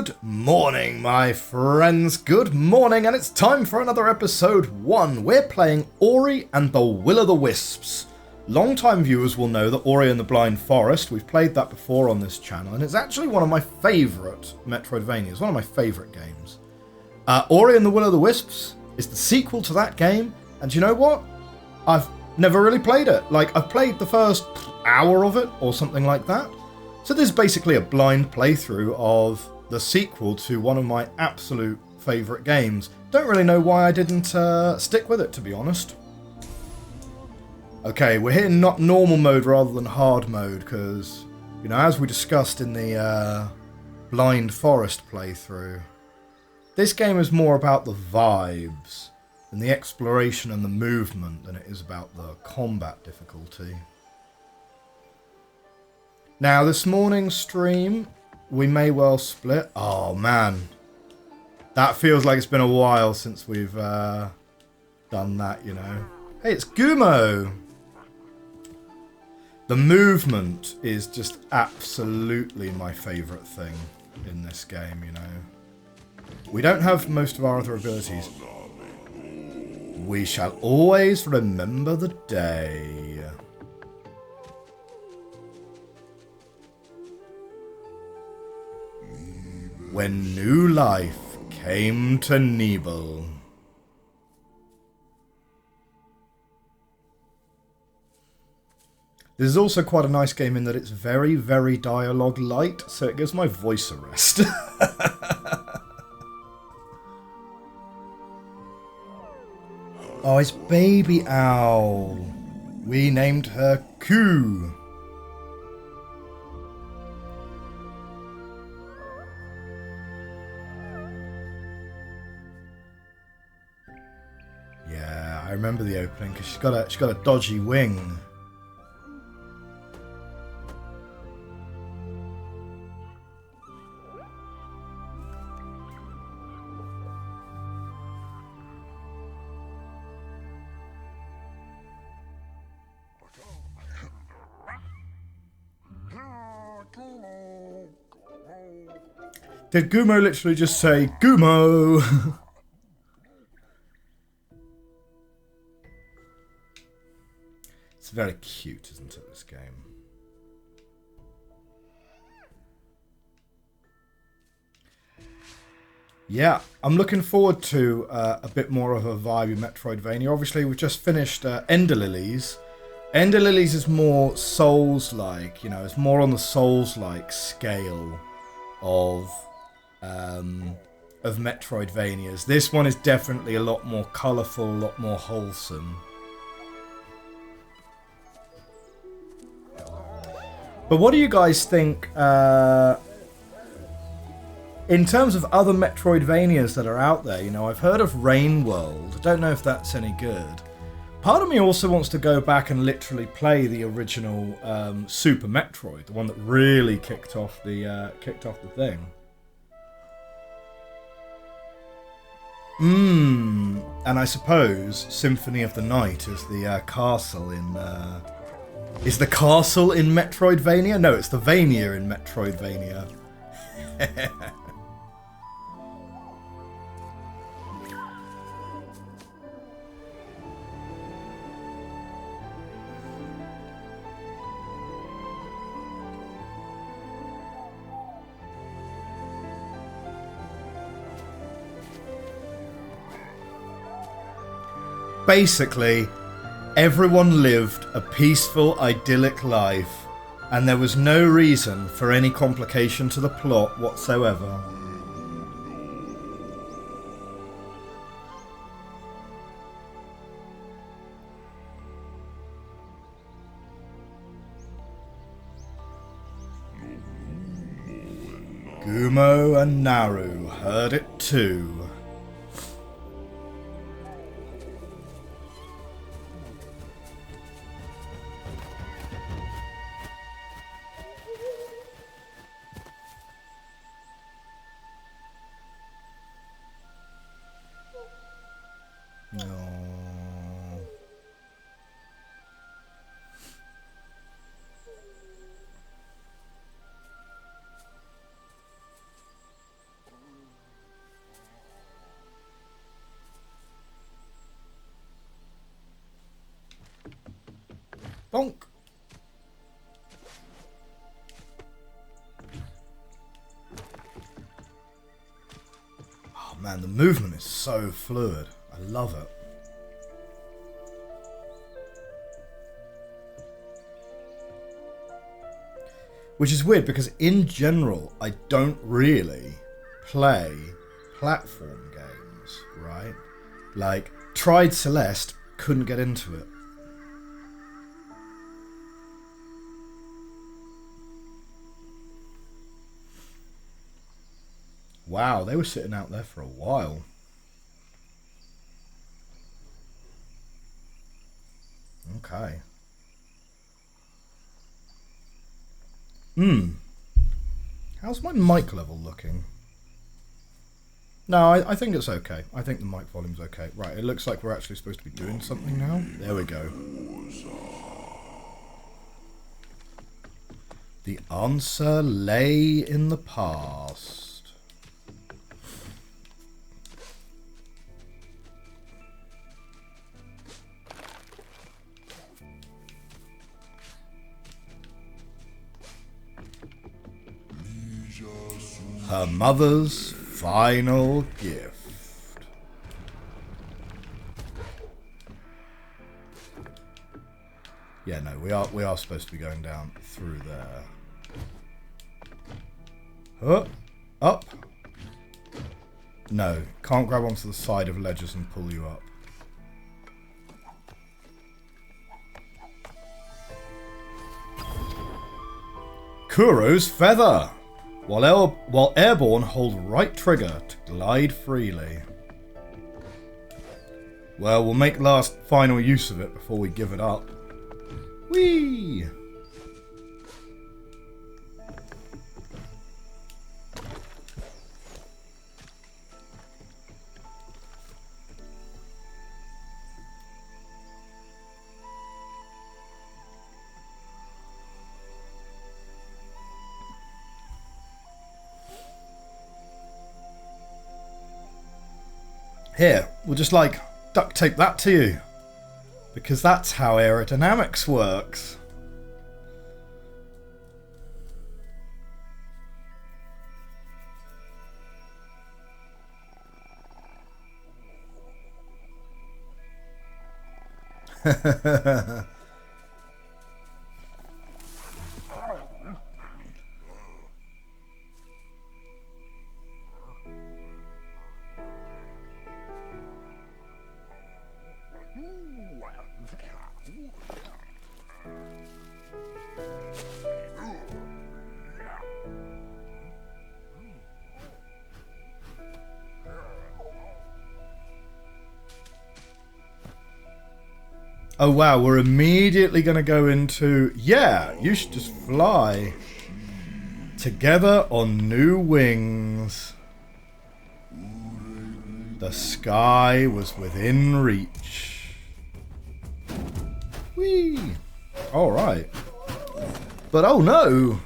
Good morning, my friends. Good morning, and it's time for another episode 1. We're playing Ori and the Will-o'-the-Wisps. Long-time viewers will know that Ori and the Blind Forest, we've played that before on this channel, and it's actually one of my favourite Metroidvanias, one of my favourite games. Ori and the Will-o'-the-Wisps is the sequel to that game, and you know what? I've never really played it. Like, I've played the first hour of it, or something like that. So this is basically a blind playthrough of the sequel to one of my absolute favourite games. Don't really know why I didn't stick with it, to be honest. Okay, we're hitting not normal mode rather than hard mode, because, you know, as we discussed in the Blind Forest playthrough, this game is more about the vibes and the exploration and the movement than it is about the combat difficulty. Now, this morning's stream, we may well split. Oh, man. That feels like it's been a while since we've done that, you know. Hey, it's Gumo! The movement is just absolutely my favourite thing in this game, you know. We don't have most of our other abilities. We shall always remember the day. When new life came to Nebel. This is also quite a nice game in that it's very, very dialogue light, so it gives my voice a rest. Oh, it's Baby Owl. We named her Koo. Yeah, I remember the opening because she's got a dodgy wing. Did Gumo literally just say, Gumo? It's very cute, isn't it, this game? Yeah, I'm looking forward to a bit more of a vibey Metroidvania. Obviously, we've just finished Ender Lilies. Ender Lilies is more Souls-like, you know, it's more on the Souls-like scale of Metroidvanias. This one is definitely a lot more colourful, a lot more wholesome. But what do you guys think in terms of other Metroidvanias that are out there? You know, I've heard of Rain World. I don't know if that's any good. Part of me also wants to go back and literally play the original Super Metroid, the one that really kicked off the thing. And I suppose Symphony of the Night is the castle in... Is the castle in Metroidvania? No, it's the Vania in Metroidvania. Basically, everyone lived a peaceful, idyllic life, and there was no reason for any complication to the plot whatsoever. Gumo and Naru heard it too. Bonk. Oh man, the movement is so fluid. I love it. Which is weird because in general, I don't really play platform games, right? Like, tried Celeste, couldn't get into it. Wow, they were sitting out there for a while. Okay. How's my mic level looking? No, I think it's okay. I think the mic volume's okay. Right, it looks like we're actually supposed to be doing something now. There we go. The answer lay in the past. Her mother's final gift. Yeah, no, we are supposed to be going down through there. Up. No, can't grab onto the side of ledges and pull you up. Kuro's feather. While airborne, hold right trigger to glide freely. Well, we'll make last final use of it before we give it up. Whee! Here, we'll just like duct tape that to you. Because that's how aerodynamics works. Oh wow, we're immediately going to go into, yeah, you should just fly together on new wings. The sky was within reach. Whee! Alright. But oh no!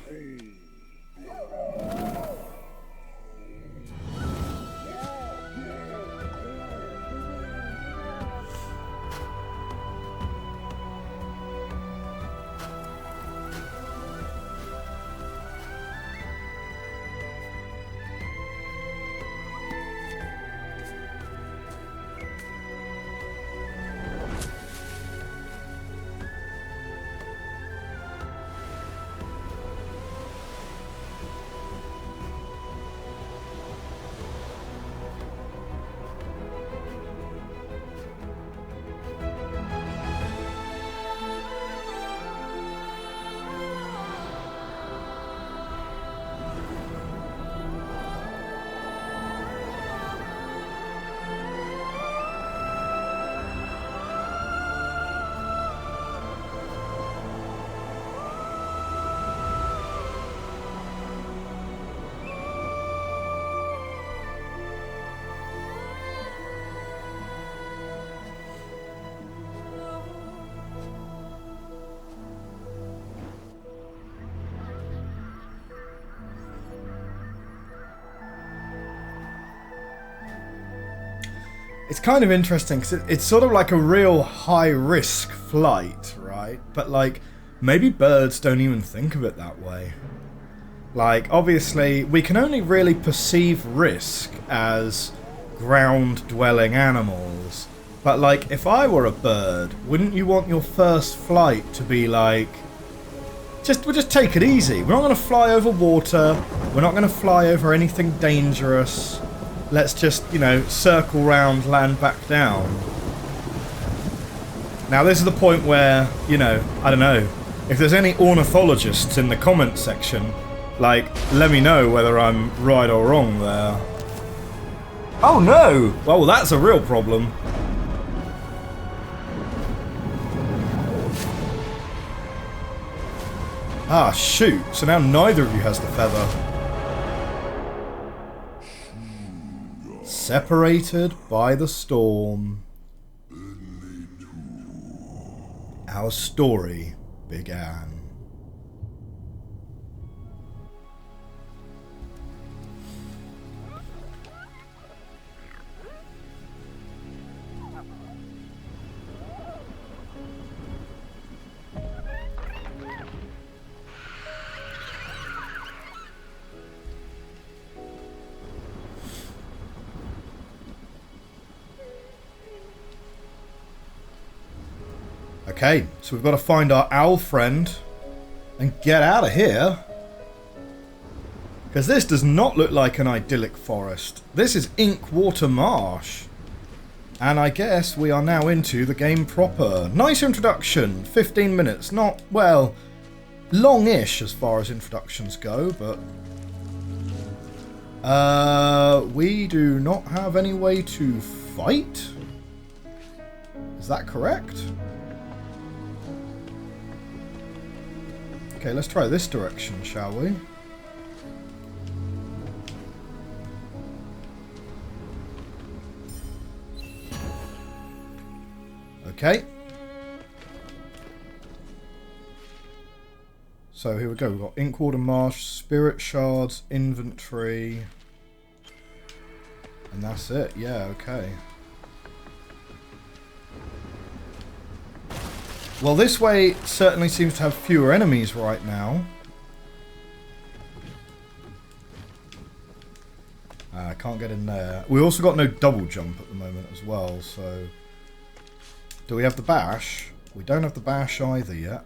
It's kind of interesting because it's sort of like a real high-risk flight, right? right? But, like, maybe birds don't even think of it that way. Like, obviously, we can only really perceive risk as ground-dwelling animals. But, like, if I were a bird, wouldn't you want your first flight to be, like... We'll just take it easy. We're not going to fly over water. We're not going to fly over anything dangerous. Let's just, you know, circle round, land back down. Now, this is the point where, you know, I don't know. If there's any ornithologists in the comments section, like, let me know whether I'm right or wrong there. Oh, no! Well, that's a real problem. Ah, shoot. So now neither of you has the feather. Separated by the storm. Our story began. Okay, so we've got to find our owl friend and get out of here. Because this does not look like an idyllic forest. This is Inkwater Marsh. And I guess we are now into the game proper. Nice introduction, 15 minutes. Not, well, long-ish as far as introductions go, but... we do not have any way to fight? Is that correct? Okay, let's try this direction, shall we? Okay. So here we go. We've got Inkwater Marsh, Spirit Shards, Inventory. And that's it. Yeah, okay. Well, this way certainly seems to have fewer enemies right now. I can't get in there. We also got no double jump at the moment as well, so... Do we have the bash? We don't have the bash either yet.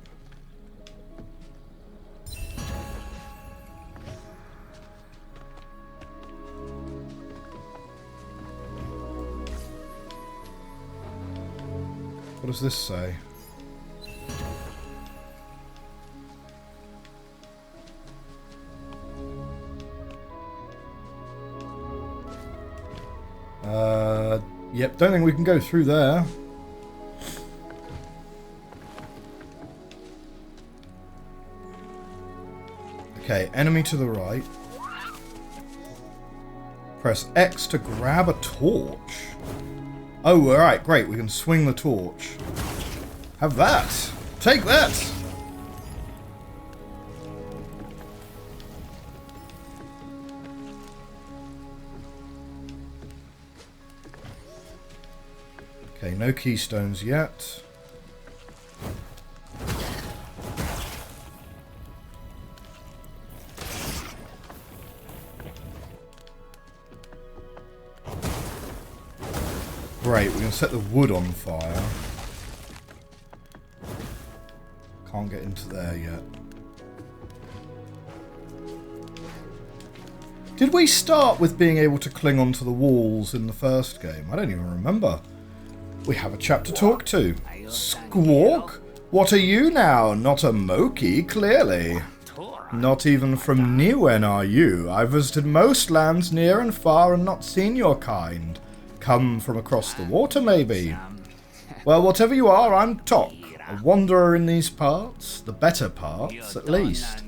What does this say? Yep, don't think we can go through there. Okay, enemy to the right. Press X to grab a torch. Oh, alright, great, we can swing the torch. Have that! Take that! Okay, no keystones yet. Great, we can set the wood on fire. Can't get into there yet. Did we start with being able to cling onto the walls in the first game? I don't even remember. We have a chap to talk to. Squawk? What are you now? Not a Moki, clearly. Not even from Niwen, are you? I've visited most lands near and far and not seen your kind. Come from across the water, maybe? Well, whatever you are, I'm Tok. A wanderer in these parts. The better parts, at least.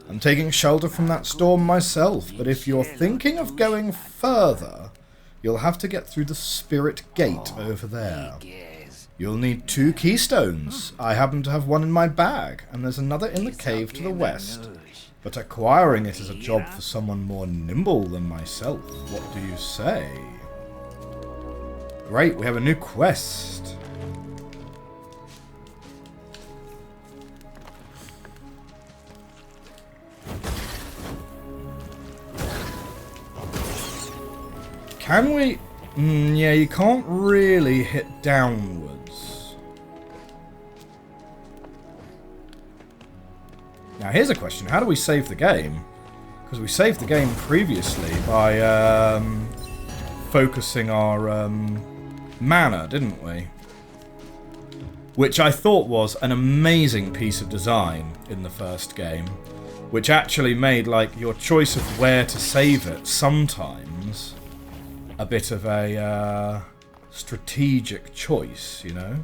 I'm taking shelter from that storm myself, but if you're thinking of going further... You'll have to get through the spirit gate over there. You'll need 2 keystones. I happen to have one in my bag, and there's another in the cave to the west. But acquiring it is a job for someone more nimble than myself. What do you say? Great, we have a new quest. Can we... yeah, you can't really hit downwards. Now, here's a question. How do we save the game? Because we saved the game previously by focusing our mana, didn't we? Which I thought was an amazing piece of design in the first game. Which actually made, like, your choice of where to save it sometimes a bit of a strategic choice, you know?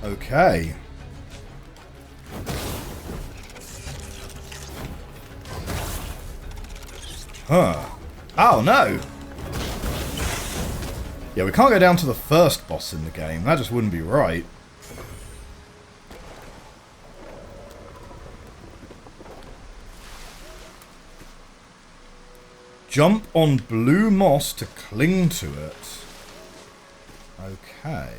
Okay. Huh. Oh, no! Yeah, we can't go down to the first boss in the game. That just wouldn't be right. Jump on blue moss to cling to it. Okay.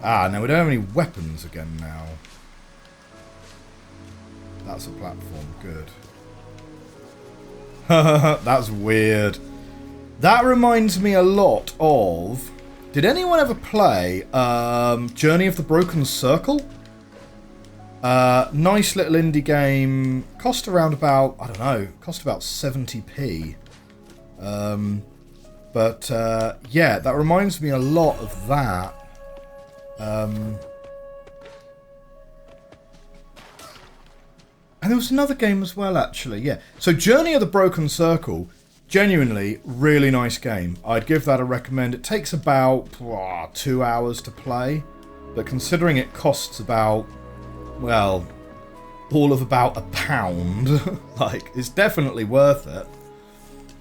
Ah, no, we don't have any weapons again now. That's a platform, good. That's weird. That reminds me a lot of... Did anyone ever play Journey of the Broken Circle? Nice little indie game. Cost around about, I don't know, cost about 70p. Yeah, that reminds me a lot of that. And there was another game as well, actually, yeah. So Journey of the Broken Circle, genuinely, really nice game. I'd give that a recommend. It takes about 2 hours to play, but considering it costs about, well, all of about £1, like, it's definitely worth it.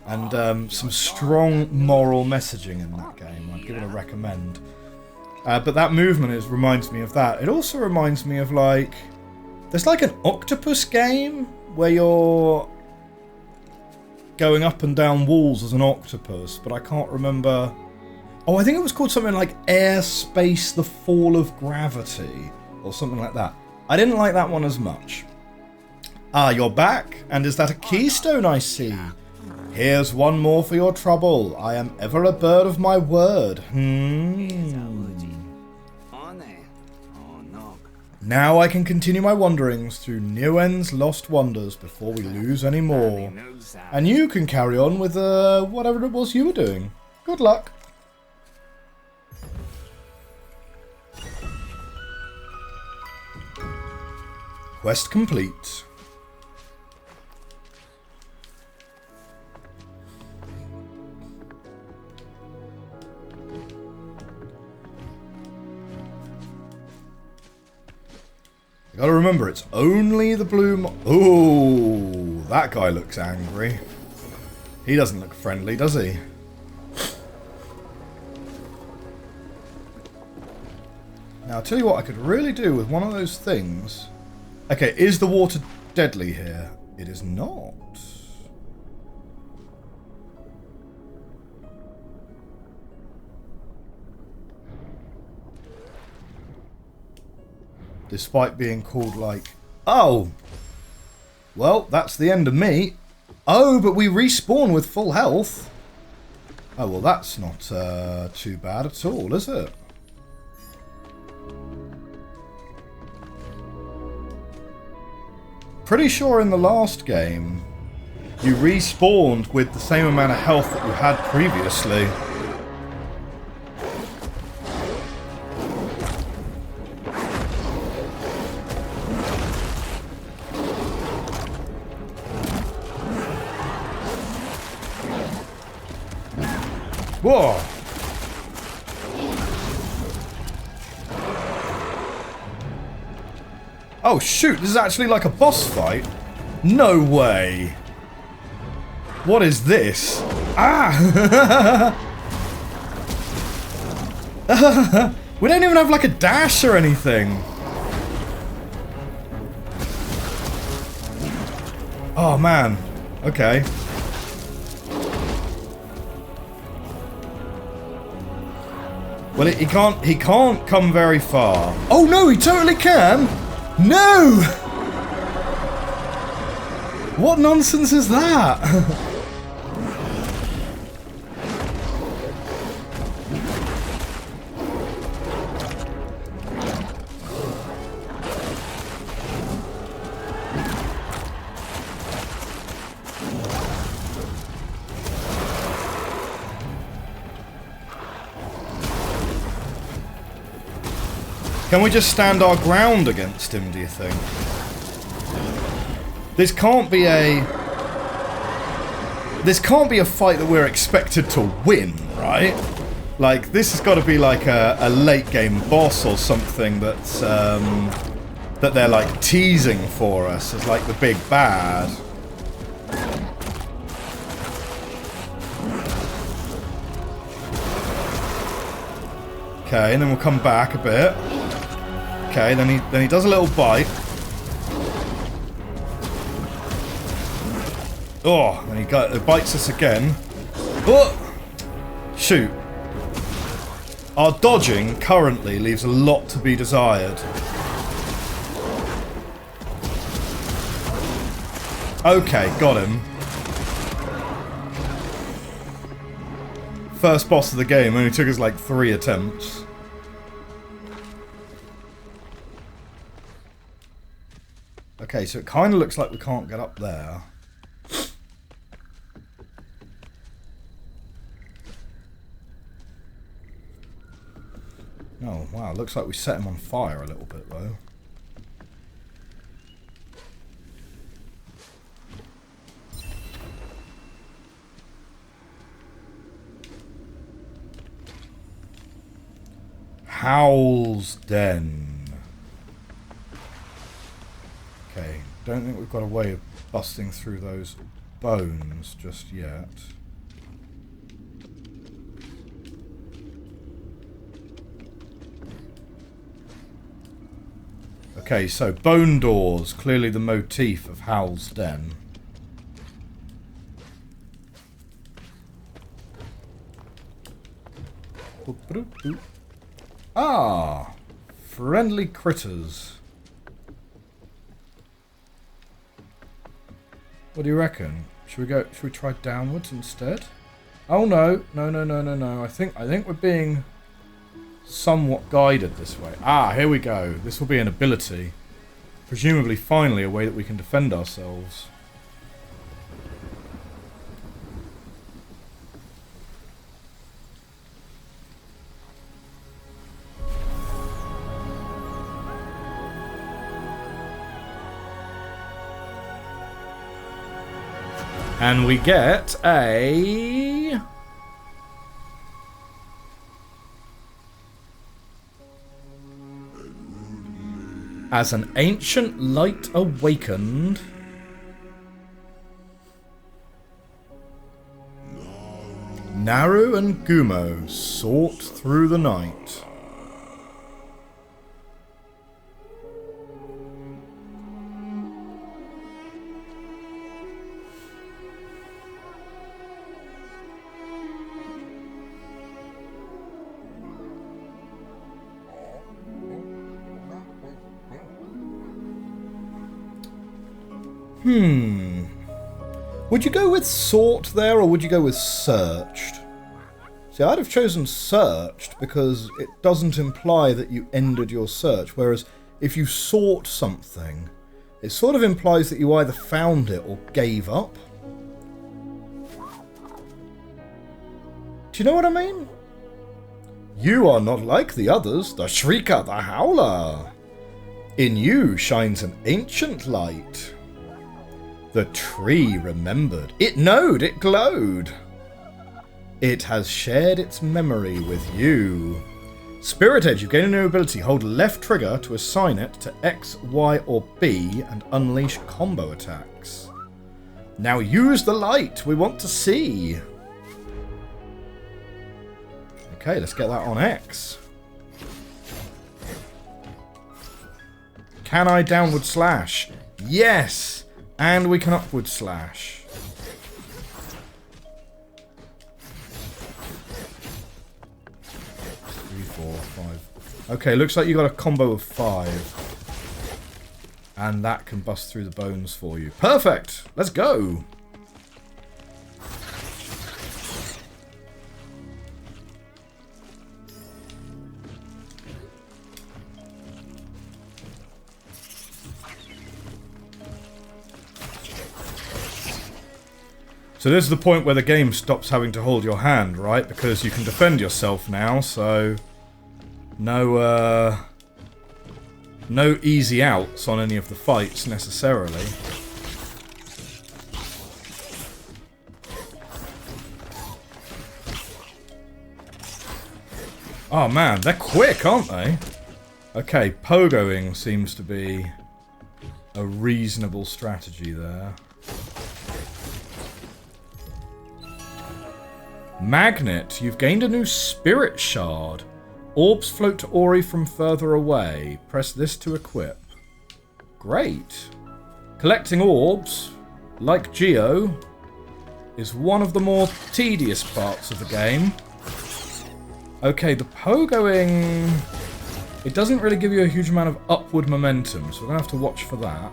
And some strong moral messaging in that game. I'd give it a recommend. But that movement reminds me of that. It also reminds me of, like... There's like an octopus game where you're going up and down walls as an octopus, but I can't remember... Oh, I think it was called something like Airspace: The Fall of Gravity, or something like that. I didn't like that one as much. Ah, you're back? And is that a keystone I see? Here's one more for your trouble. I am ever a bird of my word. Now I can continue my wanderings through Niuen's lost wonders before we lose any more. And you can carry on with whatever it was you were doing. Good luck. Quest complete. You gotta remember, it's only the blue Oh, that guy looks angry. He doesn't look friendly, does he? Now, I'll tell you what I could really do with one of those things. Okay, is the water deadly here? It is not. Despite being called like, oh, well, that's the end of me. Oh, but we respawn with full health. Oh, well, that's not too bad at all, is it? Pretty sure in the last game, you respawned with the same amount of health that you had previously. Whoa! Oh shoot, this is actually like a boss fight? No way! What is this? Ah! We don't even have like a dash or anything. Oh, man. Okay. Well, he can't come very far. Oh, no, he totally can. No! What nonsense is that? Can we just stand our ground against him, do you think? This can't be a fight that we're expected to win, right? Like, this has got to be like a late game boss or something that's that they're like teasing for us as like the big bad. Okay, and then we'll come back a bit. Okay, then he does a little bite. Oh, and he bites us again. Oh! Shoot. Our dodging currently leaves a lot to be desired. Okay, got him. First boss of the game, only took us like 3 attempts. Okay, so it kind of looks like we can't get up there. Oh, wow, looks like we set him on fire a little bit, though. Howl's Den. Okay, don't think we've got a way of busting through those bones just yet. Okay, so bone doors, clearly the motif of Howl's Den. Ah, friendly critters. What do you reckon? Should we try downwards instead? Oh no, no. I think we're being somewhat guided this way. Ah, here we go. This will be an ability. Presumably, finally, a way that we can defend ourselves. And we get a... As an ancient light awakened... Naru and Gumo sought through the night. Would you go with sought there, or would you go with searched? See, I'd have chosen searched because it doesn't imply that you ended your search, whereas if you sought something, it sort of implies that you either found it or gave up. Do you know what I mean? You are not like the others, the Shrieker, the Howler. In you shines an ancient light. The tree remembered. It knowed, it glowed. It has shared its memory with you. Spirit Edge, you gain a new ability. Hold left trigger to assign it to X, Y, or B and unleash combo attacks. Now use the light we want to see. Okay, let's get that on X. Can I downward slash? Yes! And we can upward slash. Three, 4, 5. Okay, looks like you got a combo of 5. And that can bust through the bones for you. Perfect! Let's go! So this is the point where the game stops having to hold your hand, right? Because you can defend yourself now, so no easy outs on any of the fights necessarily. Oh man, they're quick, aren't they? Okay, pogoing seems to be a reasonable strategy there. Magnet, you've gained a new spirit shard. Orbs float to Ori from further away. Press this to equip. Great. Collecting orbs, like Geo, is one of the more tedious parts of the game. Okay, the pogoing... It doesn't really give you a huge amount of upward momentum, so we're going to have to watch for that.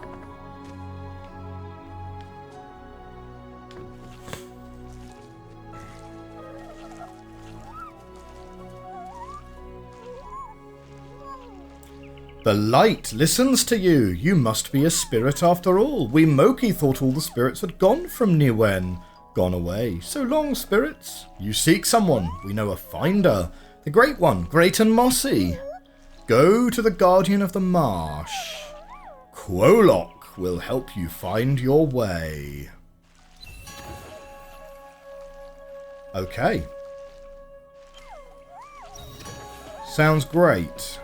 The light listens to you. You must be a spirit after all. We Moki thought all the spirits had gone from Niwen. Gone away. So long, spirits. You seek someone. We know a finder. The great one, great and mossy. Go to the guardian of the marsh. Kwolok will help you find your way. Okay. Sounds great.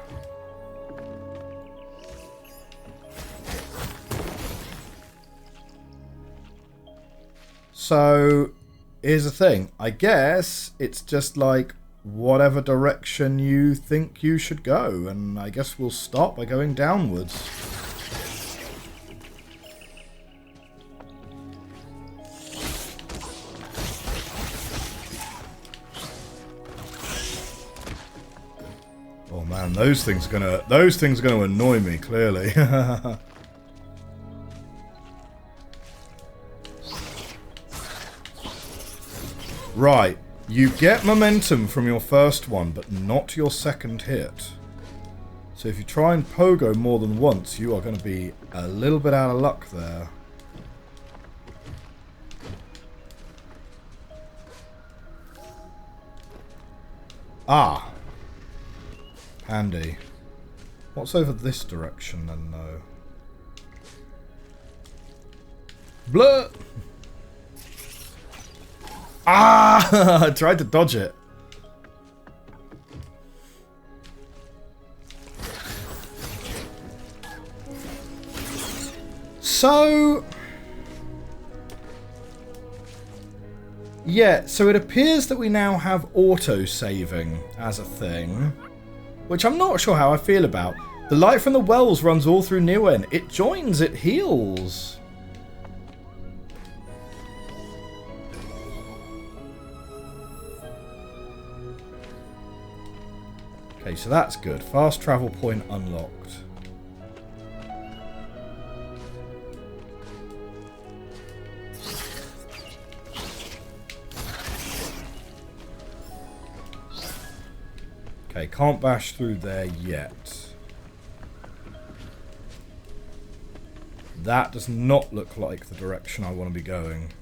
So, here's the thing. I guess it's just like whatever direction you think you should go. And I guess we'll start by going downwards. Oh man, those things are gonna annoy me, clearly. Right, you get momentum from your first one, but not your second hit. So if you try and pogo more than once, you are going to be a little bit out of luck there. Ah. Handy. What's over this direction then, though? Blah! Ah! I tried to dodge it. So... yeah, so it appears that we now have auto-saving as a thing. Which I'm not sure how I feel about. The light from the wells runs all through Niwen. It joins, it heals. Okay, so that's good. Fast travel point unlocked. Okay, can't bash through there yet. That does not look like the direction I want to be going.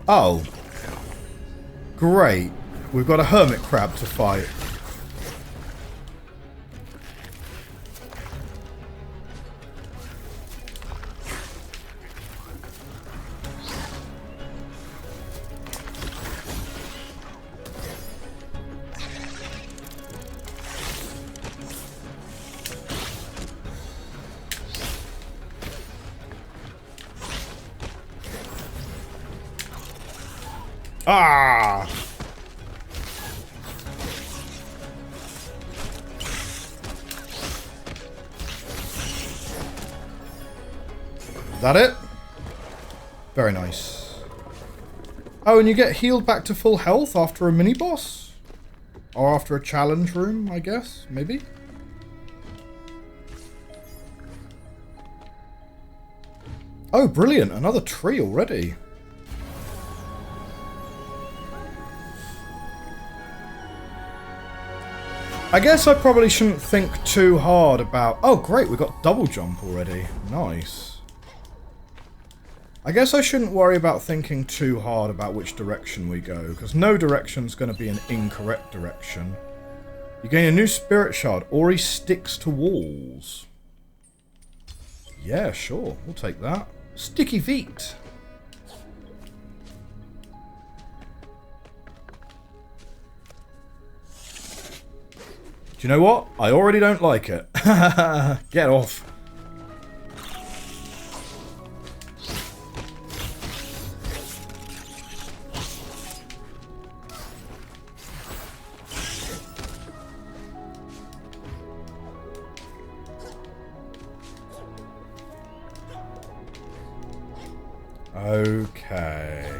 Oh. Great. We've got a hermit crab to fight. Ah! That it? Very nice. Oh, and you get healed back to full health after a mini-boss? Or after a challenge room, I guess? Maybe? Oh, brilliant. Another tree already. I guess I probably shouldn't think too hard about... Oh, great. We got double jump already. Nice. I guess I shouldn't worry about thinking too hard about which direction we go, because no direction's going to be an incorrect direction. You gain a new spirit shard. Ori sticks to walls. Yeah, sure. We'll take that. Sticky feet. Do you know what? I already don't like it. Get off. Okay.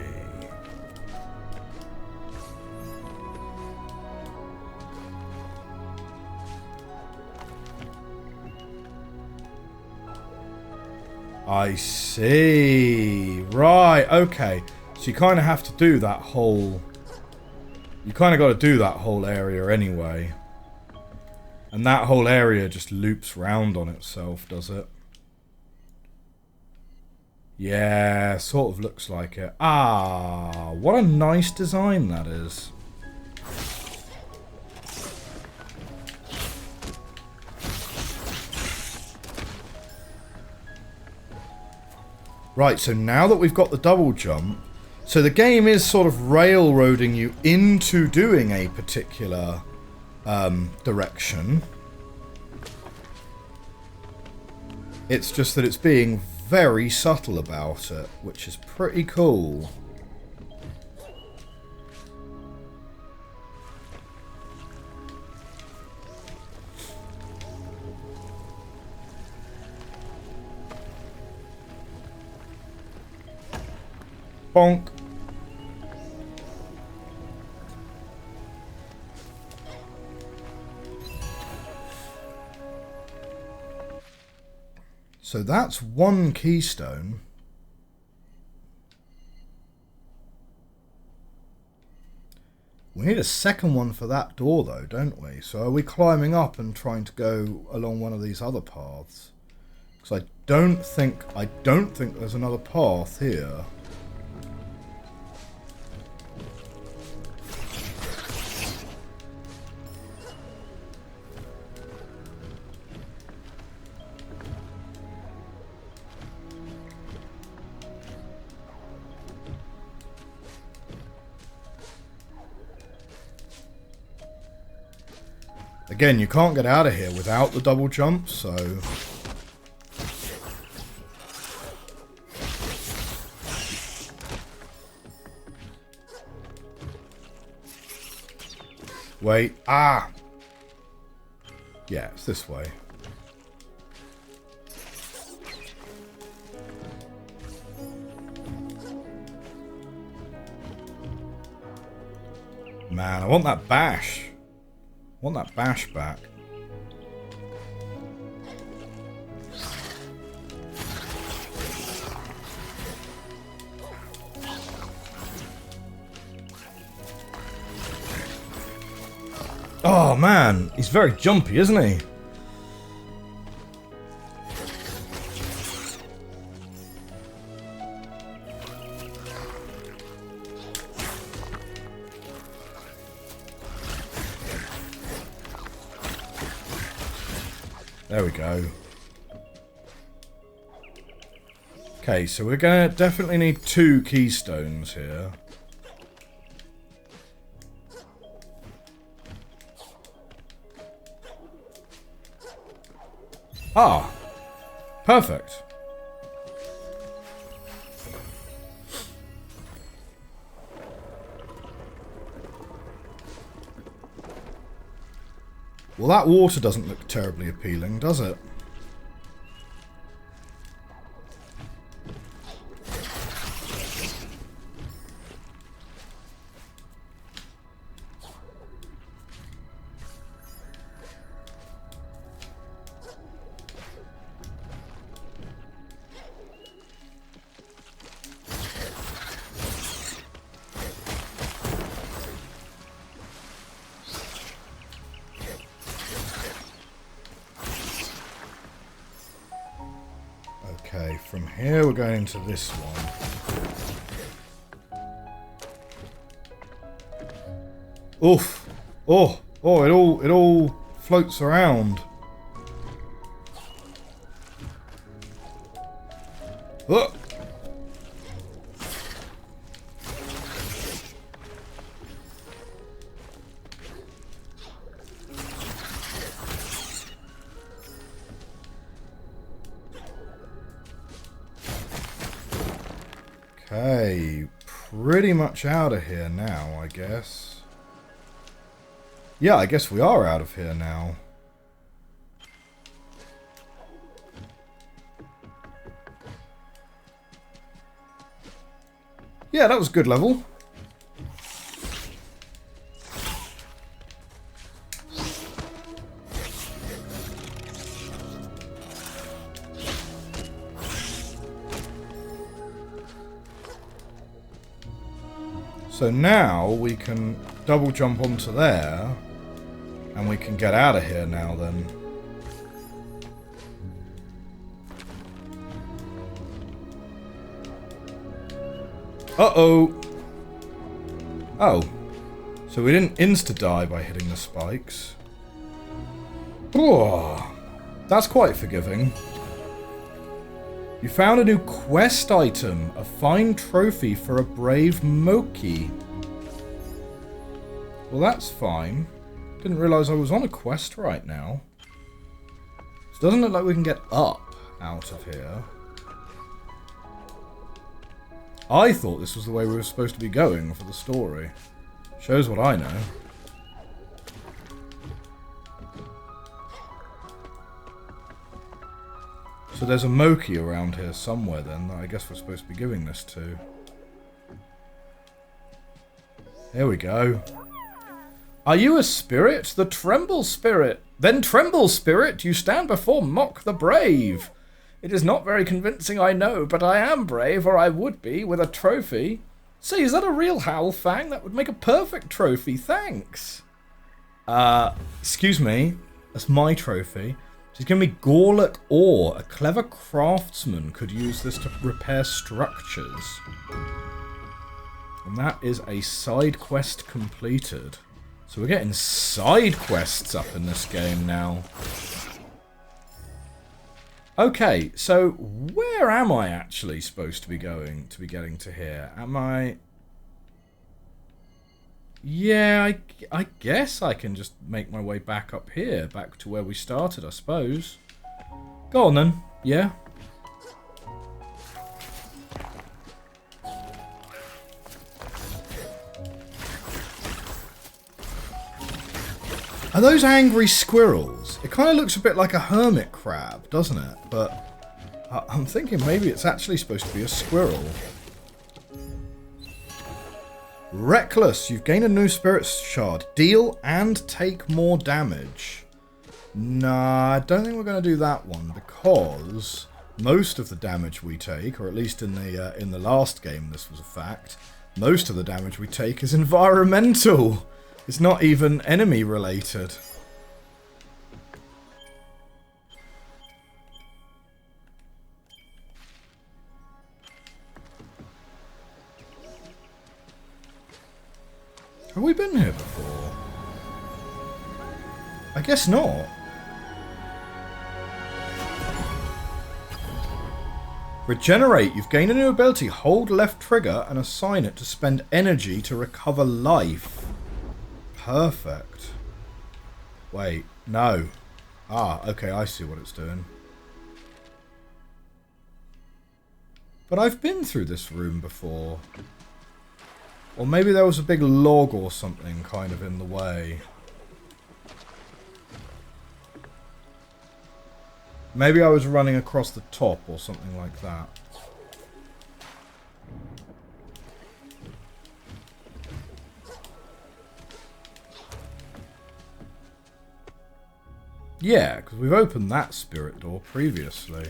I see. Right, okay. So you kind of have to do that whole... You kind of got to do that whole area anyway. And that whole area just loops round on itself, does it? Yeah, sort of looks like it. Ah, what a nice design that is. Right, so now that we've got the double jump, so the game is sort of railroading you into doing a particular direction. It's just that it's being very subtle about it, which is pretty cool. Bonk. So that's one keystone. We need a second one for that door though, don't we? So are we climbing up and trying to go along one of these other paths? Because I don't think there's another path here. Again, you can't get out of here without the double jump, so... Wait. Ah! Yeah, it's this way. Man, I want that bash. I want that bash back. Oh man, he's very jumpy, isn't he? There we go. Okay, so we're gonna definitely need 2 keystones here. Ah, perfect. Well, that water doesn't look terribly appealing, does it? Okay, from here we're going into this one. Oof! Oh, it all floats around. Oh. Okay, pretty much out of here now, I guess. Yeah, I guess we are out of here now. Yeah, that was a good level. So now we can double jump onto there, and we can get out of here now then. Uh-oh. Oh. So we didn't insta-die by hitting the spikes. Oh, that's quite forgiving. You found a new quest item, a fine trophy for a brave Moki. Well, that's fine. Didn't realise I was on a quest right now. It doesn't look like we can get up out of here. I thought this was the way we were supposed to be going for the story. Shows what I know. So there's a Moki around here somewhere then that I guess we're supposed to be giving this to. There we go. Are you a spirit? The Tremble Spirit. Then Tremble Spirit, you stand before Mock the Brave. It is not very convincing, I know, but I am brave, or I would be, with a trophy. See, is that a real Howl Fang? That would make a perfect trophy, thanks. Excuse me. That's my trophy. She's giving me Kwolok ore. A clever craftsman could use this to repair structures. And that is a side quest completed. So we're getting side quests up in this game now. Okay, so where am I actually supposed to be going to be getting to here? Am I... Yeah, I guess I can just make my way back up here, back to where we started, I suppose. Go on then, yeah. Are those angry squirrels? It kind of looks a bit like a hermit crab, doesn't it? But I'm thinking maybe it's actually supposed to be a squirrel. Reckless, you've gained a new spirit shard. Deal and take more damage. Nah, I don't think we're going to do that one because most of the damage we take, or at least in the last game this was a fact, most of the damage we take is environmental. It's not even enemy related. Have we been here before? I guess not. Regenerate. You've gained a new ability. Hold left trigger and assign it to spend energy to recover life. Perfect. Wait, no. Ah, okay, I see what it's doing. But I've been through this room before. Or maybe there was a big log or something kind of in the way. Maybe I was running across the top or something like that. Yeah, because we've opened that spirit door previously.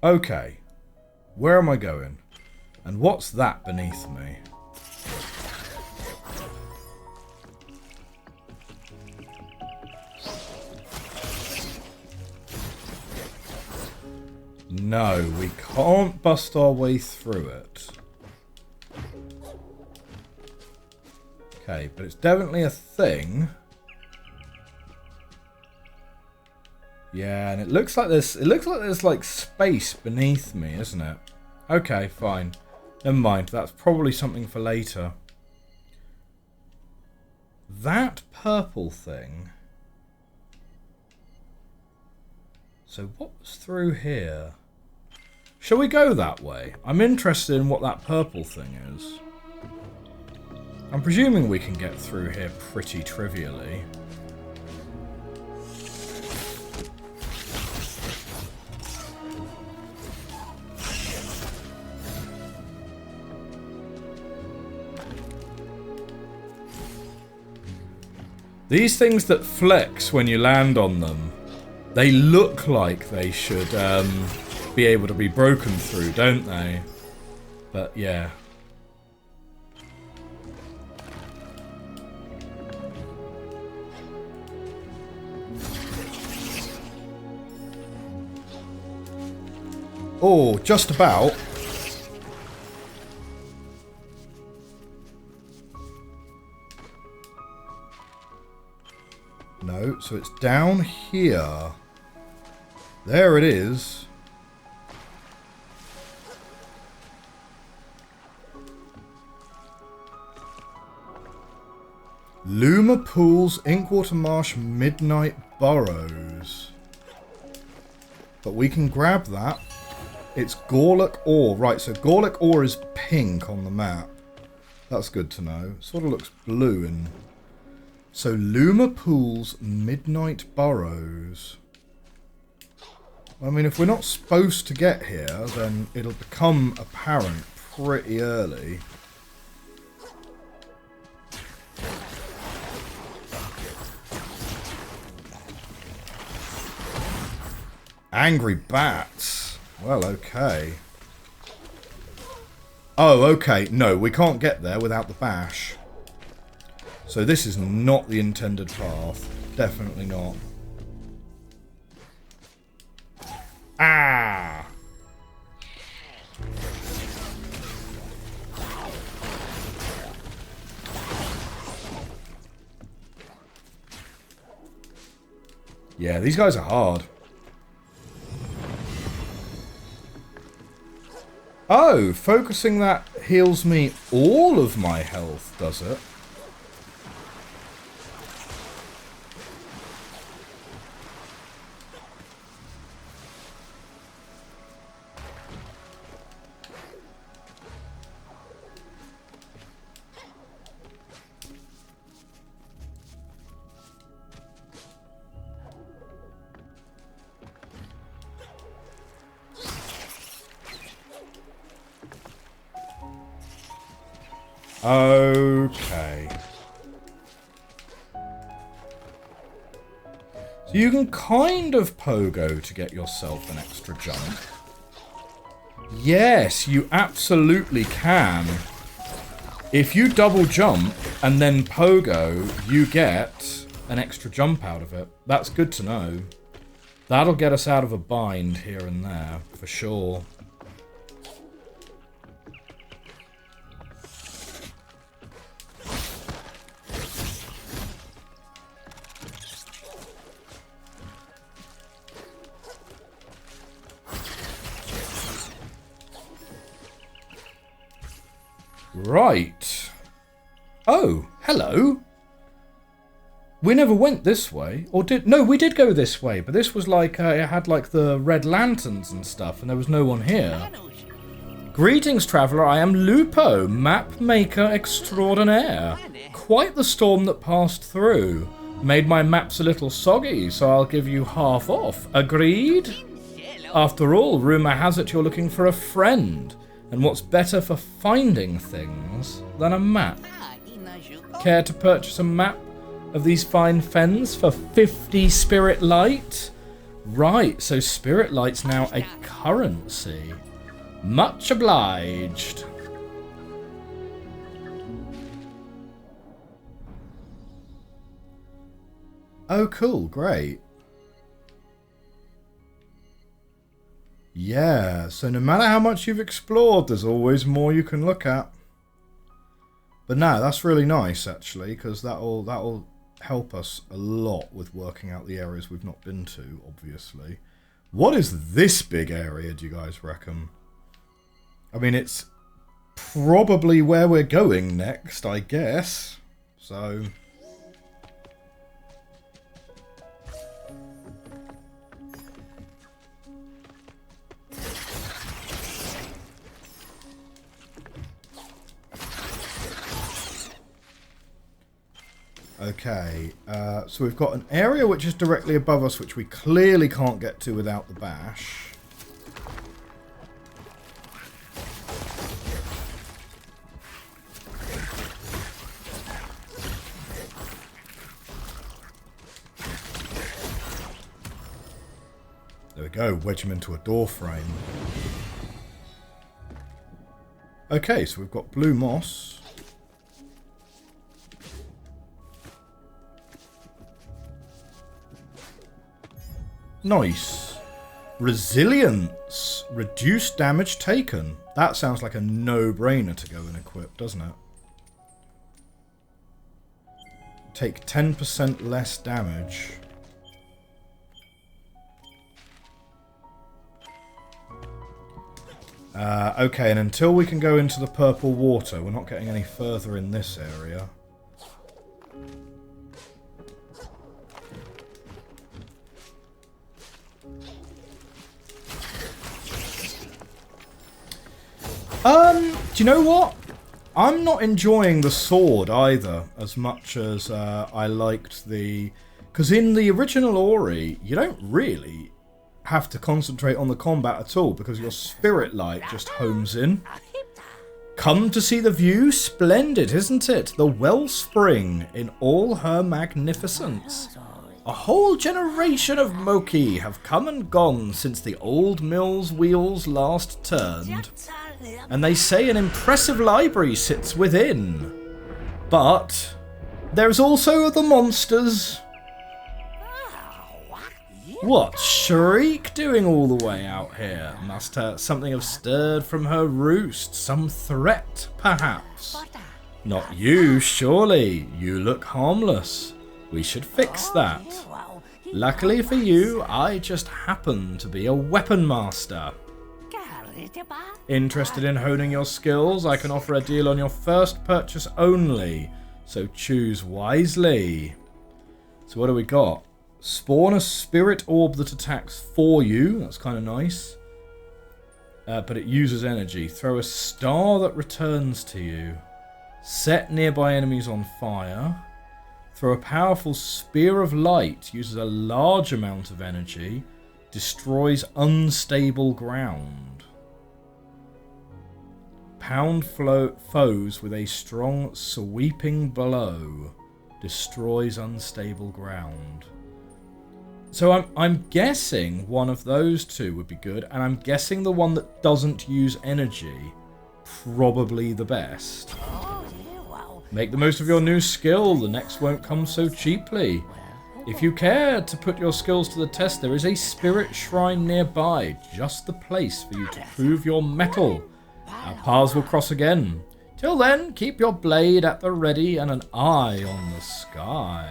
Okay. Where am I going? And what's that beneath me? No, we can't bust our way through it. Okay, but it's definitely a thing. Yeah, and it looks like there's like space beneath me, isn't it? Okay, fine. Never mind, that's probably something for later. That purple thing. So what was through here? Shall we go that way? I'm interested in what that purple thing is. I'm presuming we can get through here pretty trivially. These things that flex when you land on them, they look like they should be able to be broken through, don't they? But yeah. Oh, just about. No, so it's down here. There it is. Luma Pools, Inkwater Marsh, Midnight Burrows. But we can grab that. It's Kwolok ore. Right, so Kwolok ore is pink on the map. That's good to know. Sort of looks blue in... So Luma Pools, Midnight Burrows. I mean, if we're not supposed to get here, then it'll become apparent pretty early. Angry bats. Well, okay. Oh, okay. No, we can't get there without the bash. So this is not the intended path. Definitely not. Ah! Yeah, these guys are hard. Oh, focusing that heals me all of my health, does it? Okay. So you can kind of pogo to get yourself an extra jump. Yes, you absolutely can. If you double jump and then pogo, you get an extra jump out of it. That's good to know. That'll get us out of a bind here and there, for sure. Right. Oh, hello. We never went this way. Or did... No, we did go this way, but this was like... it had like the red lanterns and stuff, and there was no one here. Greetings, traveller. I am Lupo, map maker extraordinaire. Quite the storm that passed through. Made my maps a little soggy, so I'll give you half off. Agreed? After all, rumour has it you're looking for a friend. And what's better for finding things than a map? Care to purchase a map of these fine fens for 50 spirit light? Right, so spirit light's now a currency. Much obliged. Oh, cool, great. Yeah, so no matter how much you've explored, there's always more you can look at. But no, that's really nice, actually, because that'll help us a lot with working out the areas we've not been to, obviously. What is this big area, do you guys reckon? I mean, it's probably where we're going next, I guess. So... Okay, so we've got an area which is directly above us, which we clearly can't get to without the bash. There we go, wedge him into a door frame. Okay, so we've got blue moss. Nice. Resilience. Reduced damage taken. That sounds like a no-brainer to go and equip, doesn't it? Take 10% less damage. Okay, and until we can go into the purple water, we're not getting any further in this area. Do you know what? I'm not enjoying the sword either as much as I liked the... Because in the original Ori, you don't really have to concentrate on the combat at all because your spirit light just homes in. Come to see the view? Splendid, isn't it? The wellspring in all her magnificence. A whole generation of Moki have come and gone since the old mill's wheels last turned. And they say an impressive library sits within. But there's also the monsters. What's Shriek doing all the way out here? Must something have stirred from her roost? Some threat, perhaps? Not you, surely. You look harmless. We should fix that. Luckily for you, I just happen to be a weapon master. Interested in honing your skills? I can offer a deal on your first purchase only, so choose wisely. So what do we got? Spawn a spirit orb that attacks for you. That's kind of nice. But it uses energy. Throw a star that returns to you. Set nearby enemies on fire. Throw a powerful spear of light. Uses a large amount of energy. Destroys unstable ground. Pound foes with a strong sweeping blow. Destroys unstable ground. So I'm guessing one of those two would be good, and I'm guessing the one that doesn't use energy probably the best. Make the most of your new skill, the next won't come so cheaply. If you care to put your skills to the test, there is a spirit shrine nearby, just the place for you to prove your mettle. Our paths will cross again. Till then, keep your blade at the ready and an eye on the sky.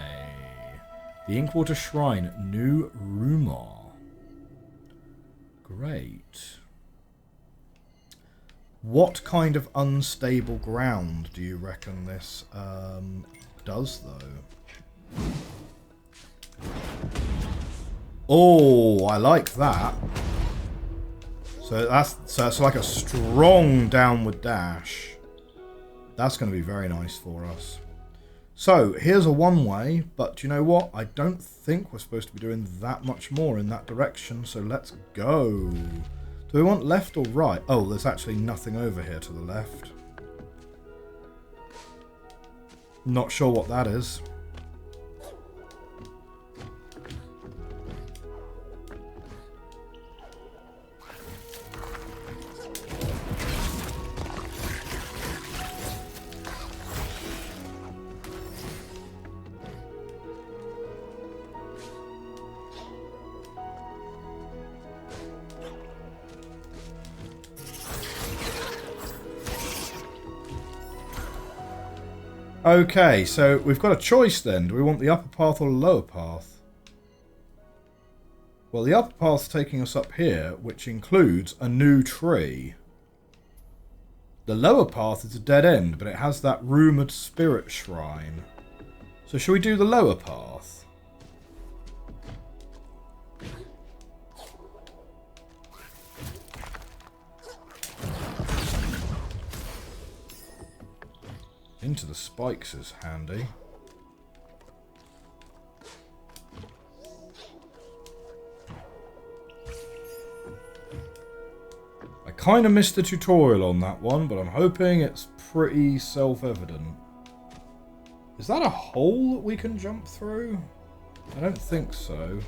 The Inkwater Shrine, new rumour. Great. What kind of unstable ground do you reckon this does, though? Oh, I like that. So that's like a strong downward dash. That's going to be very nice for us. So here's a one-way, but you know what? I don't think we're supposed to be doing that much more in that direction, so let's go. Do we want left or right? Oh, there's actually nothing over here to the left. Not sure what that is. Okay, so we've got a choice then. Do we want the upper path or the lower path? Well, the upper path's taking us up here, which includes a new tree. The lower path is a dead end, but it has that rumoured spirit shrine. So shall we do the lower path? Into the spikes is handy. I kind of missed the tutorial on that one, but I'm hoping it's pretty self-evident. Is that a hole that we can jump through? I don't think so.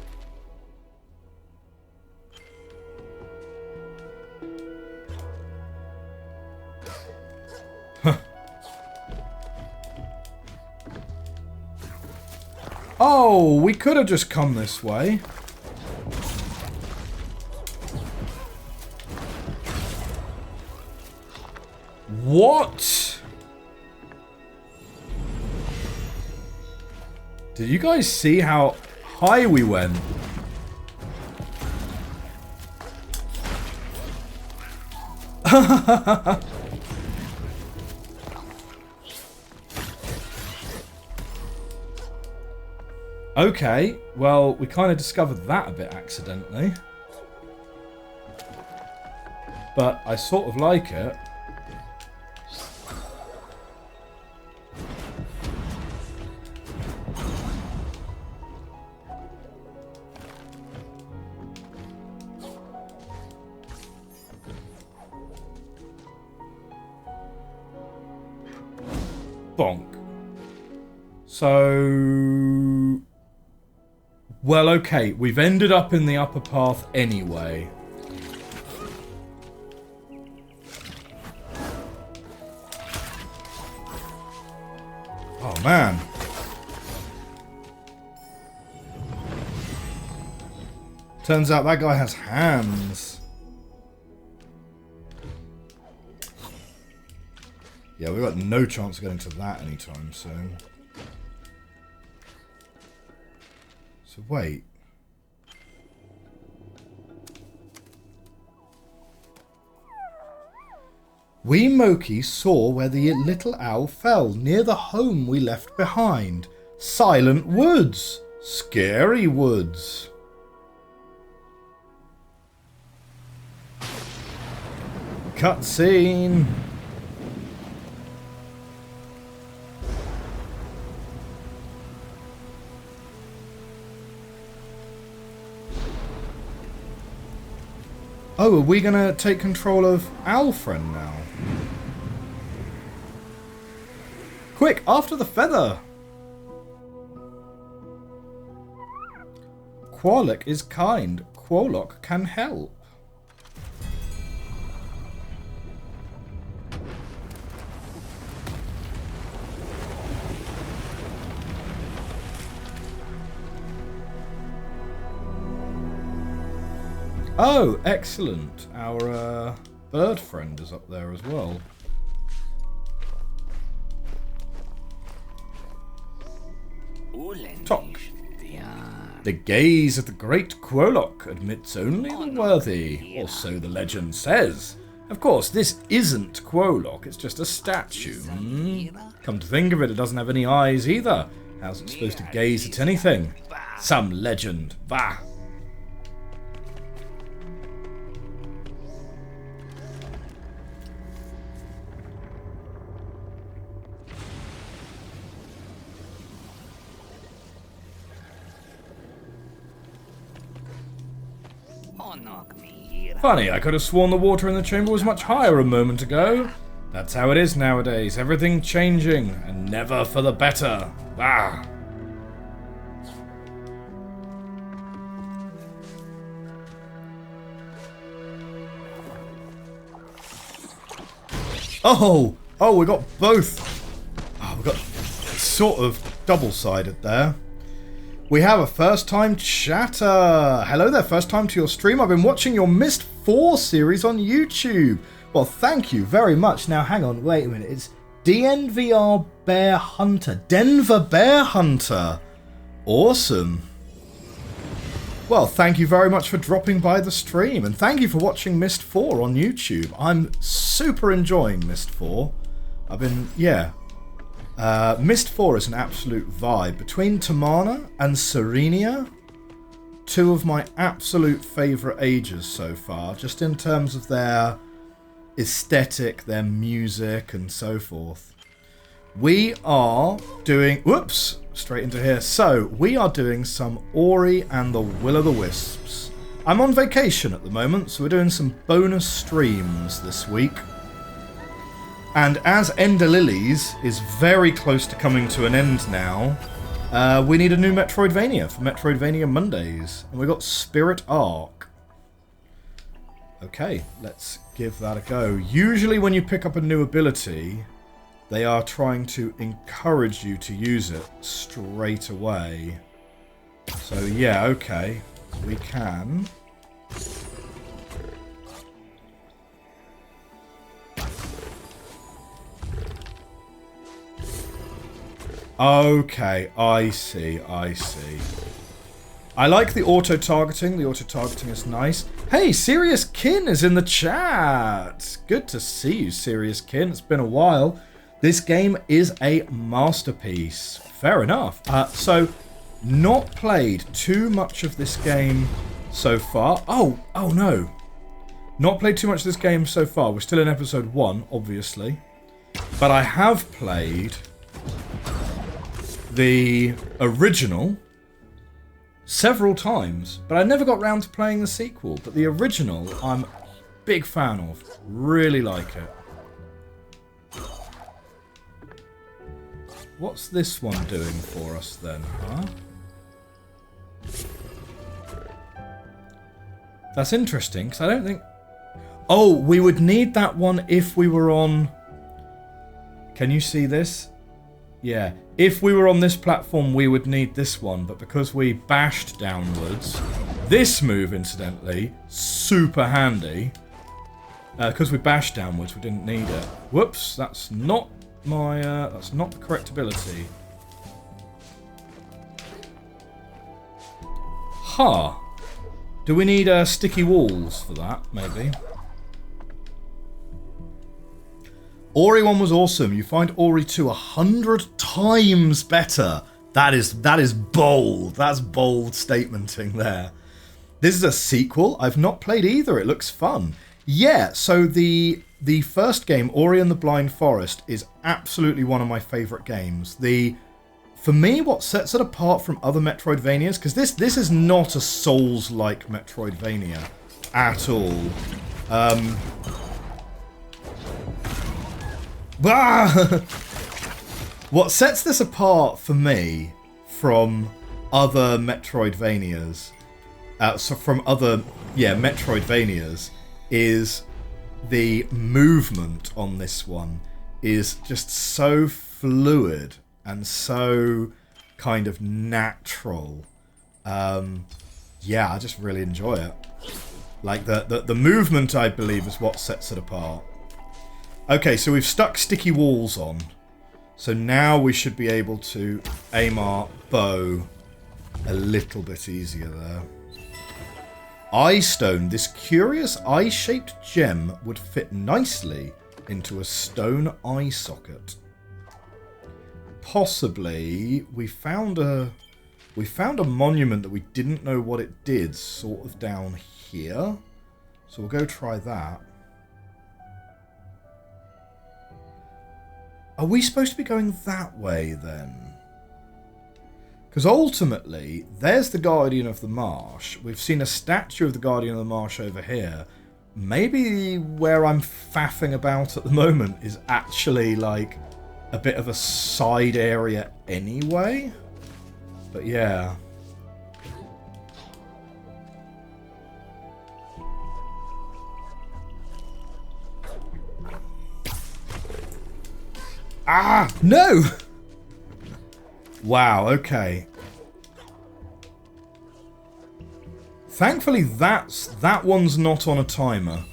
Oh, we could have just come this way. What? Did you guys see how high we went? Okay, well, we kind of discovered that a bit accidentally. But I sort of like it. Bonk. So... Well, okay, we've ended up in the upper path anyway. Oh, man. Turns out that guy has hands. Yeah, we've got no chance of getting to that anytime soon. So wait. We Moki saw where the little owl fell, near the home we left behind. Silent woods. Scary woods. Cutscene. Oh, are we going to take control of Alfred now? Quick, after the feather! Kwolok is kind. Kwolok can help. Oh, excellent. Our bird friend is up there as well. Talk. The gaze of the great Kwolok admits only the worthy, or so the legend says. Of course, this isn't Kwolok, it's just a statue. Come to think of it, it doesn't have any eyes either. How's it supposed to gaze at anything? Some legend. Bah! Funny, I could have sworn the water in the chamber was much higher a moment ago. That's how it is nowadays. Everything changing, and never for the better. Ah. Oh, we got both. Oh, we got sort of double-sided there. We have a first-time chatter. Hello there, first time to your stream. I've been watching your Myst 4 series on YouTube. Well, thank you very much. Now, hang on, wait a minute. It's DNVR Bear Hunter. Denver Bear Hunter. Awesome. Well, thank you very much for dropping by the stream, and thank you for watching Myst 4 on YouTube. I'm super enjoying Myst 4. Myst 4 is an absolute vibe. Between Tamana and Serenia, two of my absolute favourite ages so far, just in terms of their aesthetic, their music, and so forth. We are doing... Whoops! Straight into here. So, we are doing some Ori and the Will-o'-the-Wisps. I'm on vacation at the moment, so we're doing some bonus streams this week. And as Ender Lilies is very close to coming to an end now, we need a new Metroidvania for Metroidvania Mondays. And we got Spirit Arc. Okay, let's give that a go. Usually when you pick up a new ability, they are trying to encourage you to use it straight away. So yeah, okay. We can. Okay, I see. I like the auto-targeting. The auto-targeting is nice. Hey, Serious Kin is in the chat. Good to see you, Serious Kin. It's been a while. This game is a masterpiece. Fair enough. So, not played too much of this game so far. Oh no. Not played too much of this game so far. We're still in episode 1, obviously. But I have played the original several times. But I never got round to playing the sequel. But the original, I'm a big fan of. Really like it. What's this one doing for us then, huh? That's interesting, because I don't think... Oh, we would need that one if we were on... Can you see this? Yeah. If we were on this platform, we would need this one, but because we bashed downwards... This move, incidentally, super handy. Because we bashed downwards, we didn't need it. Whoops, that's not... that's not the correct ability. Huh. Do we need sticky walls for that, maybe? Ori 1 was awesome. You find Ori 2 100 times better. That is bold. That's bold statementing there. This is a sequel. I've not played either. It looks fun. Yeah, so the first game, Ori and the Blind Forest, is absolutely one of my favourite games. For me, what sets it apart from other Metroidvanias, because this is not a Souls-like Metroidvania at all. What sets this apart for me from other Metroidvanias, Metroidvanias, is the movement on this one is just so fluid and so kind of natural. Yeah, I just really enjoy it. Like the movement, I believe, is what sets it apart. Okay, so we've stuck sticky walls on. So now we should be able to aim our bow a little bit easier there. Eye stone. This curious eye-shaped gem would fit nicely into a stone eye socket. Possibly we found a monument that we didn't know what it did, sort of down here. So we'll go try that. Are we supposed to be going that way then? Because ultimately, there's the Guardian of the Marsh. We've seen a statue of the Guardian of the Marsh over here. Maybe where I'm faffing about at the moment is actually like a bit of a side area anyway. But yeah. Ah, no! Wow, okay. Thankfully that one's not on a timer,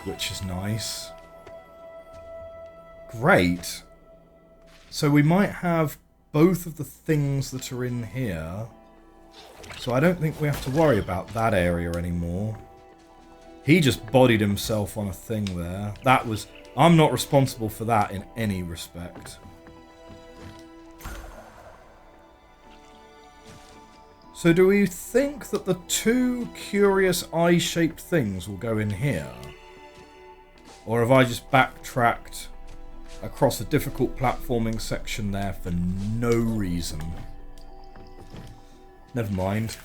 which is nice. Great. So we might have both of the things that are in here. So I don't think we have to worry about that area anymore. He just bodied himself on a thing there. That was... I'm not responsible for that in any respect. So do we think that the two curious eye-shaped things will go in here? Or have I just backtracked across a difficult platforming section there for no reason? Never mind.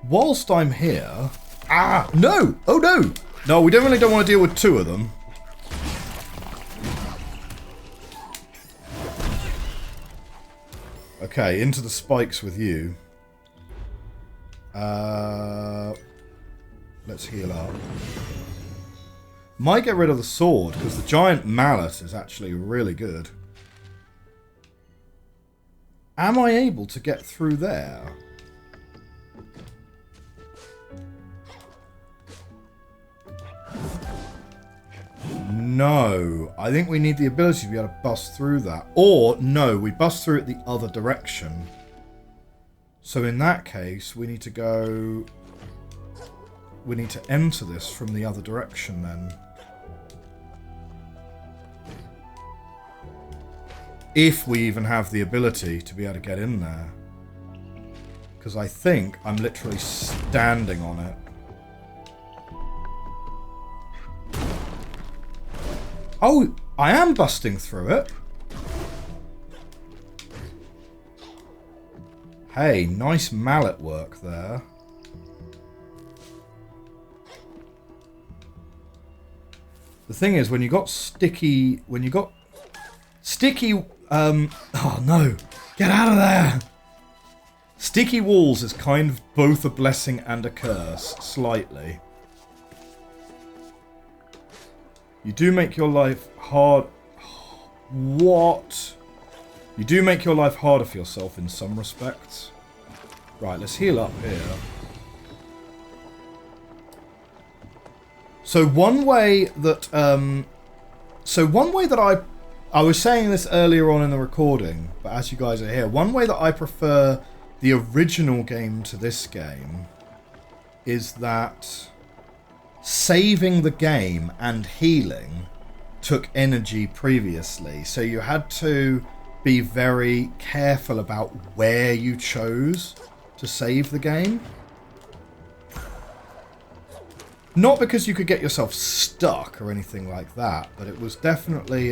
Whilst I'm here... Ah! No! Oh no! No, we definitely don't want to deal with two of them. Okay, into the spikes with you. Let's heal up. Might get rid of the sword, because the giant mallet is actually really good. Am I able to get through there? No. I think we need the ability to be able to bust through that. Or, no, we bust through it the other direction. So in that case, we need to go... We need to enter this from the other direction then. If we even have the ability to be able to get in there. Because I think I'm literally standing on it. Oh, I am busting through it. Hey, nice mallet work there. The thing is, when you got sticky... oh no! Get out of there! Sticky walls is kind of both a blessing and a curse, slightly. You do make your life hard... What? You do make your life harder for yourself in some respects. Right, let's heal up here. So one way that... I was saying this earlier on in the recording, but as you guys are here, one way that I prefer the original game to this game is that saving the game and healing took energy previously. So you had to be very careful about where you chose to save the game. Not because you could get yourself stuck or anything like that, but it was definitely...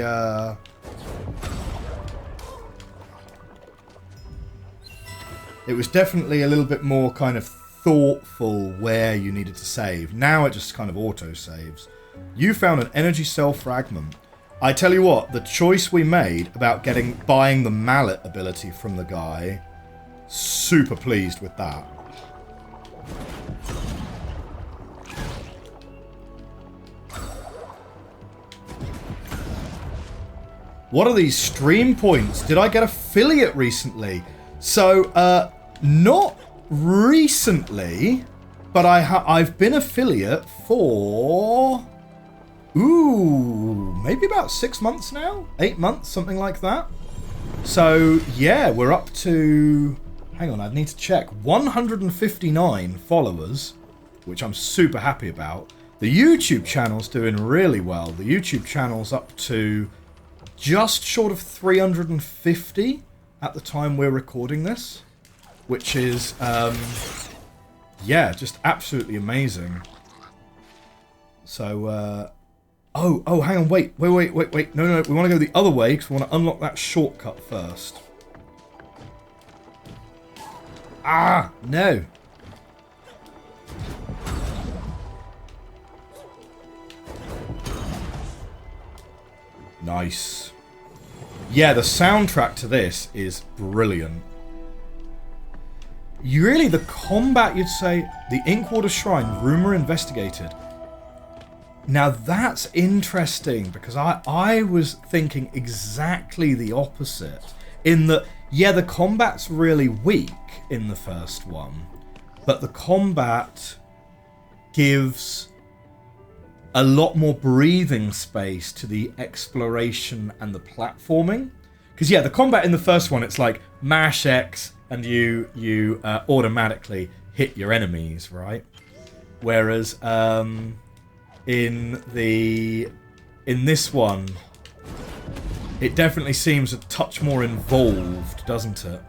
It was definitely a little bit more kind of thoughtful where you needed to save. Now it just kind of auto-saves. You found an energy cell fragment. I tell you what, the choice we made about buying the mallet ability from the guy, super pleased with that. What are these stream points? Did I get affiliate recently? So, not recently, but I've been affiliate for... Ooh, maybe about 6 months now? 8 months, something like that. So, yeah, we're up to... Hang on, I'd need to check. 159 followers, which I'm super happy about. The YouTube channel's doing really well. The YouTube channel's up to just short of 350 at the time we're recording this, which is, yeah, just absolutely amazing. So, Oh, hang on, wait. No, we want to go the other way because we want to unlock that shortcut first. Ah, no. Nice. Yeah, the soundtrack to this is brilliant. Really, the combat, you'd say, the Inkwater Shrine, rumor investigated. Now that's interesting because I was thinking exactly the opposite. In that, yeah, the combat's really weak in the first one, but the combat gives a lot more breathing space to the exploration and the platforming. Because yeah, the combat in the first one, it's like mash X and you automatically hit your enemies, right? Whereas in this one, it definitely seems a touch more involved, doesn't it?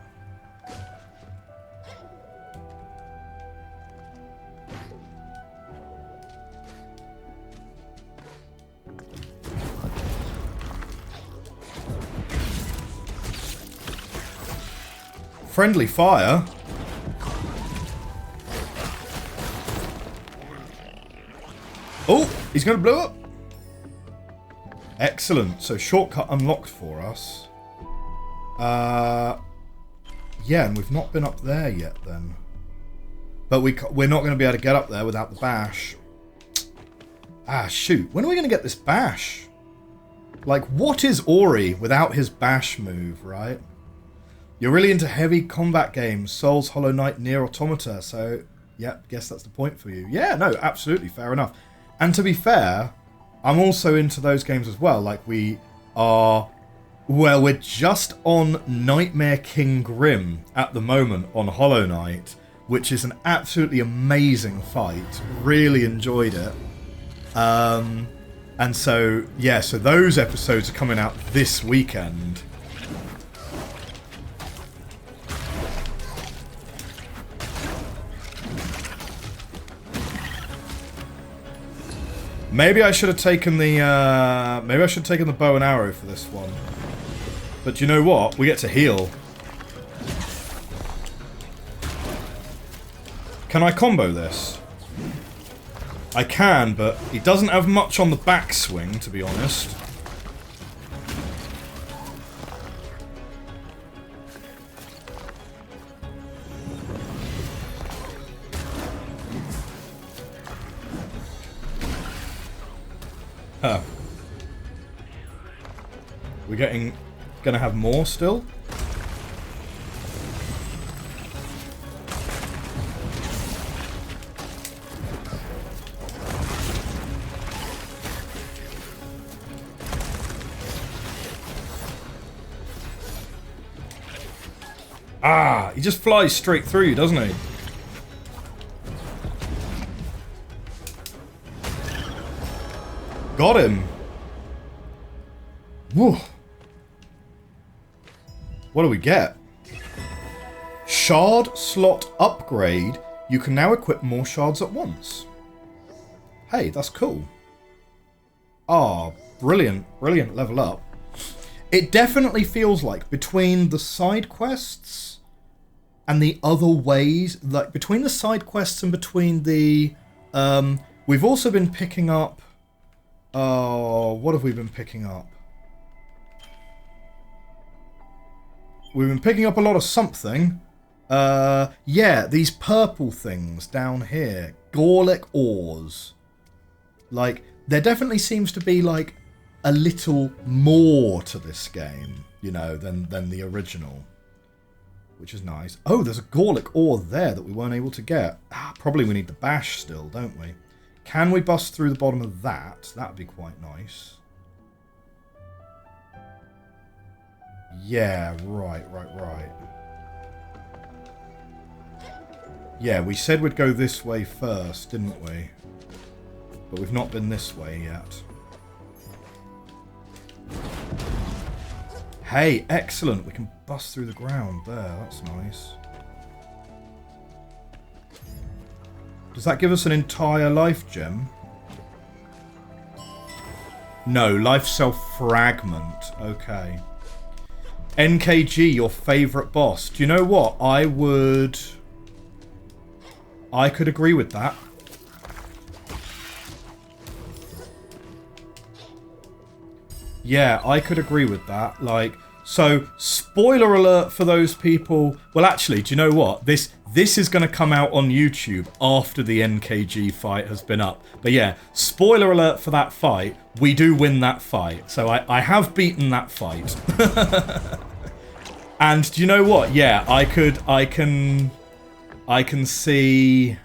Friendly fire. Oh, he's going to blow up. Excellent. So shortcut unlocked for us. Yeah, and we've not been up there yet then. But we're not going to be able to get up there without the bash. Ah, shoot. When are we going to get this bash? Like, what is Ori without his bash move, right? You're really into heavy combat games, Souls, Hollow Knight, Nier Automata, so, yeah, guess that's the point for you. Yeah, no, absolutely, fair enough. And to be fair, I'm also into those games as well, like we are... Well, we're just on Nightmare King Grim at the moment on Hollow Knight, which is an absolutely amazing fight. Really enjoyed it. And so, yeah, so those episodes are coming out this weekend. Maybe I should have taken the bow and arrow for this one. But you know what? We get to heal. Can I combo this? I can, but he doesn't have much on the backswing, to be honest. Huh. We're gonna have more still? Ah, he just flies straight through you, doesn't he? Got him. Woo. What do we get? Shard slot upgrade. You can now equip more shards at once. Hey, that's cool. Ah, brilliant, brilliant level up. It definitely feels like between the side quests and the other ways, like between the side quests and between the... we've also been picking up... Oh, what have we been picking up? We've been picking up a lot of something. Yeah, these purple things down here. Kwolok ores. Like, there definitely seems to be, like, a little more to this game, you know, than the original. Which is nice. Oh, there's a Kwolok ore there that we weren't able to get. Ah, probably we need the bash still, don't we? Can we bust through the bottom of that? That would be quite nice. Yeah, right. Yeah, we said we'd go this way first, didn't we? But we've not been this way yet. Hey, excellent. We can bust through the ground there. That's nice. Does that give us an entire life gem? No, life cell fragment. Okay. NKG, your favourite boss. Do you know what? I could agree with that. Yeah, I could agree with that. Like, so, spoiler alert for those people. Well, actually, do you know what? This is going to come out on YouTube after the NKG fight has been up. But yeah, spoiler alert for that fight. We do win that fight. So I have beaten that fight. And do you know what? Yeah, I can see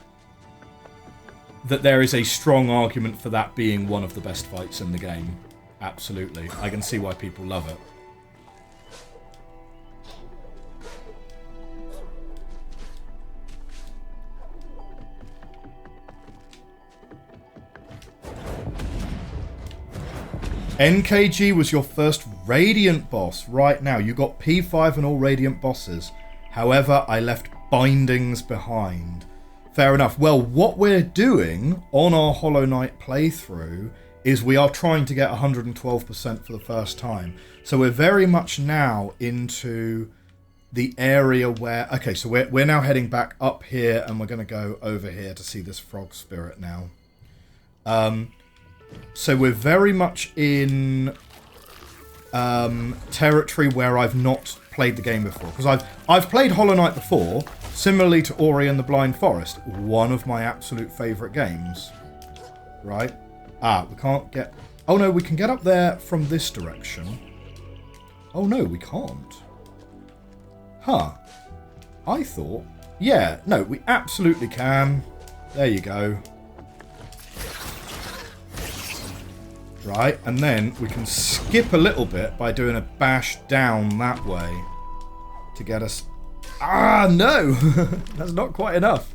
that there is a strong argument for that being one of the best fights in the game. Absolutely. I can see why people love it. NKG was your first Radiant boss. Right now, you got P5 and all Radiant bosses. However, I left bindings behind. Fair enough. Well, what we're doing on our Hollow Knight playthrough is we are trying to get 112% for the first time. So we're very much now into the area where... Okay, so we're now heading back up here, and we're going to go over here to see this frog spirit now. So we're very much in territory where I've not played the game before. Because I've played Hollow Knight before, similarly to Ori and the Blind Forest. One of my absolute favourite games. Right? Ah, we can't get... Oh no, we can get up there from this direction. Oh no, we can't. Huh. I thought... Yeah, no, we absolutely can. There you go. Right, and then we can skip a little bit by doing a bash down that way to get us... Ah, no! That's not quite enough.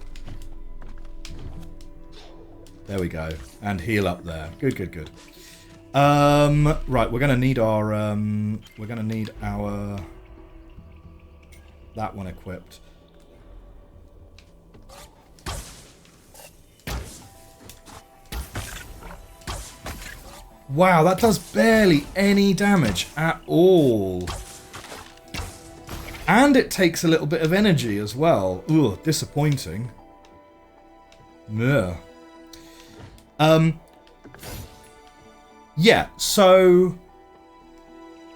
There we go. And heal up there. Good, good, good. Right, we're going to need our... we're going to need our... that one equipped. Wow, that does barely any damage at all. And it takes a little bit of energy as well. Ugh, disappointing. Yeah. Yeah, so...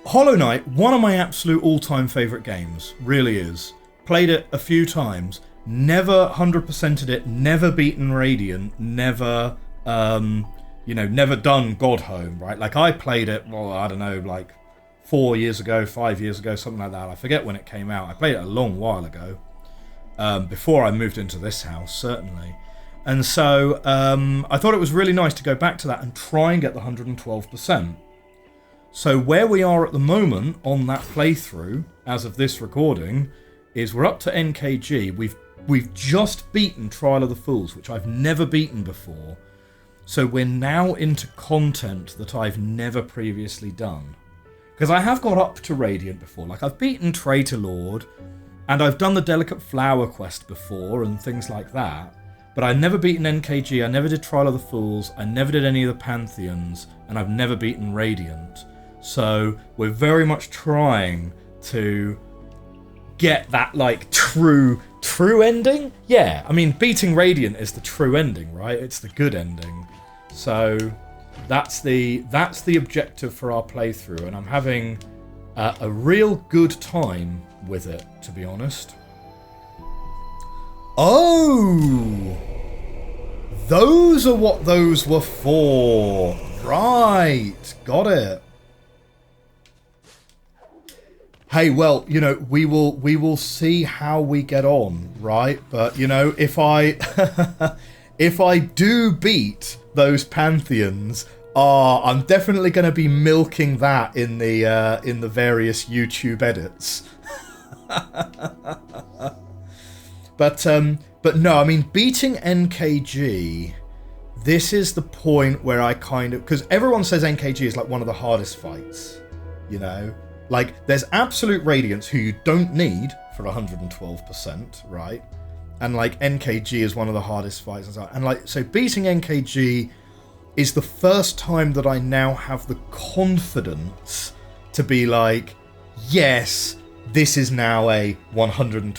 Hollow Knight, one of my absolute all-time favourite games. Really is. Played it a few times. Never 100%ed it. Never beaten Radiant. Never... you know, never done Godhome, right? Like, I played it, well, I don't know, like 4 years ago, 5 years ago, something like that. I forget when it came out. I played it a long while ago. Before I moved into this house, certainly. And so, I thought it was really nice to go back to that and try and get the 112%. So where we are at the moment on that playthrough, as of this recording, is we're up to NKG. We've just beaten Trial of the Fools, which I've never beaten before. So we're now into content that I've never previously done. Because I have got up to Radiant before. Like, I've beaten Traitor Lord, and I've done the Delicate Flower quest before, and things like that. But I've never beaten NKG, I never did Trial of the Fools, I never did any of the Pantheons, and I've never beaten Radiant. So we're very much trying to get that, like, true ending? Yeah, I mean, beating Radiant is the true ending, right? It's the good ending. So that's the objective for our playthrough, and I'm having a real good time with it, to be honest. Oh! Those are what those were for. Right, got it. Hey, well, you know, we will see how we get on, right? But, you know, if I if I do beat those Pantheons, I'm definitely going to be milking that in the various YouTube edits. But no, I mean, beating NKG, this is the point where I kind of... Because everyone says NKG is like one of the hardest fights, you know? Like, there's Absolute Radiance, who you don't need for 112%, right? And, like, NKG is one of the hardest fights. And, like, so beating NKG is the first time that I now have the confidence to be like, yes, this is now a 112%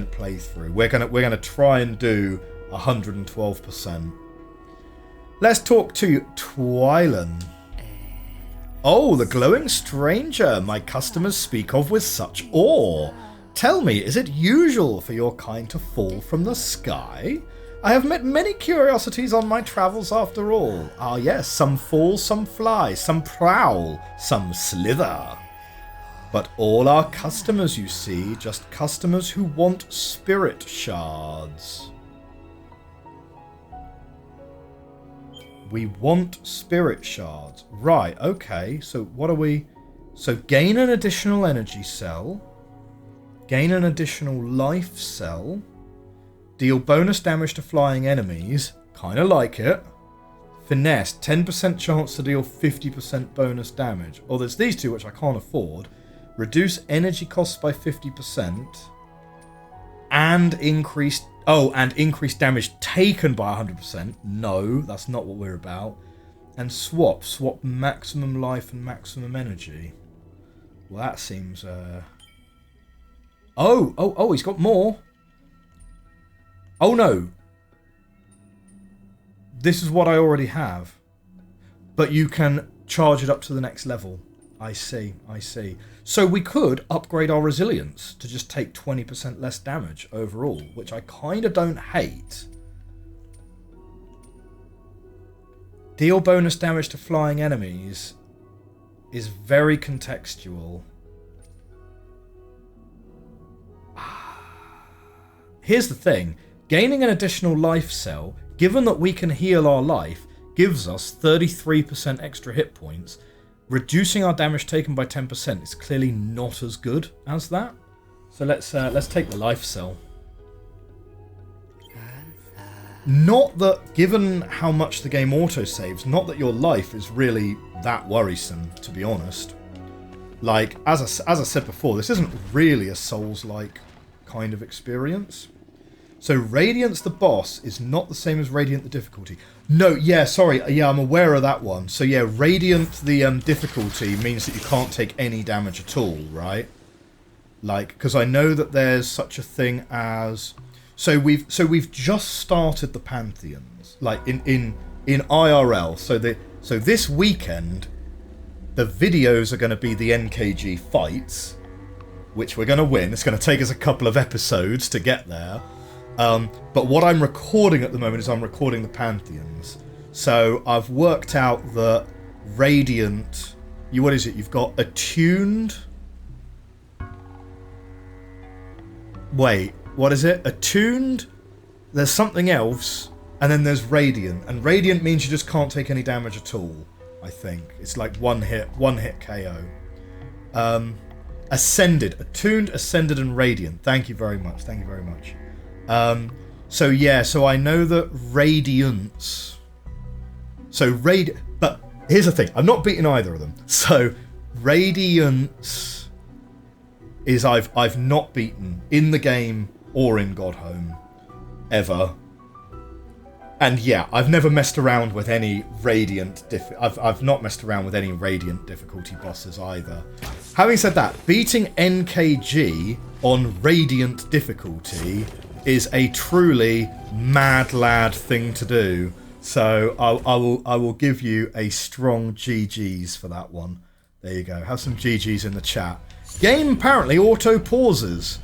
playthrough. We're gonna try and do 112%. Let's talk to Twylan. Oh, the glowing stranger my customers speak of with such awe. Tell me, is it usual for your kind to fall from the sky? I have met many curiosities on my travels after all. Ah yes, some fall, some fly, some prowl, some slither. But all our customers, you see, just customers who want spirit shards. We want spirit shards. Right, okay, so what are we... So gain an additional energy cell. Gain an additional life cell. Deal bonus damage to flying enemies. Kinda like it. Finesse, 10% chance to deal 50% bonus damage. Oh, there's these two which I can't afford. Reduce energy costs by 50%. And increase... Oh, and increase damage taken by 100%. No, that's not what we're about. And swap. Swap maximum life and maximum energy. Well, that seems... Oh, he's got more. Oh, no. This is what I already have. But you can charge it up to the next level. I see, I see. So we could upgrade our resilience to just take 20% less damage overall, which I kind of don't hate. Deal bonus damage to flying enemies is very contextual. Here's the thing. Gaining an additional life cell, given that we can heal our life, gives us 33% extra hit points. Reducing our damage taken by 10% is clearly not as good as that. So let's take the life cell. Not that, given how much the game autosaves, not that your life is really that worrisome, to be honest. Like, as I said before, this isn't really a Souls-like kind of experience. So Radiance the boss is not the same as Radiant the difficulty. No, yeah, sorry. Yeah, I'm aware of that one. So yeah, Radiant the difficulty means that you can't take any damage at all, right? Like, because I know that there's such a thing as... So we've just started the Pantheons, like in IRL. So this weekend, the videos are going to be the NKG fights, which we're going to win. It's going to take us a couple of episodes to get there. But what I'm recording at the moment is I'm recording the Pantheons. So I've worked out that Radiant... What is it? You've got attuned... Wait, what is it? Attuned, there's something else, and then there's Radiant. And Radiant means you just can't take any damage at all, I think. It's like one hit KO. Ascended. Attuned, Ascended, and Radiant. Thank you very much. Thank you very much. So yeah, so I know that Radiance... But here's the thing. I'm not beating either of them. So Radiance is I've not beaten in the game or in Godhome ever. And yeah, I've never messed around with any Radiant... I've not messed around with any Radiant difficulty bosses either. Having said that, beating NKG on Radiant difficulty is a truly mad lad thing to do. So I will give you a strong GG's for that one. There you go. Have some GG's in the chat. Game apparently auto pauses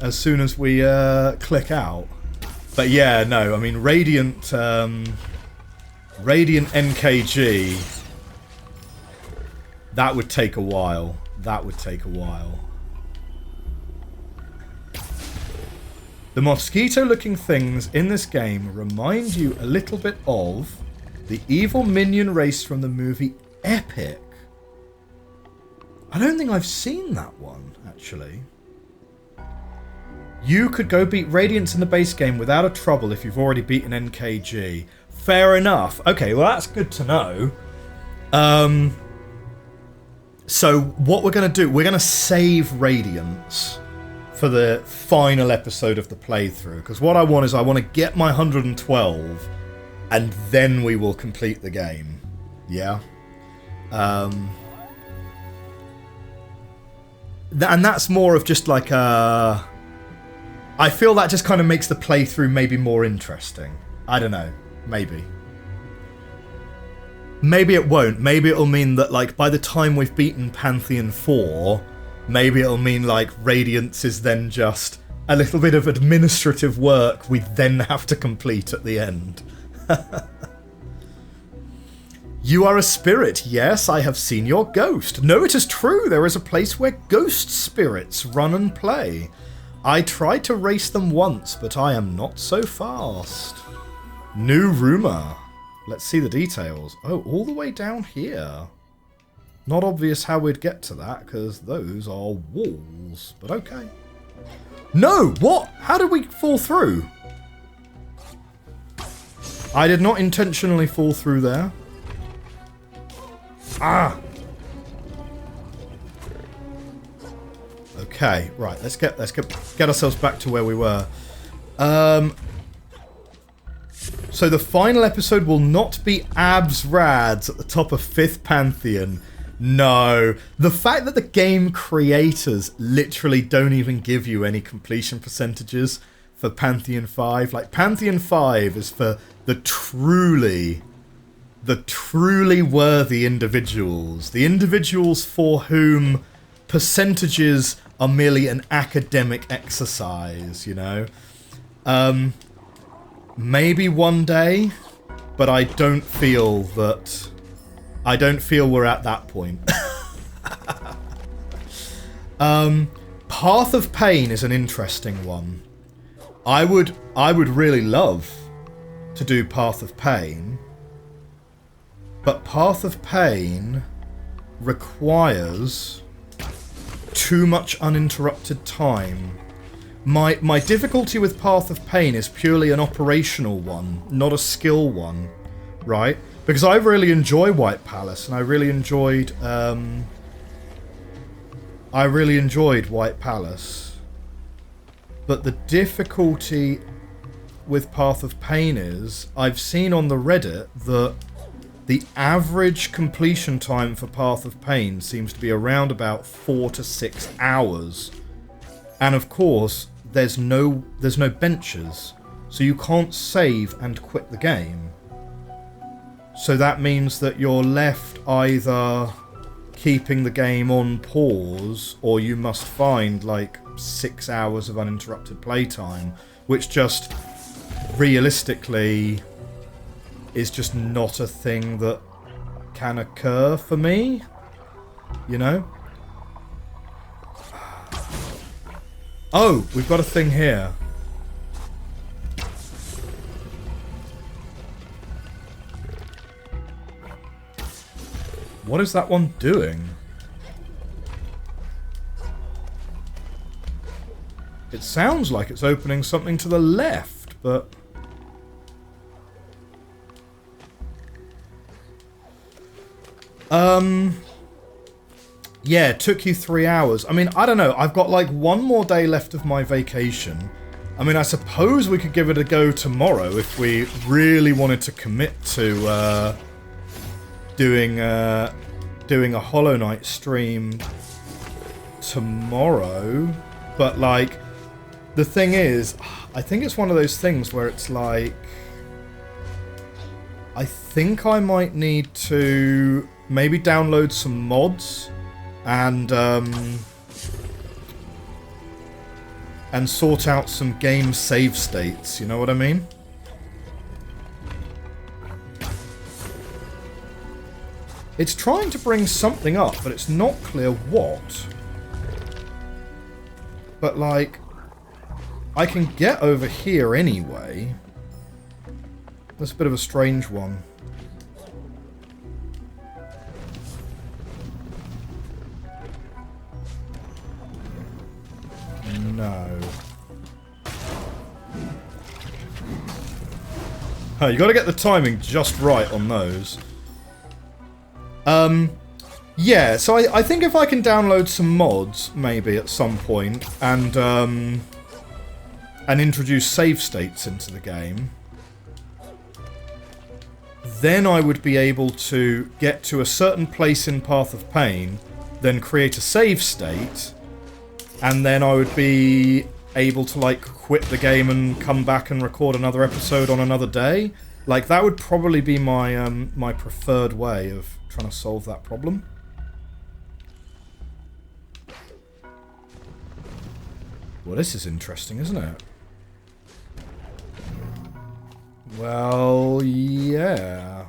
as soon as we click out. But yeah, no, I mean Radiant NKG, that would take a while. That would take a while. The mosquito-looking things in this game remind you a little bit of the evil minion race from the movie Epic. I don't think I've seen that one, actually. You could go beat Radiance in the base game without a trouble if you've already beaten NKG. Fair enough. Okay, well that's good to know. So what we're going to do, we're going to save Radiance for the final episode of the playthrough, because what I want is I want to get my 112 and then we will complete the game. Yeah. And that's more of just like a... I feel that just kind of makes the playthrough maybe more interesting. I don't know. Maybe. Maybe it won't. Maybe it'll mean that, like, by the time we've beaten Pantheon 4, maybe it'll mean, like, Radiance is then just a little bit of administrative work we then have to complete at the end. You are a spirit. Yes, I have seen your ghost. No, it is true. There is a place where ghost spirits run and play. I tried to race them once, but I am not so fast. New rumour. Let's see the details. Oh, all the way down here. Not obvious how we'd get to that, because those are walls. But okay. No! What? How did we fall through? I did not intentionally fall through there. Ah! Okay, right. Let's get ourselves back to where we were. So the final episode will not be abs rads at the top of 5th Pantheon. No. The fact that the game creators literally don't even give you any completion percentages for Pantheon 5. Like, Pantheon 5 is for the truly worthy individuals. The individuals for whom percentages are merely an academic exercise, you know? Maybe one day, but I don't feel we're at that point. Path of Pain is an interesting one. I would really love to do Path of Pain, but Path of Pain requires too much uninterrupted time. My difficulty with Path of Pain is purely an operational one, not a skill one, right? Because I really enjoy White Palace, and I really enjoyed White Palace. But the difficulty with Path of Pain is, I've seen on the Reddit that the average completion time for Path of Pain seems to be around about 4 to 6 hours. And of course, there's no benches, so you can't save and quit the game. So that means that you're left either keeping the game on pause, or you must find like 6 hours of uninterrupted playtime, which just realistically is just not a thing that can occur for me, you know? Oh, we've got a thing here. What is that one doing? It sounds like it's opening something to the left, but... Yeah, it took you 3 hours. I mean, I don't know. I've got like one more day left of my vacation. I mean, I suppose we could give it a go tomorrow if we really wanted to commit to doing a Hollow Knight stream tomorrow. But like, the thing is, I think it's one of those things where it's like, I think I might need to maybe download some mods and sort out some game save states, you know what I mean? It's trying to bring something up, but it's not clear what. But like, I can get over here anyway. That's a bit of a strange one. No. Oh, you got to get the timing just right on those. Yeah, so I think if I can download some mods, maybe at some point, and introduce save states into the game, then I would be able to get to a certain place in Path of Pain, then create a save state, and then I would be able to, like, quit the game and come back and record another episode on another day. Like, that would probably be my my preferred way of trying to solve that problem. Well, this is interesting, isn't it? Well, yeah.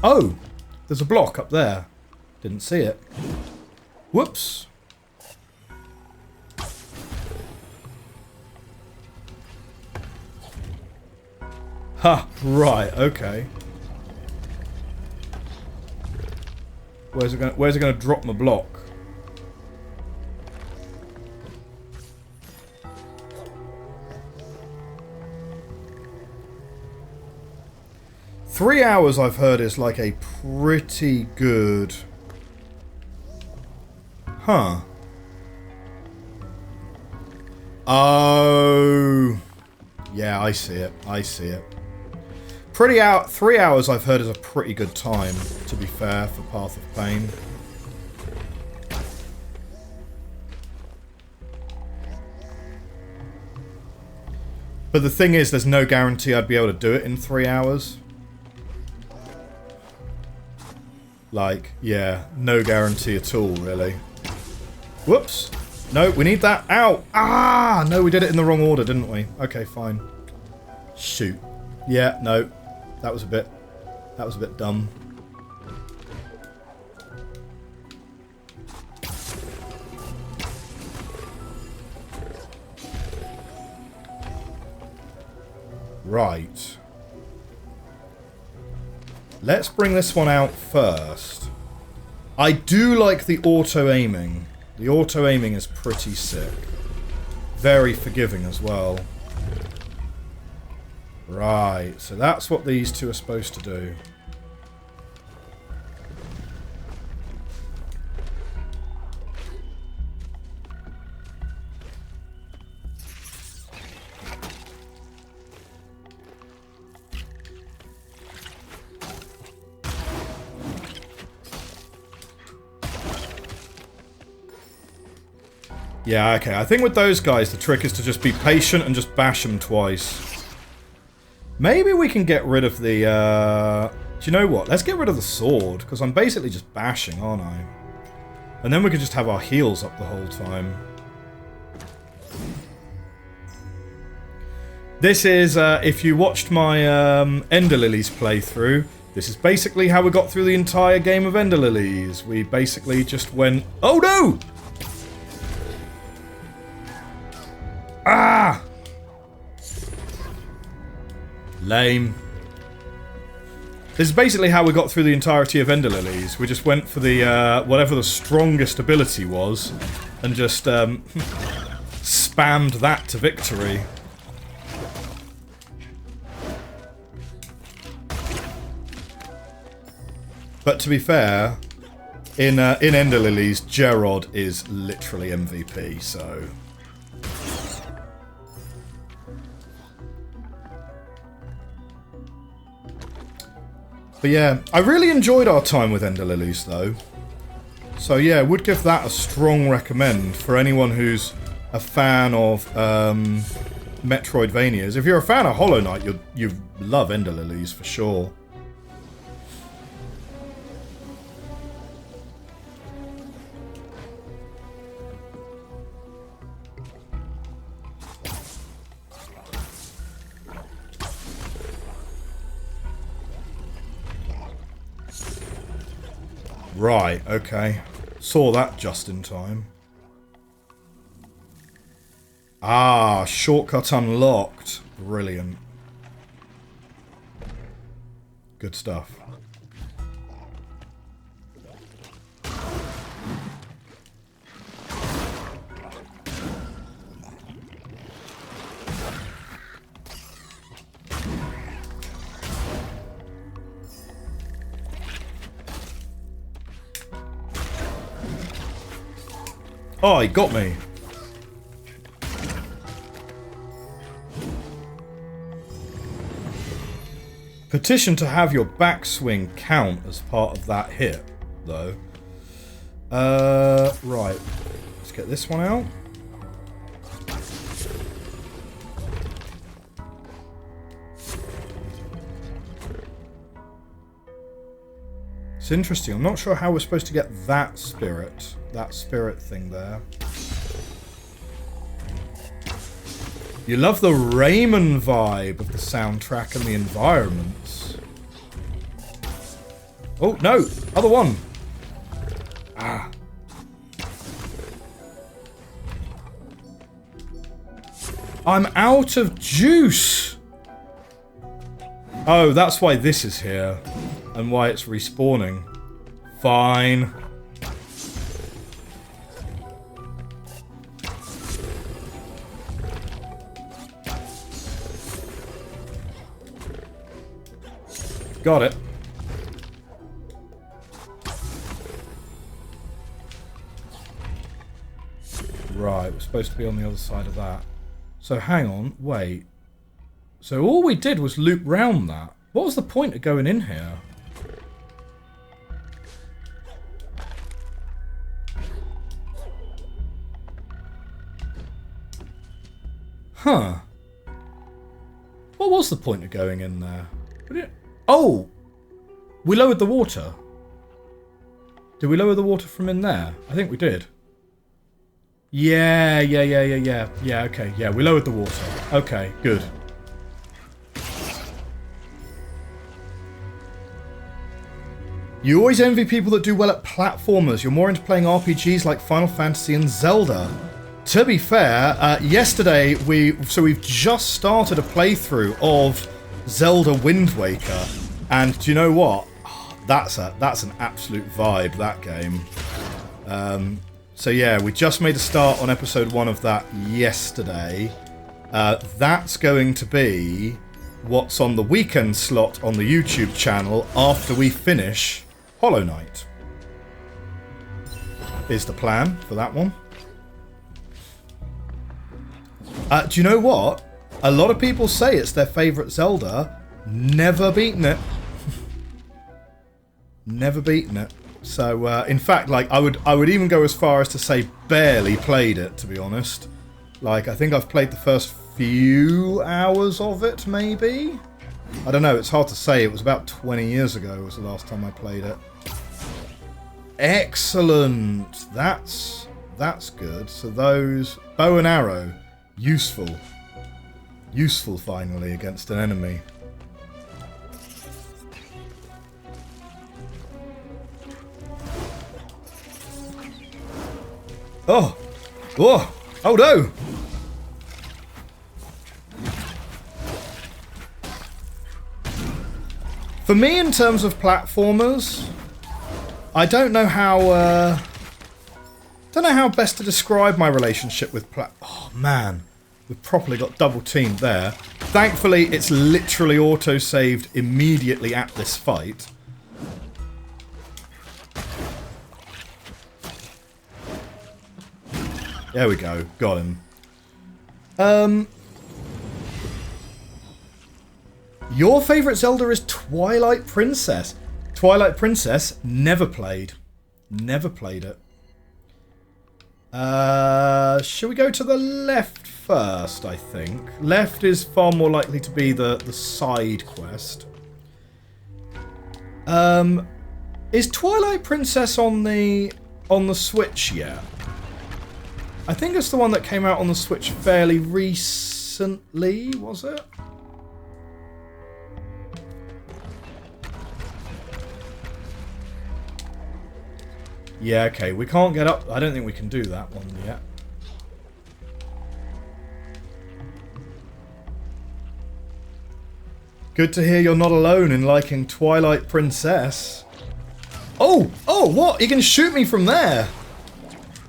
Oh! There's a block up there. Didn't see it. Whoops. Ha! Right, okay. Where's it gonna drop my block? Three hours, I've heard, is like a pretty good... Huh. Oh. Yeah, I see it. I see it. 3 hours, I've heard, is a pretty good time, to be fair, for Path of Pain. But the thing is, there's no guarantee I'd be able to do it in 3 hours. Like, yeah, no guarantee at all, really. Whoops. No, we need that. Ow! Ah! No, we did it in the wrong order, didn't we? Okay, fine. Shoot. Yeah, no. That was a bit dumb. Right. Let's bring this one out first. I do like the auto-aiming. The auto-aiming is pretty sick. Very forgiving as well. Right, so that's what these two are supposed to do. Yeah, okay. I think with those guys, the trick is to just be patient and just bash them twice. Maybe we can get rid of the, do you know what? Let's get rid of the sword, because I'm basically just bashing, aren't I? And then we can just have our heals up the whole time. This is, if you watched my Ender Lilies playthrough, this is basically how we got through the entire game of Ender Lilies. We basically just went... Oh no! Ah! Lame. This is basically how we got through the entirety of Ender Lilies. We just went for the, whatever the strongest ability was, and just, spammed that to victory. But to be fair, in Ender Lilies, Gerard is literally MVP, so... But yeah, I really enjoyed our time with Ender Lilies, though. So yeah, would give that a strong recommend for anyone who's a fan of Metroidvanias. If you're a fan of Hollow Knight, you love Ender Lilies for sure. Right, okay. Saw that just in time. Ah, shortcut unlocked. Brilliant. Good stuff. Oh, he got me. Petition to have your backswing count as part of that hit, though. Right. Let's get this one out. It's interesting. I'm not sure how we're supposed to get that spirit thing there. You love the Rayman vibe of the soundtrack and the environments. Oh, no! Other one! Ah. I'm out of juice! Oh, that's why this is here. And why it's respawning. Fine. Got it. Right, we're supposed to be on the other side of that. So hang on, wait. So all we did was loop round that. What was the point of going in here? Huh. What was the point of going in there? Oh! We lowered the water. Did we lower the water from in there? I think we did. Yeah, okay. Yeah, we lowered the water. Okay, good. You always envy people that do well at platformers. You're more into playing RPGs like Final Fantasy and Zelda. To be fair, yesterday we've just started a playthrough of Zelda Wind Waker, and do you know what? That's an absolute vibe, that game. So yeah, we just made a start on episode 1 of that yesterday. That's going to be what's on the weekend slot on the YouTube channel after we finish Hollow Knight. Is the plan for that one. Do you know what? A lot of people say it's their favourite Zelda. Never beaten it. Never beaten it. So, in fact, like, I would even go as far as to say barely played it, to be honest. Like, I think I've played the first few hours of it, maybe? I don't know, it's hard to say. It was about 20 years ago was the last time I played it. Excellent! That's good. So those... Bow and arrow. Useful. Useful, finally, against an enemy. Oh! Oh! Oh no! For me, in terms of platformers, I don't know how best to describe my relationship with Oh man, we've properly got double teamed there. Thankfully, it's literally auto-saved immediately at this fight. There we go, got him. Your favourite Zelda is Twilight Princess. Twilight Princess, never played. Never played it. Shall we go to the left first, I think? Left is far more likely to be the side quest. Is Twilight Princess on the Switch yet? I think it's the one that came out on the Switch fairly recently, was it? Yeah, okay, we can't get up. I don't think we can do that one yet. Good to hear you're not alone in liking Twilight Princess. Oh! Oh, what? You can shoot me from there!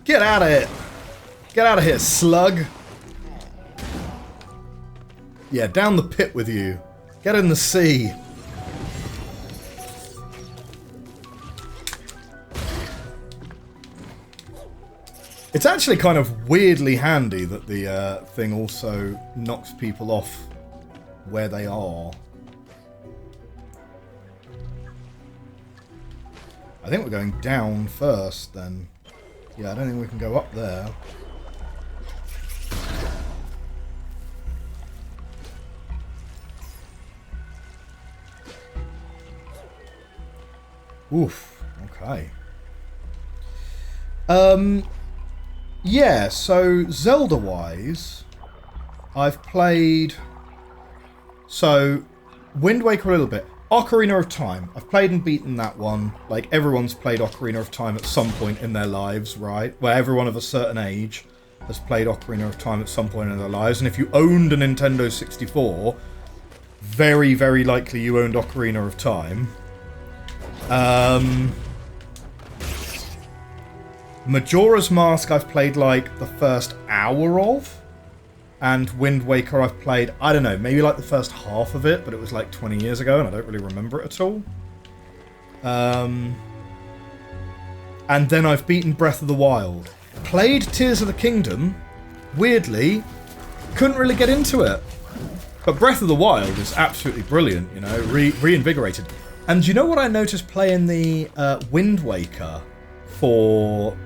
Get out of it! Get out of here, slug! Yeah, down the pit with you. Get in the sea. It's actually kind of weirdly handy that the thing also knocks people off where they are. I think we're going down first, then. Yeah, I don't think we can go up there. Oof. Okay. Yeah, so Zelda-wise, I've played... So, Wind Waker a little bit. Ocarina of Time. I've played and beaten that one. Like, everyone's played Ocarina of Time at some point in their lives, right? Where everyone of a certain age has played Ocarina of Time at some point in their lives. And if you owned a Nintendo 64, very, very likely you owned Ocarina of Time. Majora's Mask I've played like the first hour of. And Wind Waker I've played, I don't know, maybe like the first half of it, but it was like 20 years ago and I don't really remember it at all. And then I've beaten Breath of the Wild. Played Tears of the Kingdom. Weirdly, couldn't really get into it. But Breath of the Wild is absolutely brilliant, you know, reinvigorated. And you know what I noticed playing the Wind Waker for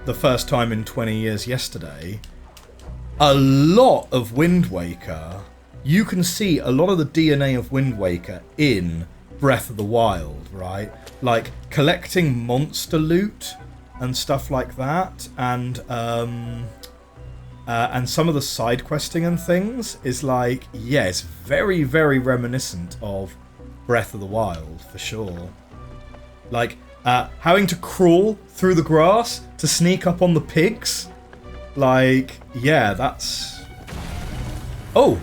the first time in 20 years yesterday? A lot of Wind Waker, you can see a lot of the DNA of Wind Waker in Breath of the Wild, right? Like collecting monster loot and stuff like that, and some of the side questing and things is like, yeah, it's very, very reminiscent of Breath of the Wild for sure. Like having to crawl through the grass to sneak up on the pigs. Like, yeah, that's... Oh!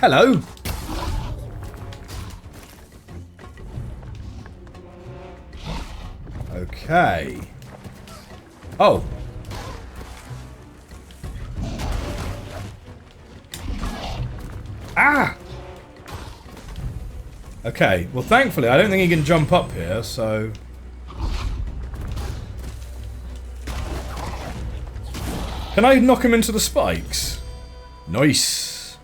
Hello! Okay. Oh! Ah! Okay, well thankfully I don't think he can jump up here, so... Can I knock him into the spikes? Nice.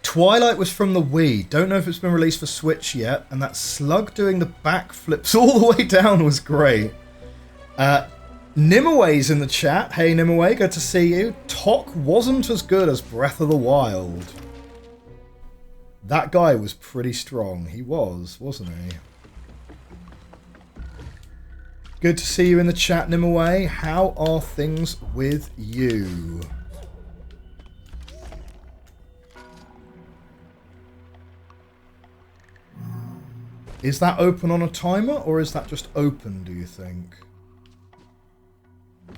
Twilight was from the Wii. Don't know if it's been released for Switch yet. And that slug doing the backflips all the way down was great. Nimaway's in the chat. Hey Nimaway, good to see you. Tok wasn't as good as Breath of the Wild. That guy was pretty strong. He was, wasn't he? Good to see you in the chat, Nimaway. How are things with you? Is that open on a timer, or is that just open, do you think?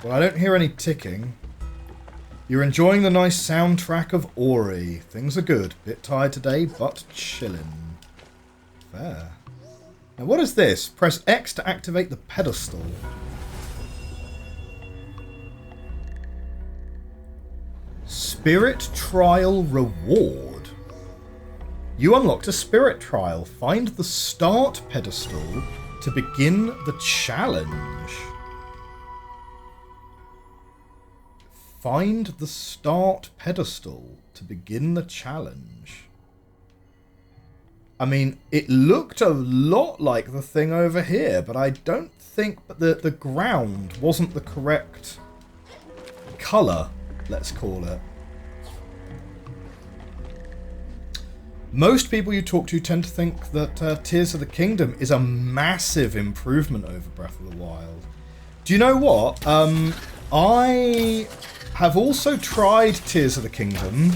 Well, I don't hear any ticking. You're enjoying the nice soundtrack of Ori. Things are good. Bit tired today, but chillin'. Fair. Now what is this? Press X to activate the pedestal. Spirit Trial Reward. You unlocked a Spirit Trial. Find the start pedestal to begin the challenge. Find the start pedestal to begin the challenge. I mean, it looked a lot like the thing over here, but I don't think the ground wasn't the correct colour, let's call it. Most people you talk to tend to think that Tears of the Kingdom is a massive improvement over Breath of the Wild. Do you know what? I have also tried Tears of the Kingdom.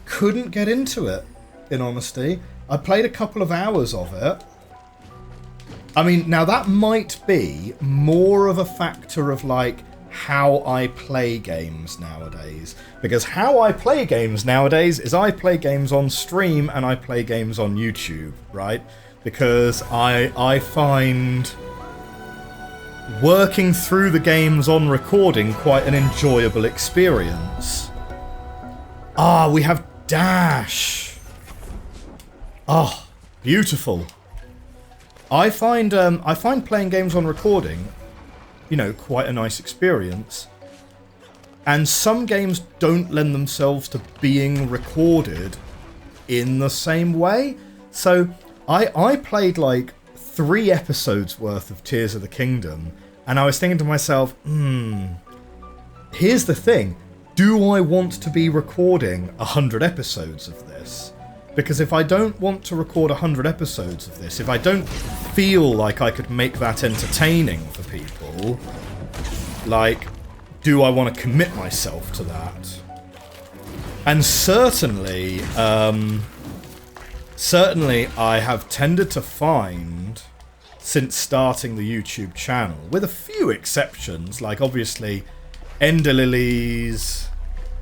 Couldn't get into it, in honesty. I played a couple of hours of it. I mean, now that might be more of a factor of like how I play games nowadays. Because how I play games nowadays is I play games on stream and I play games on YouTube, right? Because I find working through the games on recording quite an enjoyable experience. Ah, we have Dash. Oh, beautiful. I find playing games on recording, you know, quite a nice experience. And some games don't lend themselves to being recorded in the same way. So I played like 3 episodes worth of Tears of the Kingdom, and I was thinking to myself, here's the thing. Do I want to be recording 100 episodes of this? Because if I don't want to record 100 episodes of this, if I don't feel like I could make that entertaining for people, like, do I want to commit myself to that? And certainly, certainly I have tended to find, since starting the YouTube channel, with a few exceptions, like obviously Ender Lilies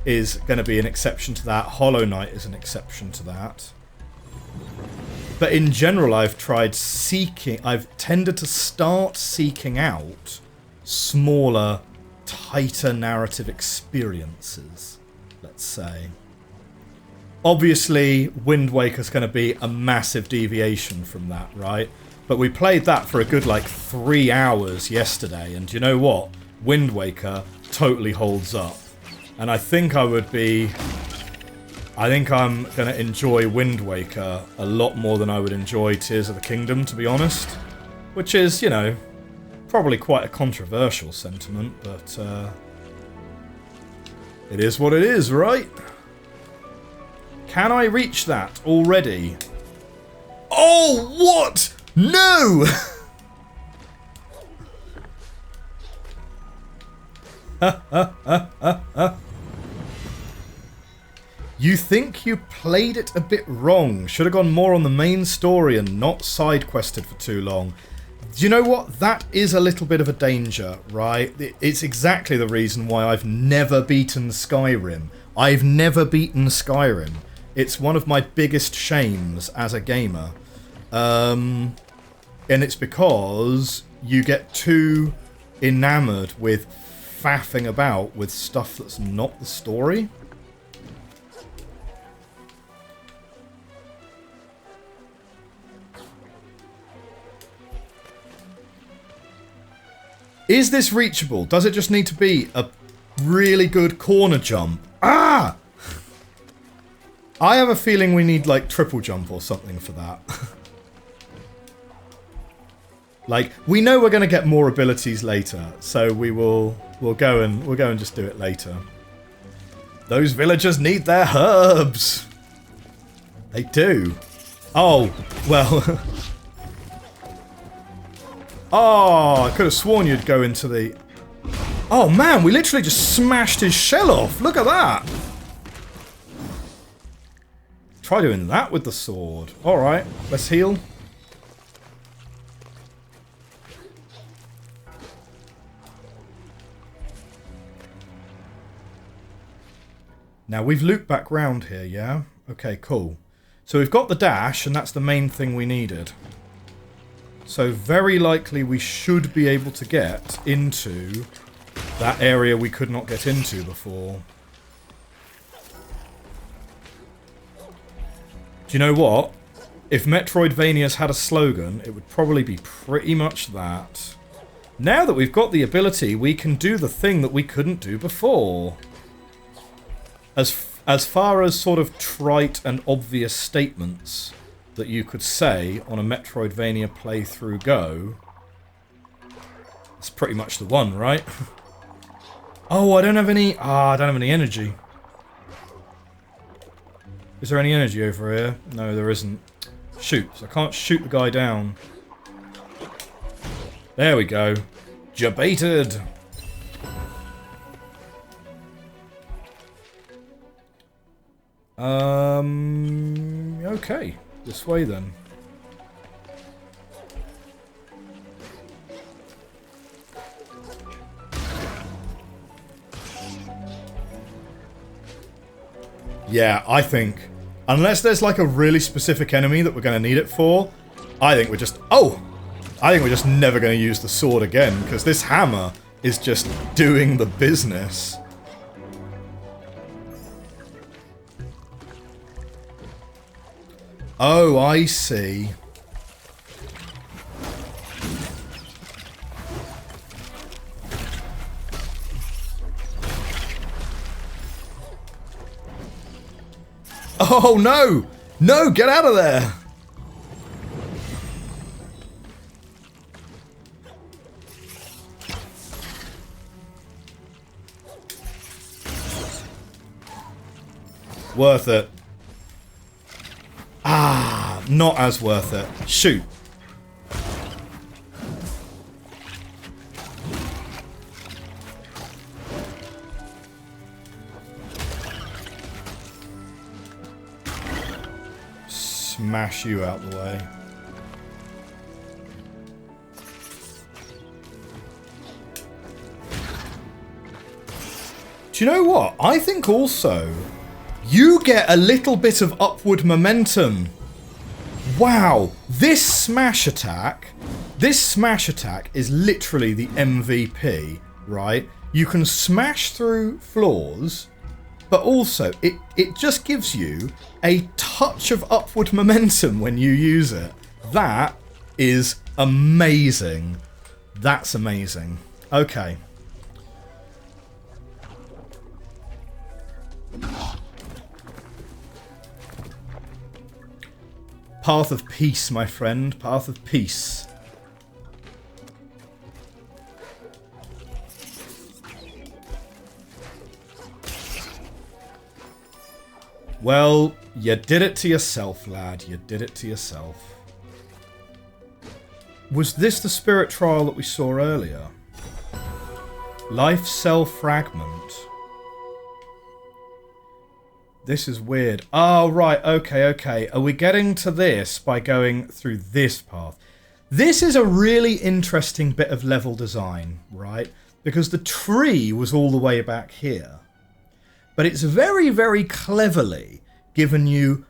is going to be an exception to that. Hollow Knight is an exception to that. But in general, I've tended to start seeking out smaller, tighter narrative experiences, let's say. Obviously, Wind Waker's going to be a massive deviation from that, right? But we played that for a good, like, 3 hours yesterday, and you know what? Wind Waker totally holds up. And I think I'm going to enjoy Wind Waker a lot more than I would enjoy Tears of the Kingdom, to be honest. Which is, you know, probably quite a controversial sentiment, but it is what it is, right? Can I reach that already? Oh, what? No! You think you played it a bit wrong. Should have gone more on the main story and not side quested for too long. Do you know what? That is a little bit of a danger, right? It's exactly the reason why I've never beaten Skyrim. I've never beaten Skyrim. It's one of my biggest shames as a gamer. And it's because you get too enamored with faffing about with stuff that's not the story. Is this reachable? Does it just need to be a really good corner jump? Ah! I have a feeling we need, like, triple jump or something for that. Like, we know we're going to get more abilities later, so we'll go and just do it later. Those villagers need their herbs. They do. Oh, well. Oh, I could have sworn you'd go into the... Oh man, we literally just smashed his shell off. Look at that. Try doing that with the sword. Alright, let's heal. Now, we've looped back round here, yeah? Okay, cool. So we've got the dash, and that's the main thing we needed. So very likely we should be able to get into that area we could not get into before. Do you know what? If Metroidvanias had a slogan, it would probably be pretty much that. Now that we've got the ability, we can do the thing that we couldn't do before. As far as sort of trite and obvious statements that you could say on a Metroidvania playthrough go, it's pretty much the one, right? Oh, I don't have any... I don't have any energy. Is there any energy over here? No, there isn't. Shoot, so I can't shoot the guy down. There we go. Jebaited. Okay. This way then. Yeah, I think, unless there's like a really specific enemy that we're going to need it for, I think we're just... Oh! I think we're just never going to use the sword again, because this hammer is just doing the business. Oh, I see. Oh, no! No, get out of there! Worth it. Ah, not as worth it. Shoot. Smash you out the way. Do you know what? I think also you get a little bit of upward momentum. Wow, this smash attack is literally the MVP, right? You can smash through floors, but also it just gives you a touch of upward momentum when you use it. That is amazing. That's amazing. Okay. Path of peace, my friend. Path of peace. Well, you did it to yourself, lad. You did it to yourself. Was this the spirit trial that we saw earlier? Life cell fragment. This is weird. Oh, right. Okay, okay. Are we getting to this by going through this path? This is a really interesting bit of level design, right? Because the tree was all the way back here. But it's very, very cleverly given you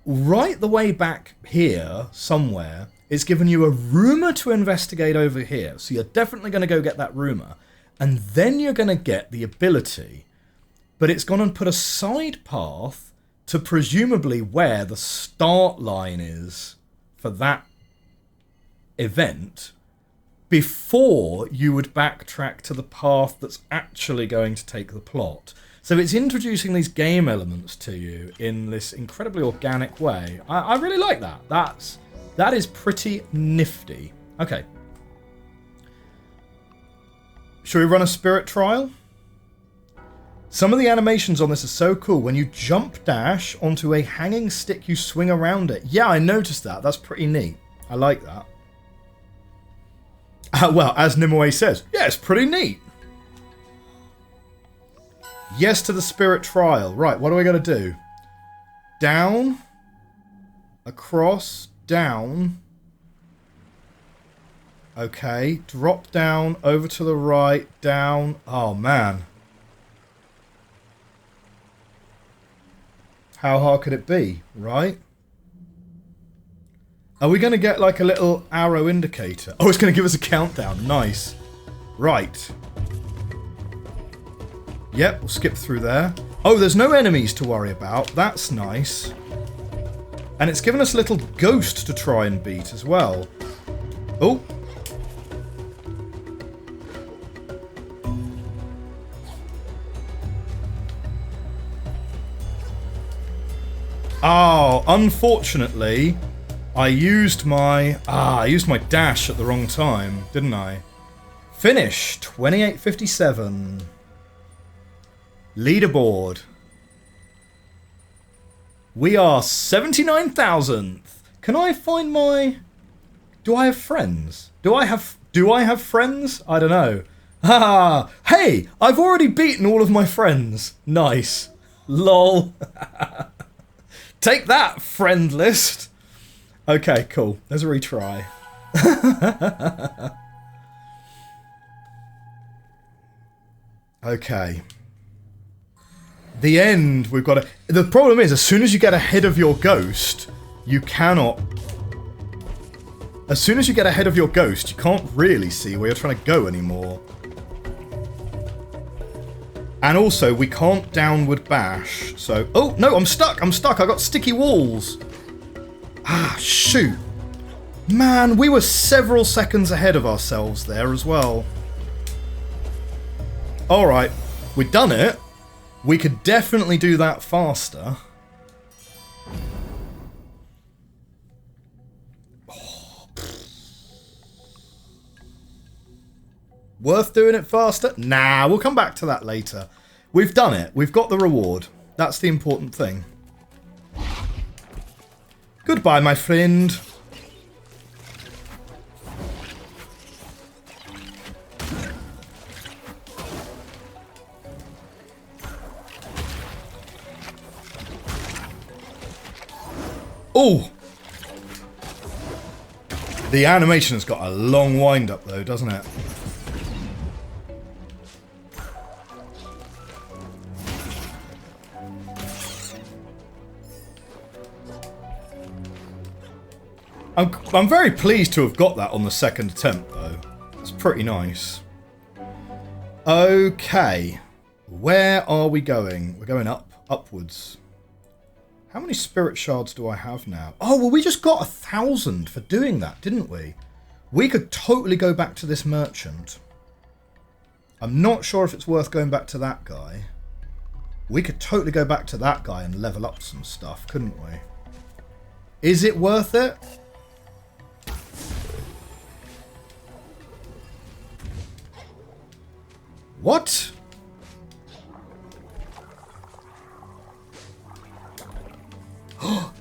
right the way back here somewhere. It's given you a rumour to investigate over here. So you're definitely going to go get that rumour. And then you're going to get the ability. But it's gone and put a side path to presumably where the start line is for that event before you would backtrack to the path that's actually going to take the plot. So it's introducing these game elements to you in this incredibly organic way. I really like that. That is pretty nifty. Okay. Shall we run a spirit trial? Some of the animations on this are so cool. When you jump dash onto a hanging stick, you swing around it. Yeah, I noticed that. That's pretty neat. I like that. Well, as Nimue says, yeah, it's pretty neat. Yes to the spirit trial. Right, what do I got to do? Down. Across. Down. Okay. Drop down. Over to the right. Down. Oh, man. How hard could it be, right? Are we going to get like a little arrow indicator? Oh, it's going to give us a countdown. Nice. Right. Yep, we'll skip through there. Oh, there's no enemies to worry about. That's nice. And it's given us a little ghost to try and beat as well. Oh. Oh, unfortunately, I used my dash at the wrong time, didn't I? Finish 28:57. Leaderboard. We are 79,000th. Can I find my? Do I have friends? Do I have friends? I don't know. Ah, hey, I've already beaten all of my friends. Nice. Lol. Take that, friend list. Okay, cool. Let's retry. Okay. The end, we've got to... The problem is, as soon as you get ahead of your ghost, you cannot... As soon as you get ahead of your ghost, you can't really see where you're trying to go anymore. And also, we can't downward bash, so... Oh, no, I'm stuck, I got sticky walls. Ah, shoot. Man, we were several seconds ahead of ourselves there as well. Alright, we've done it. We could definitely do that faster. Oh. Worth doing it faster? Nah, we'll come back to that later. We've done it. We've got the reward. That's the important thing. Goodbye, my friend. Oh! The animation has got a long wind up though, doesn't it? I'm very pleased to have got that on the second attempt though. It's pretty nice. Okay. Where are we going? We're going upwards. How many spirit shards do I have now? Oh, well, we just got 1,000 for doing that, didn't we? We could totally go back to this merchant. I'm not sure if it's worth going back to that guy. We could totally go back to that guy and level up some stuff, couldn't we? Is it worth it? What?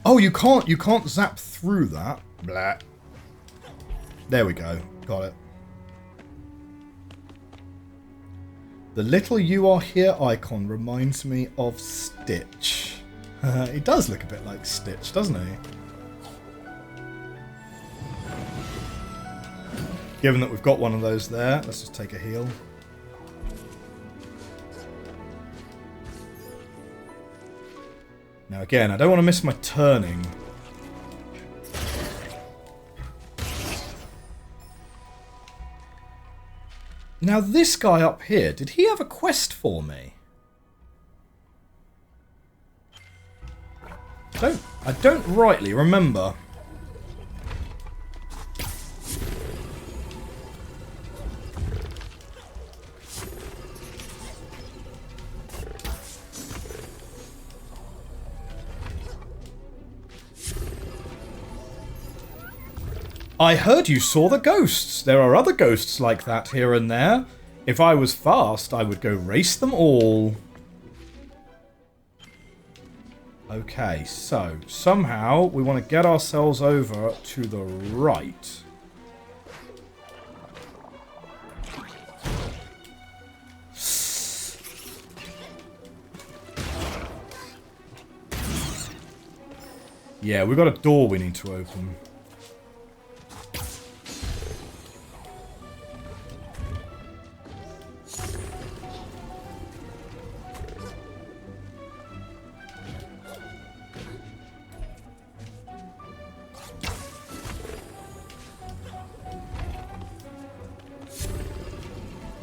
Oh, you can't zap through that. Blah. There we go. Got it. The little you are here icon reminds me of Stitch. He does look a bit like Stitch, doesn't he? Given that we've got one of those there, let's just take a heal. Now again, I don't want to miss my turning. Now this guy up here, did he have a quest for me? I don't rightly remember. I heard you saw the ghosts. There are other ghosts like that here and there. If I was fast, I would go race them all. Okay, so somehow we want to get ourselves over to the right. Yeah, we've got a door we need to open.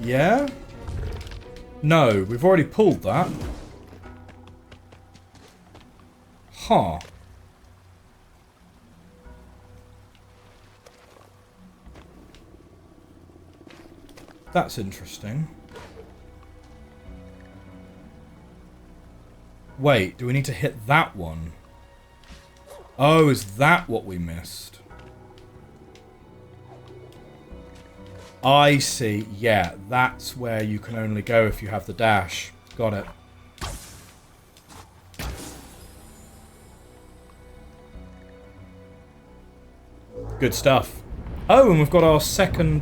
Yeah? No, we've already pulled that. Huh. That's interesting. Wait, do we need to hit that one? Oh, is that what we missed? I see. Yeah, that's where you can only go if you have the dash. Got it. Good stuff. Oh, and we've got our second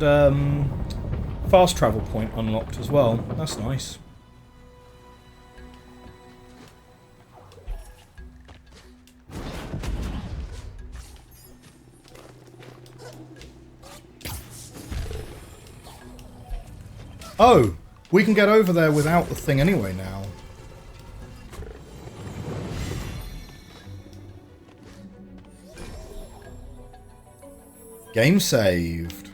fast travel point unlocked as well. That's nice. Oh, we can get over there without the thing anyway now. Game saved.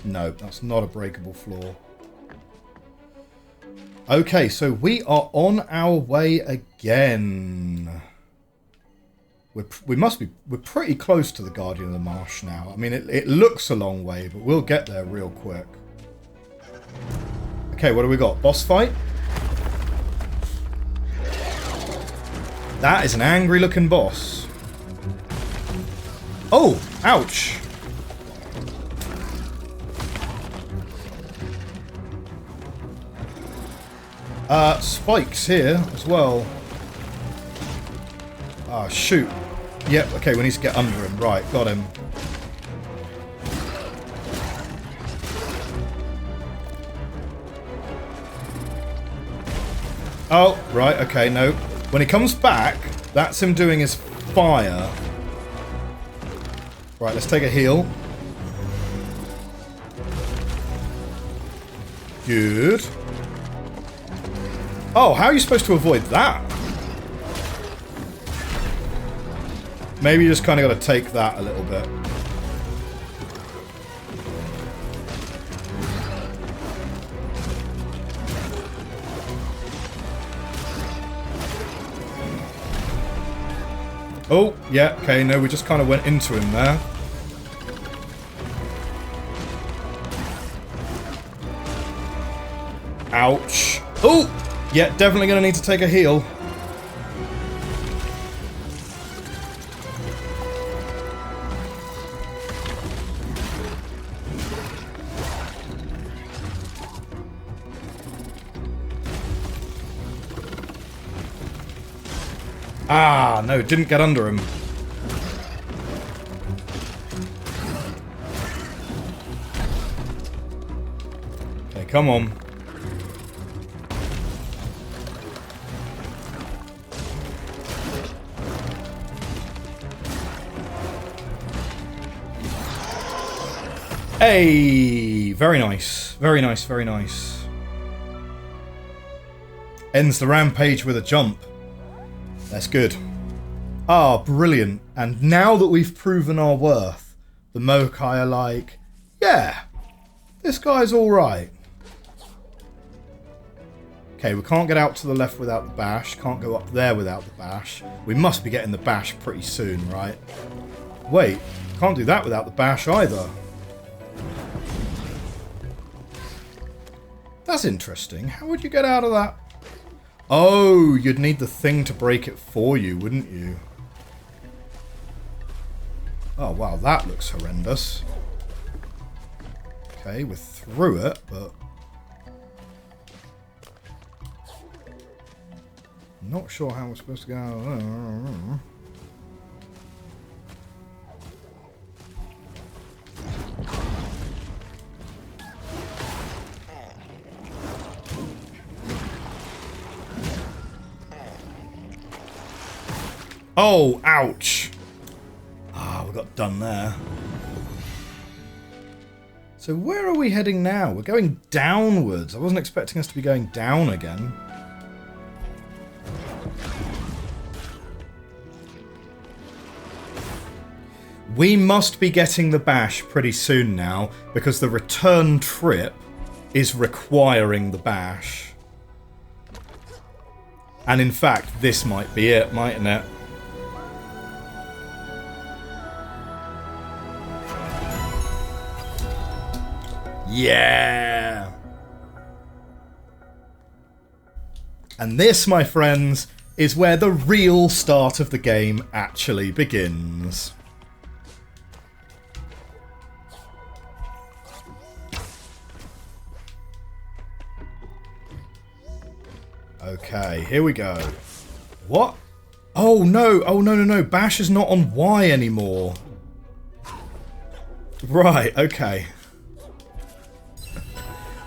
No, that's not a breakable floor. Okay, so we are on our way again. We're pretty close to the Guardian of the Marsh now. I mean, it looks a long way, but we'll get there real quick. Okay, what do we got? Boss fight? That is an angry looking boss. Oh, ouch. Spikes here as well. Ah, shoot. Yep, okay, we need to get under him. Right, got him. Oh, right, okay, no. When he comes back, that's him doing his fire. Right, let's take a heal. Good. Oh, how are you supposed to avoid that? Maybe you just kind of got to take that a little bit. Oh, yeah, okay, no, we just kind of went into him there. Ouch. Oh! Yeah, definitely going to need to take a heal. Ah, no, didn't get under him. Okay, come on. Hey! Very nice. Very nice, very nice. Ends the rampage with a jump. That's good. Ah, brilliant. And now that we've proven our worth, the Mokai are like, yeah, this guy's alright. Okay, we can't get out to the left without the bash. Can't go up there without the bash. We must be getting the bash pretty soon, right? Wait, can't do that without the bash either. That's interesting. How would you get out of that? Oh, you'd need the thing to break it for you, wouldn't you? Oh, wow, that looks horrendous. Okay, we're through it, but... not sure how we're supposed to get out of there. Oh, ouch. Ah, we got done there. So where are we heading now? We're going downwards. I wasn't expecting us to be going down again. We must be getting the bash pretty soon now, because the return trip is requiring the bash. And in fact, this might be it, mightn't it? Yeah! And this, my friends, is where the real start of the game actually begins. Okay, here we go. What? Oh no, oh no, no, no, Bash is not on Y anymore. Right, okay.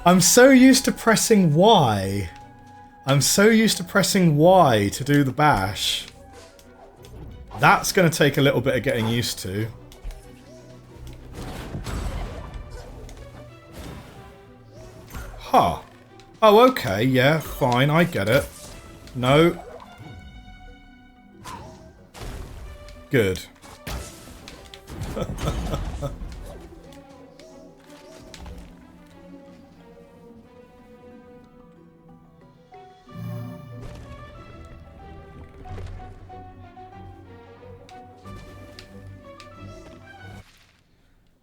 I'm so used to pressing Y. I'm so used to pressing Y to do the bash. That's going to take a little bit of getting used to. Huh. Oh, okay, yeah, fine, I get it. No. Good.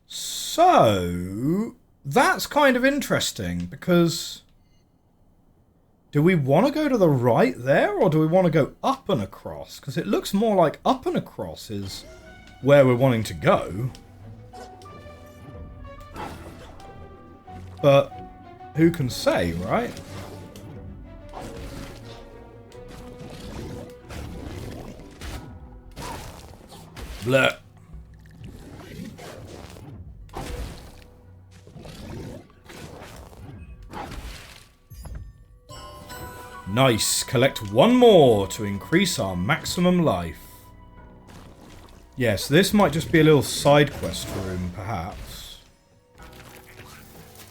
So, that's kind of interesting, because do we want to go to the right there, or do we want to go up and across? Because it looks more like up and across is where we're wanting to go. But who can say, right? Blech. Nice. Collect one more to increase our maximum life. Yes, this might just be a little side quest room, perhaps.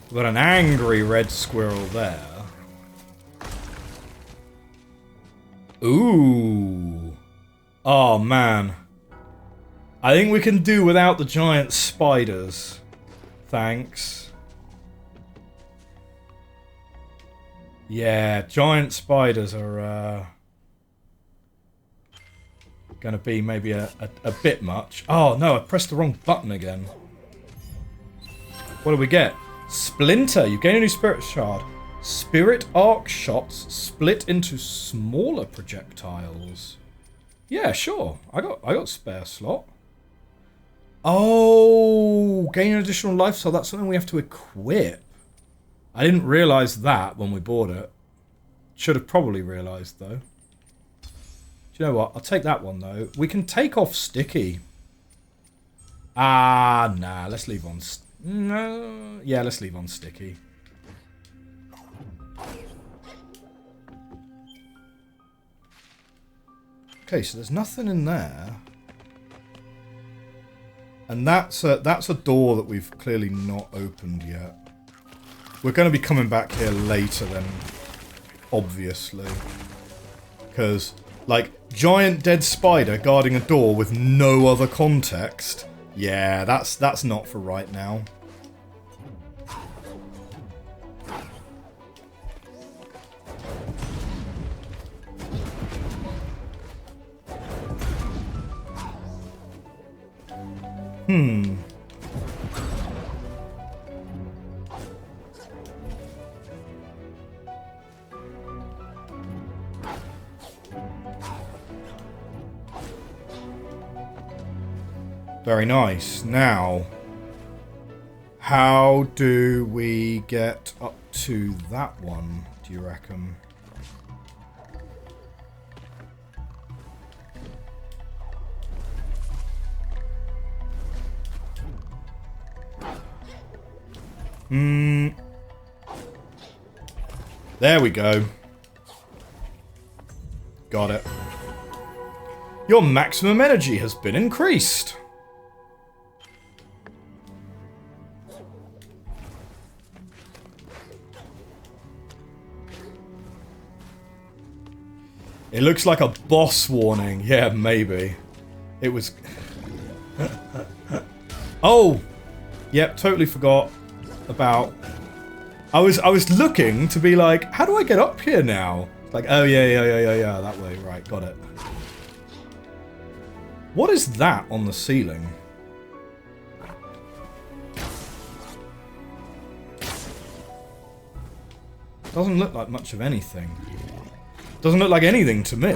We've got an angry red squirrel there. Ooh. Oh, man. I think we can do without the giant spiders. Thanks. Yeah, giant spiders are gonna be maybe a bit much. Oh no, I pressed the wrong button again. What do we get? Splinter. You gain a new spirit shard. Spirit arc shots split into smaller projectiles. Yeah, sure. I got spare slot. Oh, gain an additional life, so that's something we have to equip. I didn't realise that when we bought it. Should have probably realised, though. Do you know what? I'll take that one, though. We can take off Sticky. Ah, nah. Let's leave on... No. Yeah, let's leave on Sticky. Okay, so there's nothing in there. And that's a door that we've clearly not opened yet. We're going to be coming back here later then, obviously. Because, like, giant dead spider guarding a door with no other context. Yeah, that's not for right now. Very nice. Now, how do we get up to that one, do you reckon? There we go. Got it. Your maximum energy has been increased. It looks like a boss warning. Yeah, maybe. It was... Oh! Yep, totally forgot about... I was looking to be like, how do I get up here now? Like, oh yeah, that way. Right, got it. What is that on the ceiling? Doesn't look like much of anything. Doesn't look like anything to me.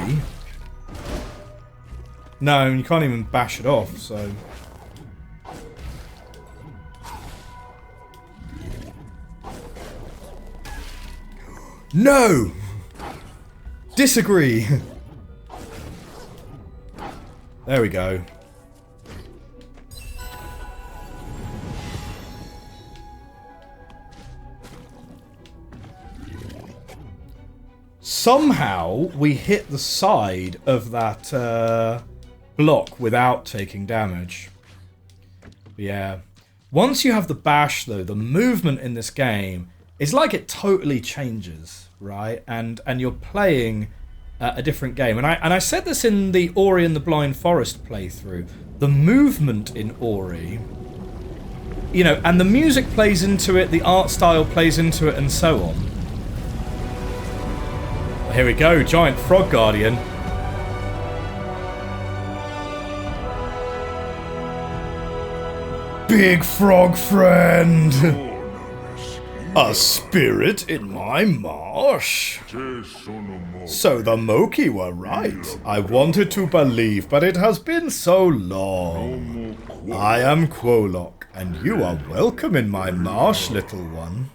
No, you can't even bash it off, so... No! Disagree! There we go. Somehow, we hit the side of that block without taking damage. But yeah. Once you have the bash, though, the movement in this game is like it totally changes, right? And you're playing a different game. And I said this in the Ori and the Blind Forest playthrough. The movement in Ori, you know, and the music plays into it, the art style plays into it, and so on. Here we go, giant frog guardian. Big frog friend. A spirit in my marsh. So the Moki were right. I wanted to believe, but it has been so long. I am Kwolok, and you are welcome in my marsh, little one.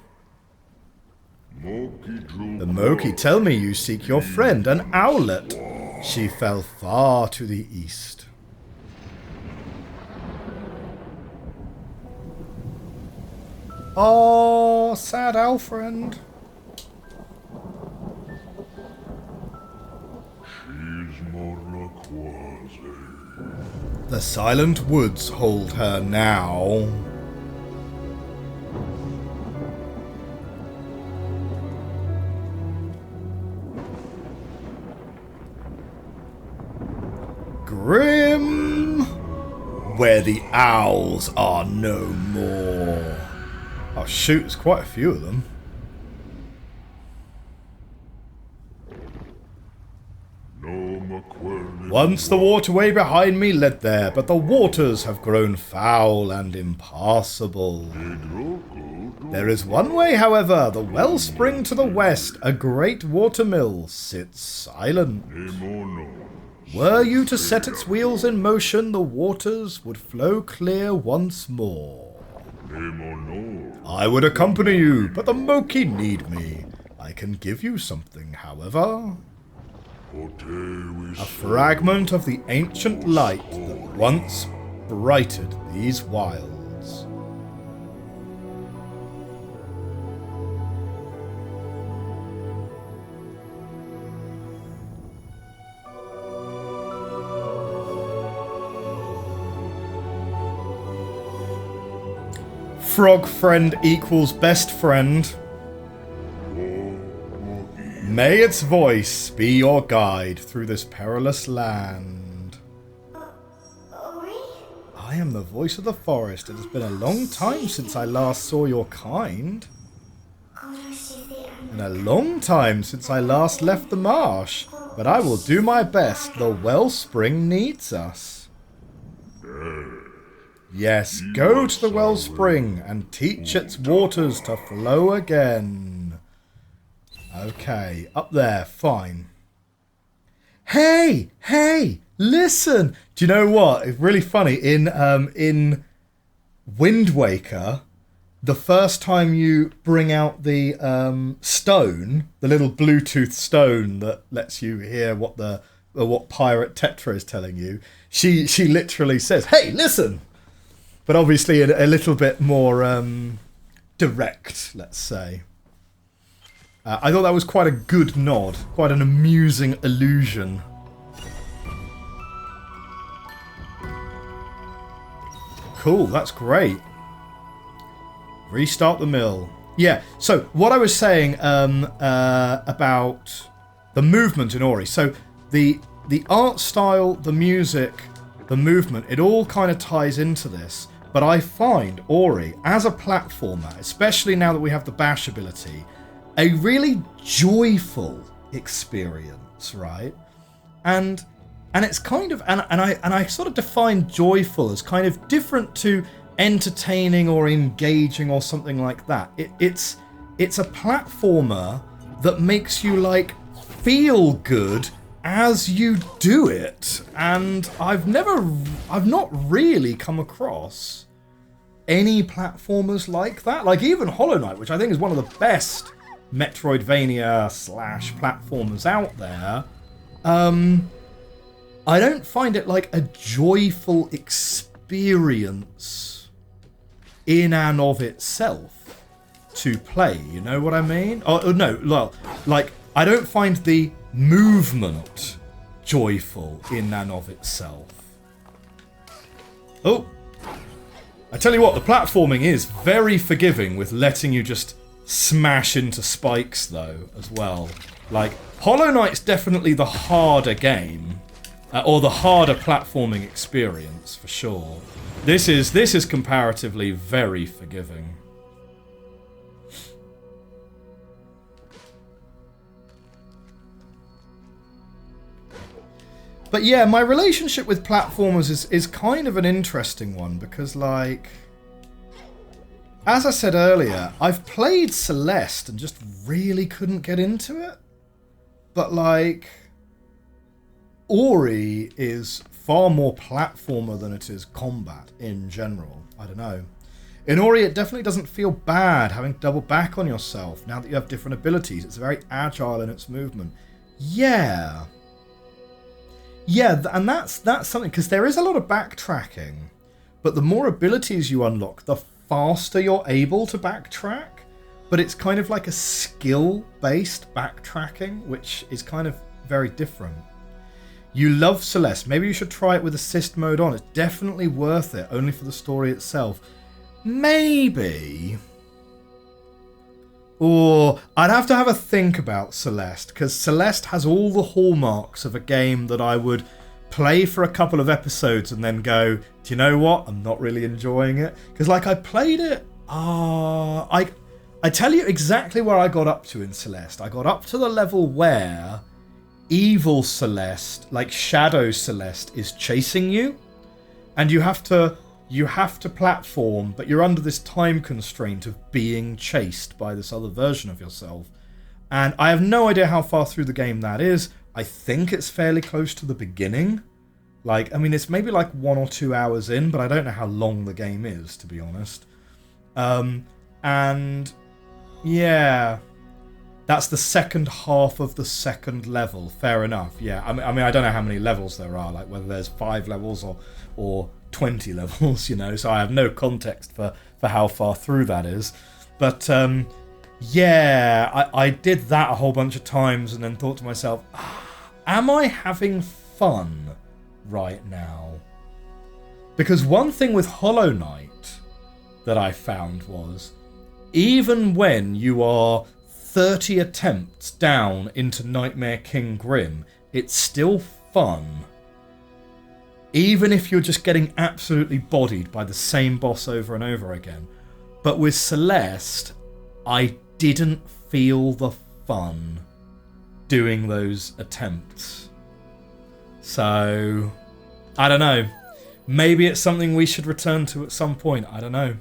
The Moki tell me you seek your friend, an owlet. She fell far to the east. Oh, sad owl friend. The silent woods hold her now. Grim, where the owls are no more. Oh shoot, there's quite a few of them. Once the waterway behind me led there, but the waters have grown foul and impassable. There is one way, however, the wellspring to the west, a great watermill, sits silent. Were you to set its wheels in motion, the waters would flow clear once more. I would accompany you, but the Moki need me. I can give you something, however. A fragment of the ancient light that once brighted these wilds. Frog friend equals best friend. May its voice be your guide through this perilous land. I am the voice of the forest. It has been a long time since I last saw your kind. And a long time since I last left the marsh. But I will do my best. The wellspring needs us. Yes, go to the wellspring and teach its waters to flow again. Okay, up there, fine. Hey, listen! Do you know what? It's really funny. In Wind Waker, the first time you bring out the stone, the little Bluetooth stone that lets you hear what Pirate Tetra is telling you, she literally says, "Hey, listen!" But obviously a little bit more direct, let's say. I thought that was quite a good nod, quite an amusing allusion. Cool, that's great. Restart the mill. Yeah, so what I was saying about the movement in Ori. So the art style, the music, the movement, it all kind of ties into this. But I find Ori, as a platformer, especially now that we have the bash ability, a really joyful experience, right? And it's kind of, and I sort of define joyful as kind of different to entertaining or engaging or something like that. It's a platformer that makes you like feel good as you do it, and I've not really come across any platformers like that. Like even Hollow Knight, which I think is one of the best metroidvania / platformers out there, I don't find it like a joyful experience in and of itself to play, you know what I mean? Oh no, well, like I don't find the movement joyful in and of itself. Oh, I tell you what, the platforming is very forgiving with letting you just smash into spikes though as well. Like Hollow Knight's definitely the harder game, or the harder platforming experience for sure. This is comparatively very forgiving. But yeah, my relationship with platformers is kind of an interesting one because, like, as I said earlier, I've played Celeste and just really couldn't get into it. But, like, Ori is far more platformer than it is combat in general. I don't know. In Ori, it definitely doesn't feel bad having to double back on yourself now that you have different abilities. It's very agile in its movement. Yeah. Yeah, and that's something, because there is a lot of backtracking, but the more abilities you unlock, the faster you're able to backtrack, but it's kind of like a skill-based backtracking, which is kind of very different. You love Celeste. Maybe you should try it with assist mode on. It's definitely worth it, only for the story itself. Maybe. Or I'd have to have a think about Celeste, because Celeste has all the hallmarks of a game that I would play for a couple of episodes and then go, do you know what? I'm not really enjoying it. Because like I played it, I tell you exactly where I got up to in Celeste. I got up to the level where evil Celeste, like Shadow Celeste, is chasing you, and you have to platform, but you're under this time constraint of being chased by this other version of yourself. And I have no idea how far through the game that is. I think it's fairly close to the beginning. Like, I mean, it's maybe like 1 or 2 hours in, but I don't know how long the game is, to be honest. And yeah, that's the second half of the second level. Fair enough. Yeah, I mean, I don't know how many levels there are, like whether there's 5 levels or 20 levels, you know, so I have no context for how far through that is. But yeah, I did that a whole bunch of times and then thought to myself, am I having fun right now? Because one thing with Hollow Knight that I found was, even when you are 30 attempts down into Nightmare King Grim, it's still fun. Even if you're just getting absolutely bodied by the same boss over and over again. But with Celeste, I didn't feel the fun doing those attempts. So, I don't know. Maybe it's something we should return to at some point. I don't know.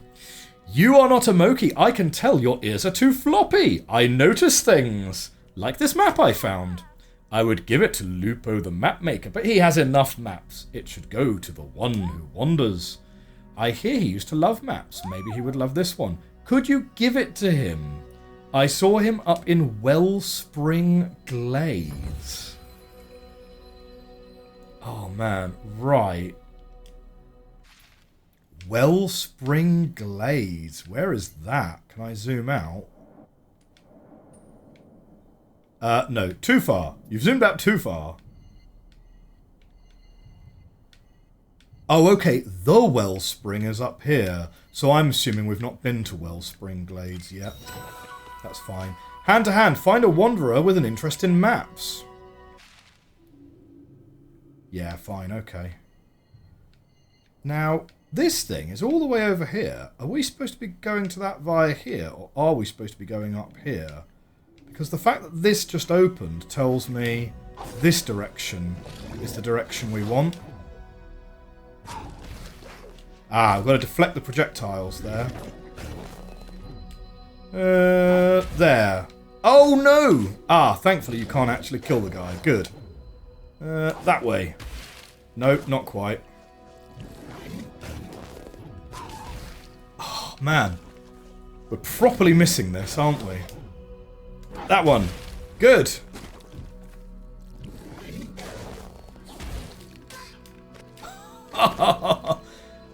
You are not a Moki. I can tell your ears are too floppy. I notice things. Like this map I found. I would give it to Lupo the map maker, but he has enough maps. It should go to the one who wanders. I hear he used to love maps. Maybe he would love this one. Could you give it to him? I saw him up in Wellspring Glades. Oh man, right. Wellspring Glades. Where is that? Can I zoom out? No, too far. You've zoomed out too far. Oh, okay. The Wellspring is up here. So I'm assuming we've not been to Wellspring Glades yet. That's fine. Hand to hand. Find a wanderer with an interest in maps. Yeah, fine. Okay. Now, this thing is all the way over here. Are we supposed to be going to that via here? Or are we supposed to be going up here? Because the fact that this just opened tells me this direction is the direction we want. Ah, I've got to deflect the projectiles there. There. Oh no! Ah, thankfully you can't actually kill the guy. Good. That way. Nope, not quite. Oh, man. We're properly missing this, aren't we? That one. Good.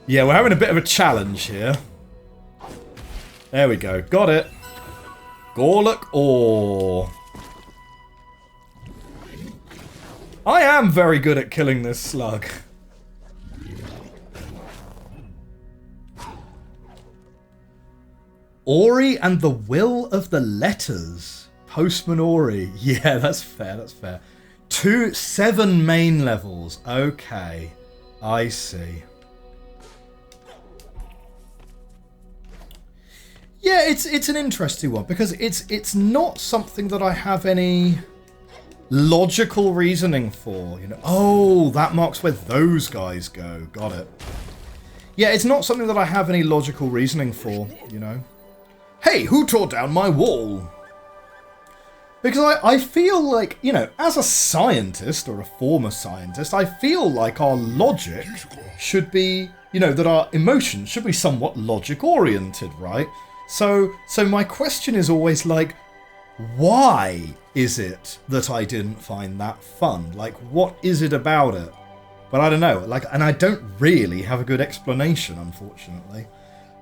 Yeah, we're having a bit of a challenge here. There we go. Got it. Kwolok ore. I am very good at killing this slug. Ori and the Will of the Letters. Postman Ori. Yeah, that's fair, that's fair. 7 main levels. Okay. I see. Yeah, it's an interesting one because it's not something that I have any logical reasoning for, you know. Oh, that marks where those guys go. Got it. Yeah, it's not something that I have any logical reasoning for, you know. Hey, who tore down my wall? Because I feel like, you know, as a scientist or a former scientist, I feel like our logic should be, you know, that our emotions should be somewhat logic-oriented, right? So my question is always like, why is it that I didn't find that fun? Like, what is it about it? But I don't know. Like, and I don't really have a good explanation, unfortunately.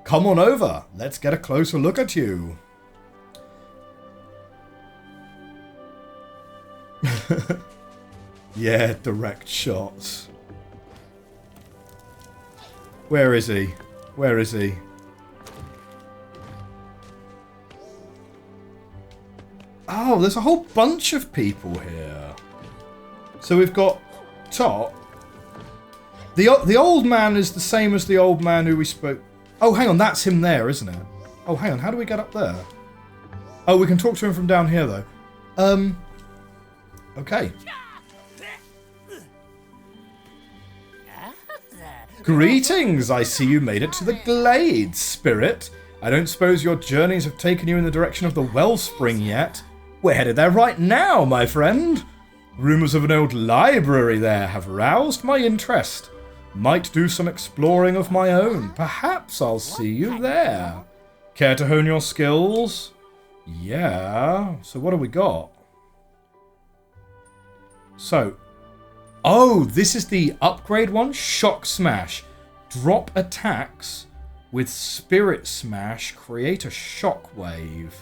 Come on over. Let's get a closer look at you. Yeah, direct shots. Where is he? Where is he? Oh, there's a whole bunch of people here. So we've got Top. The old man is the same as the old man who we spoke... Oh, hang on, that's him there, isn't it? Oh, hang on, how do we get up there? Oh, we can talk to him from down here, though. Okay. Greetings! I see you made it to the Glades, Spirit. I don't suppose your journeys have taken you in the direction of the Wellspring yet? We're headed there right now, my friend. Rumours of an old library there have roused my interest. Might do some exploring of my own. Perhaps I'll see you there. Care to hone your skills? Yeah. So what have we got? So... Oh, this is the upgrade one? Shock Smash. Drop attacks with Spirit Smash. Create a shockwave.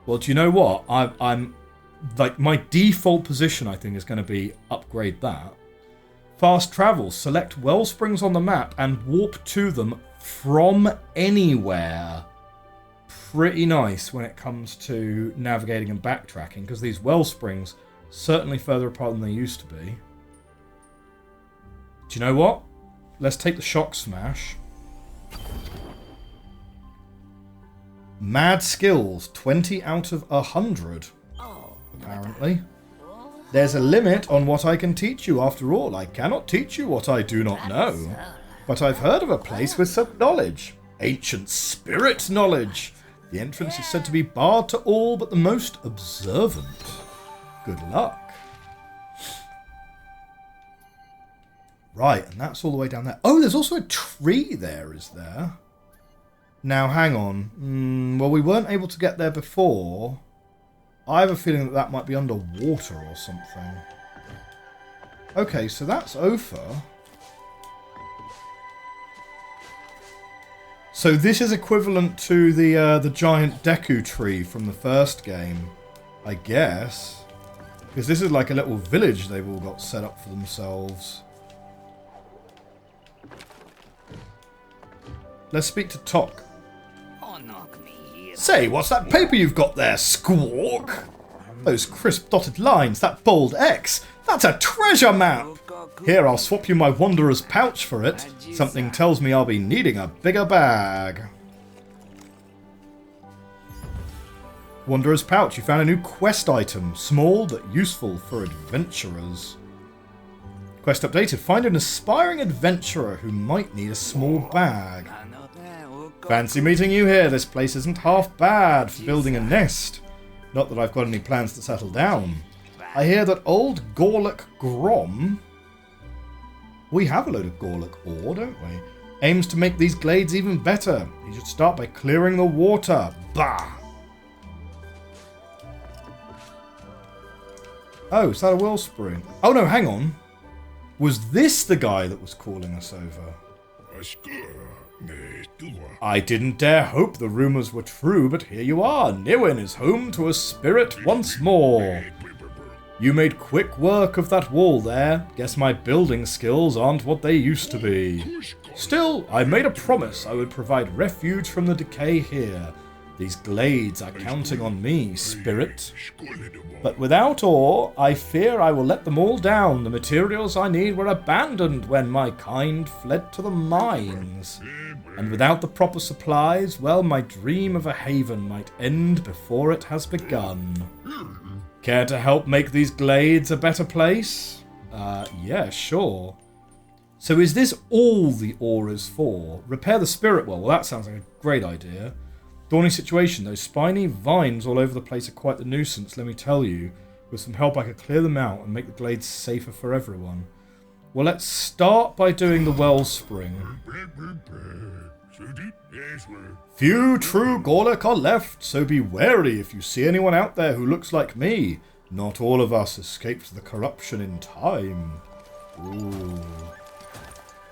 Well, do you know what? I'm like, my default position, I think, is going to be upgrade that. Fast travel. Select wellsprings on the map and warp to them from anywhere. Pretty nice when it comes to navigating and backtracking, because these wellsprings certainly further apart than they used to be. Do you know what? Let's take the Shock Smash. Mad skills, 20 out of 100. Apparently. There's a limit on what I can teach you. After all, I cannot teach you what I do not know. But I've heard of a place with some knowledge. Ancient spirit knowledge. The entrance is said to be barred to all but the most observant. Good luck. Right, and that's all the way down there. Oh, there's also a tree there, is there? Now, hang on. Well, we weren't able to get there before. I have a feeling that that might be underwater or something. Okay, so that's Ophir. So this is equivalent to the giant Deku tree from the first game, I guess. Because this is like a little village they've all got set up for themselves. Let's speak to Tok. Say, what's that paper you've got there, Squawk? Those crisp dotted lines, that bold X. That's a treasure map! Here, I'll swap you my Wanderer's pouch for it. Something tells me I'll be needing a bigger bag. Wanderer's pouch, you found a new quest item. Small, but useful for adventurers. Quest updated. Find an aspiring adventurer who might need a small bag. Fancy meeting you here. This place isn't half bad for building a nest. Not that I've got any plans to settle down. I hear that old Kwolok Grom... We have a load of Kwolok ore, don't we? Aims to make these glades even better. You should start by clearing the water. Bah! Oh, is that a wellspring? Oh no, hang on. Was this the guy that was calling us over? I didn't dare hope the rumours were true, but here you are. Niwin is home to a spirit once more. You made quick work of that wall there. Guess my building skills aren't what they used to be. Still, I made a promise I would provide refuge from the decay here. These glades are counting on me, spirit. But without ore, I fear I will let them all down. The materials I need were abandoned when my kind fled to the mines. And without the proper supplies, well, my dream of a haven might end before it has begun. Care to help make these glades a better place? Yeah, sure. So is this all the ore is for? Repair the spirit well. Well, that sounds like a great idea. Thorny situation. Those spiny vines all over the place are quite the nuisance, let me tell you. With some help I could clear them out and make the glades safer for everyone. Well, let's start by doing the wellspring. Few true Kwolok are left, so be wary if you see anyone out there who looks like me. Not all of us escaped the corruption in time. Ooh.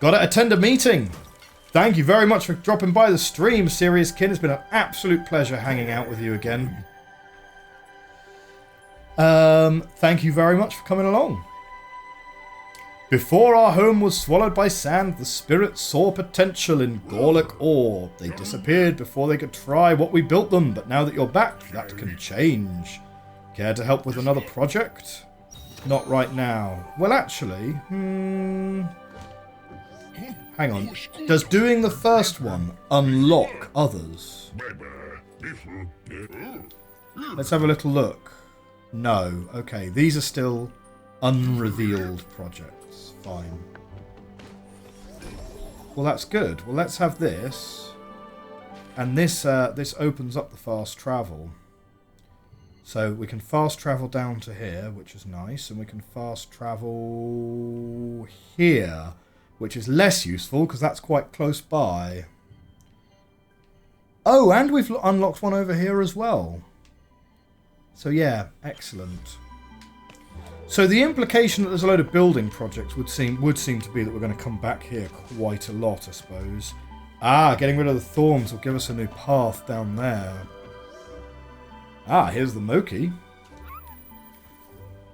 Gotta attend a meeting. Thank you very much for dropping by the stream, Serious Kid. It's been an absolute pleasure hanging out with you again. Thank you very much for coming along. Before our home was swallowed by sand, the spirits saw potential in Kwolok ore. They disappeared before they could try what we built them, but now that you're back, that can change. Care to help with another project? Not right now. Well, actually, hang on. Does doing the first one unlock others? Let's have a little look. No. Okay, these are still unrevealed projects. Fine. Well, that's good. Well, let's have this. And this opens up the fast travel. So we can fast travel down to here, which is nice. And we can fast travel here, which is less useful because that's quite close by. Oh, and we've unlocked one over here as well. So yeah, excellent. So the implication that there's a load of building projects would seem to be that we're going to come back here quite a lot, I suppose. Ah, getting rid of the thorns will give us a new path down there. Ah, here's the Moki.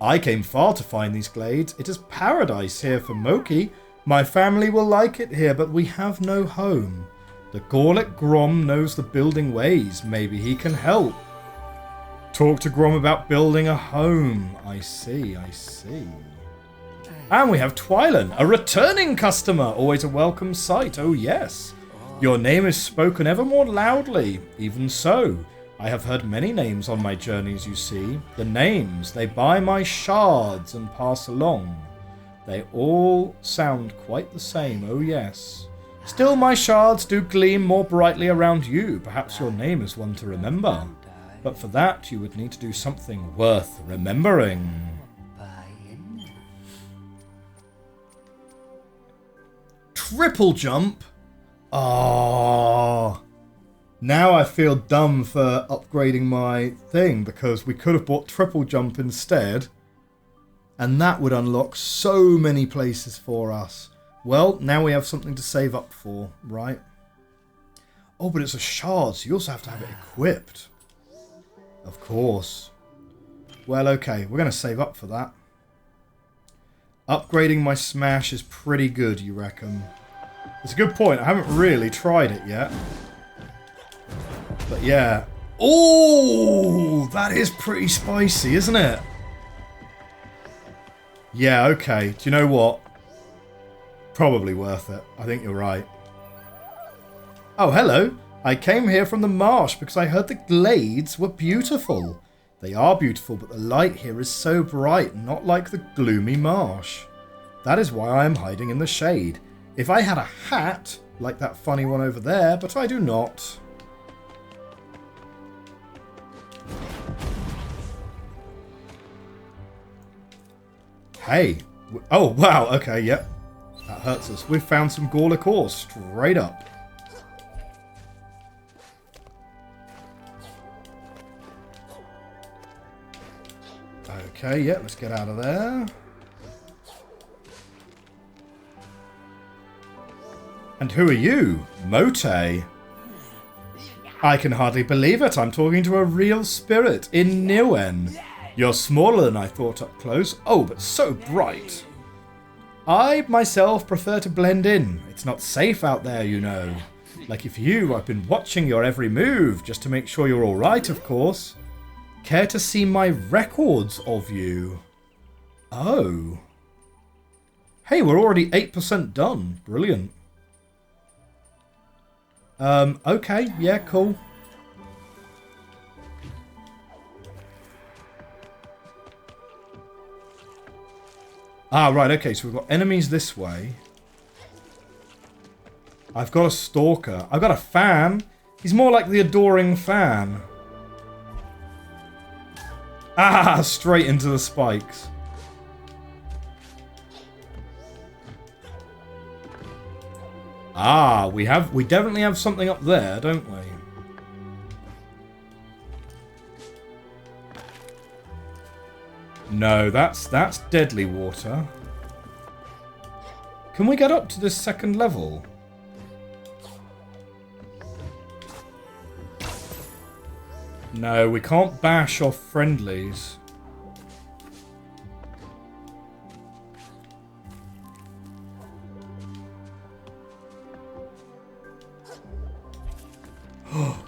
I came far to find these glades. It is paradise here for Moki. My family will like it here, but we have no home. The Kwolok Grom knows the building ways. Maybe he can help. Talk to Grom about building a home. I see, I see. And we have Twylan, a returning customer. Always a welcome sight. Oh, yes. Your name is spoken ever more loudly. Even so, I have heard many names on my journeys, you see. The names, they buy my shards and pass along. They all sound quite the same. Oh, yes. Still, my shards do gleam more brightly around you. Perhaps your name is one to remember. But for that, you would need to do something worth remembering. Triple jump? Ah. Now I feel dumb for upgrading my thing, because we could have bought triple jump instead. And that would unlock so many places for us. Well, now we have something to save up for, right? Oh, but it's a shard, so you also have to have it equipped. Of course. Well, okay, we're going to save up for that. Upgrading my smash is pretty good, you reckon? It's a good point. I haven't really tried it yet. But yeah. Oh, that is pretty spicy, isn't it? Yeah, okay. Do you know what? Probably worth it. I think you're right. Oh, hello. I came here from the marsh because I heard the glades were beautiful. They are beautiful, but the light here is so bright, not like the gloomy marsh. That is why I am hiding in the shade. If I had a hat, like that funny one over there, but I do not. Hey. Oh, wow. Okay, yep. That hurts us. We've found some Kwolok ore straight up. Okay, yeah, let's get out of there. And who are you? Mote? I can hardly believe it. I'm talking to a real spirit in Niwen. You're smaller than I thought up close. Oh, but so bright. I, myself, prefer to blend in. It's not safe out there, you know. Like if you, I've been watching your every move, just to make sure you're alright, of course. Care to see my records of you? Oh. Hey, we're already 8% done. Brilliant. Okay. Yeah, cool. Ah, right. Okay, so we've got enemies this way. I've got a stalker. I've got a fan. He's more like the adoring fan. Ah, straight into the spikes. Ah, we definitely have something up there, don't we? No, that's deadly water. Can we get up to this second level? No, we can't bash off friendlies.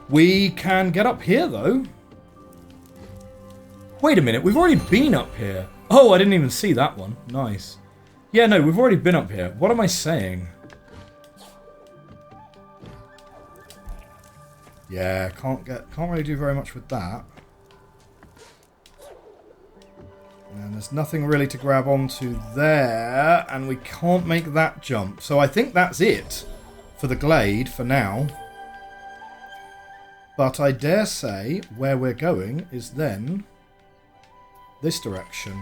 We can get up here, though. Wait a minute, we've already been up here. Oh, I didn't even see that one. Nice. Yeah, no, we've already been up here. What am I saying? Yeah, can't really do very much with that. And there's nothing really to grab onto there, and we can't make that jump. So I think that's it for the glade for now. But I dare say where we're going is then this direction.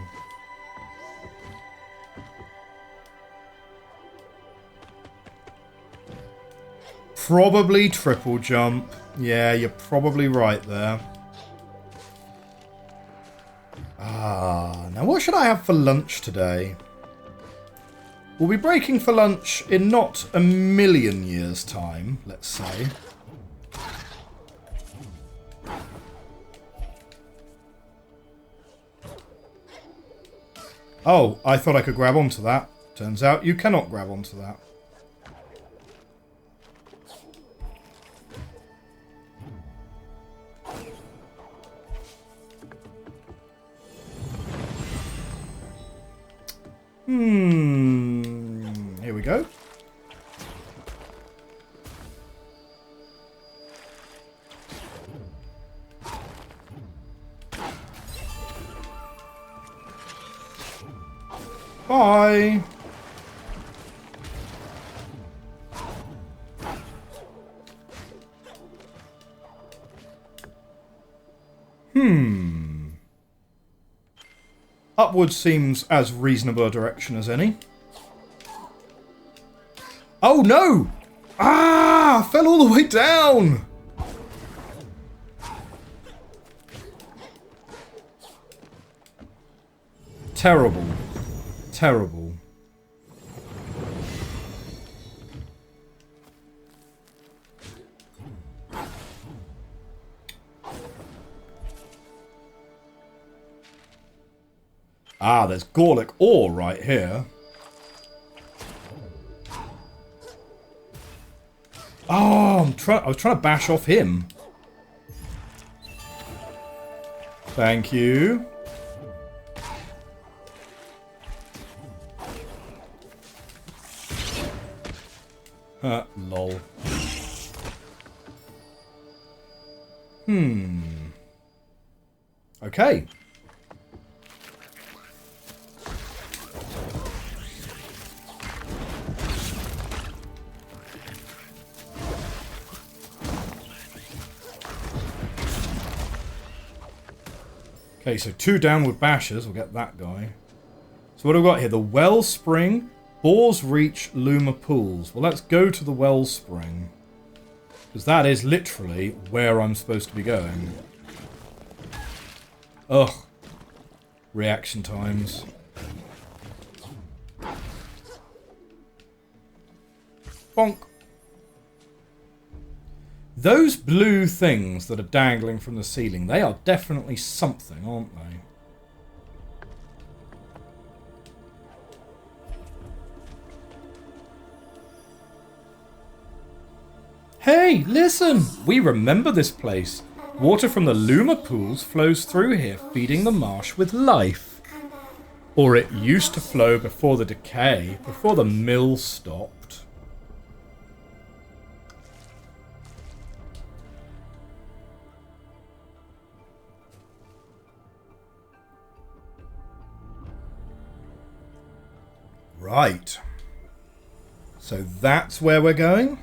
Probably triple jump. Yeah, you're probably right there. Now what should I have for lunch today? We'll be breaking for lunch in not a million years' time, let's say. Oh, I thought I could grab onto that. Turns out you cannot grab onto that. Here we go. Bye. Upwards seems as reasonable a direction as any. Oh no! Ah! I fell all the way down! Terrible. Terrible. Ah, there's Kwolok ore right here. Oh, I was trying to bash off him. Thank you. Lol. Okay. Okay, so 2 downward bashes. We'll get that guy. So what have we got here? The Wellspring, Boar's Reach, Luma Pools. Well, let's go to the Wellspring. Because that is literally where I'm supposed to be going. Ugh. Reaction times. Bonk. Those blue things that are dangling from the ceiling, they are definitely something, aren't they? Hey, listen! We remember this place. Water from the Luma pools flows through here, feeding the marsh with life. Or it used to flow before the decay, before the mill stopped. Right. So that's where we're going?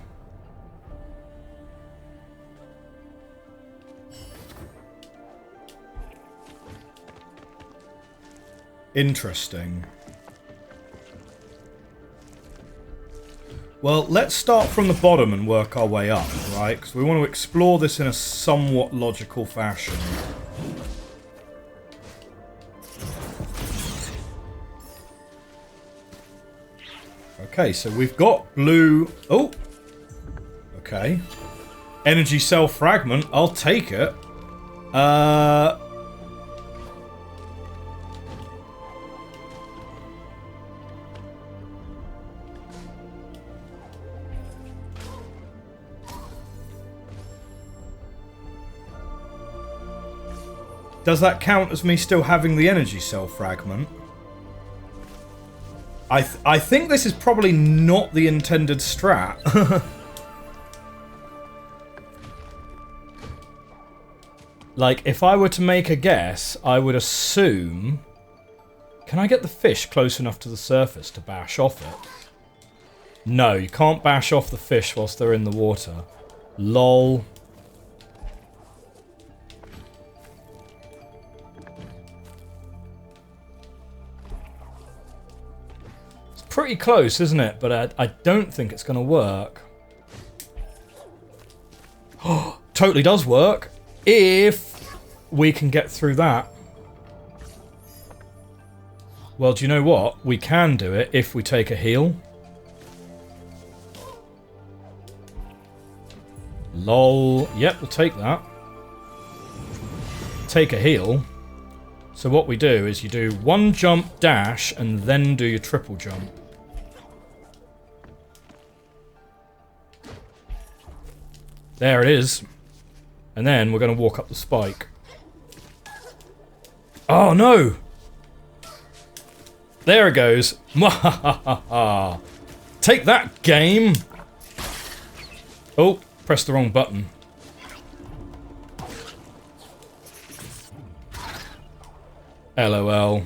Interesting. Well, let's start from the bottom and work our way up, right? Because we want to explore this in a somewhat logical fashion. Okay, so we've got blue... Oh! Okay. Energy cell fragment, I'll take it. Does that count as me still having the energy cell fragment? I think this is probably not the intended strat. Like, if I were to make a guess, I would assume... Can I get the fish close enough to the surface to bash off it? No, you can't bash off the fish whilst they're in the water. Lol. Pretty close, isn't it? But I don't think it's going to work. Totally does work if we can get through that. Well, do you know what? We can do it if we take a heal. Lol. Yep, we'll take that. Take a heal. So what we do is you do one jump, dash, and then do your triple jump. There it is. And then we're going to walk up the spike. Oh, no! There it goes. Mwahahaha. Take that, game! Oh, pressed the wrong button. LOL.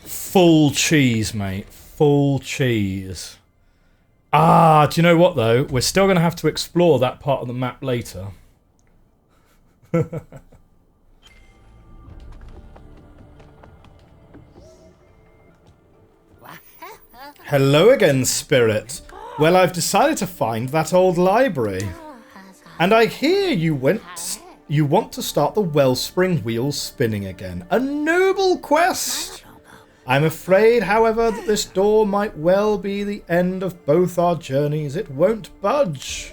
Full cheese, mate. Full cheese. Ah, do you know what, though? We're still going to have to explore that part of the map later. Hello again, Spirit. Well, I've decided to find that old library. And I hear you want to start the wellspring wheels spinning again. A noble quest! I'm afraid, however, that this door might well be the end of both our journeys. It won't budge.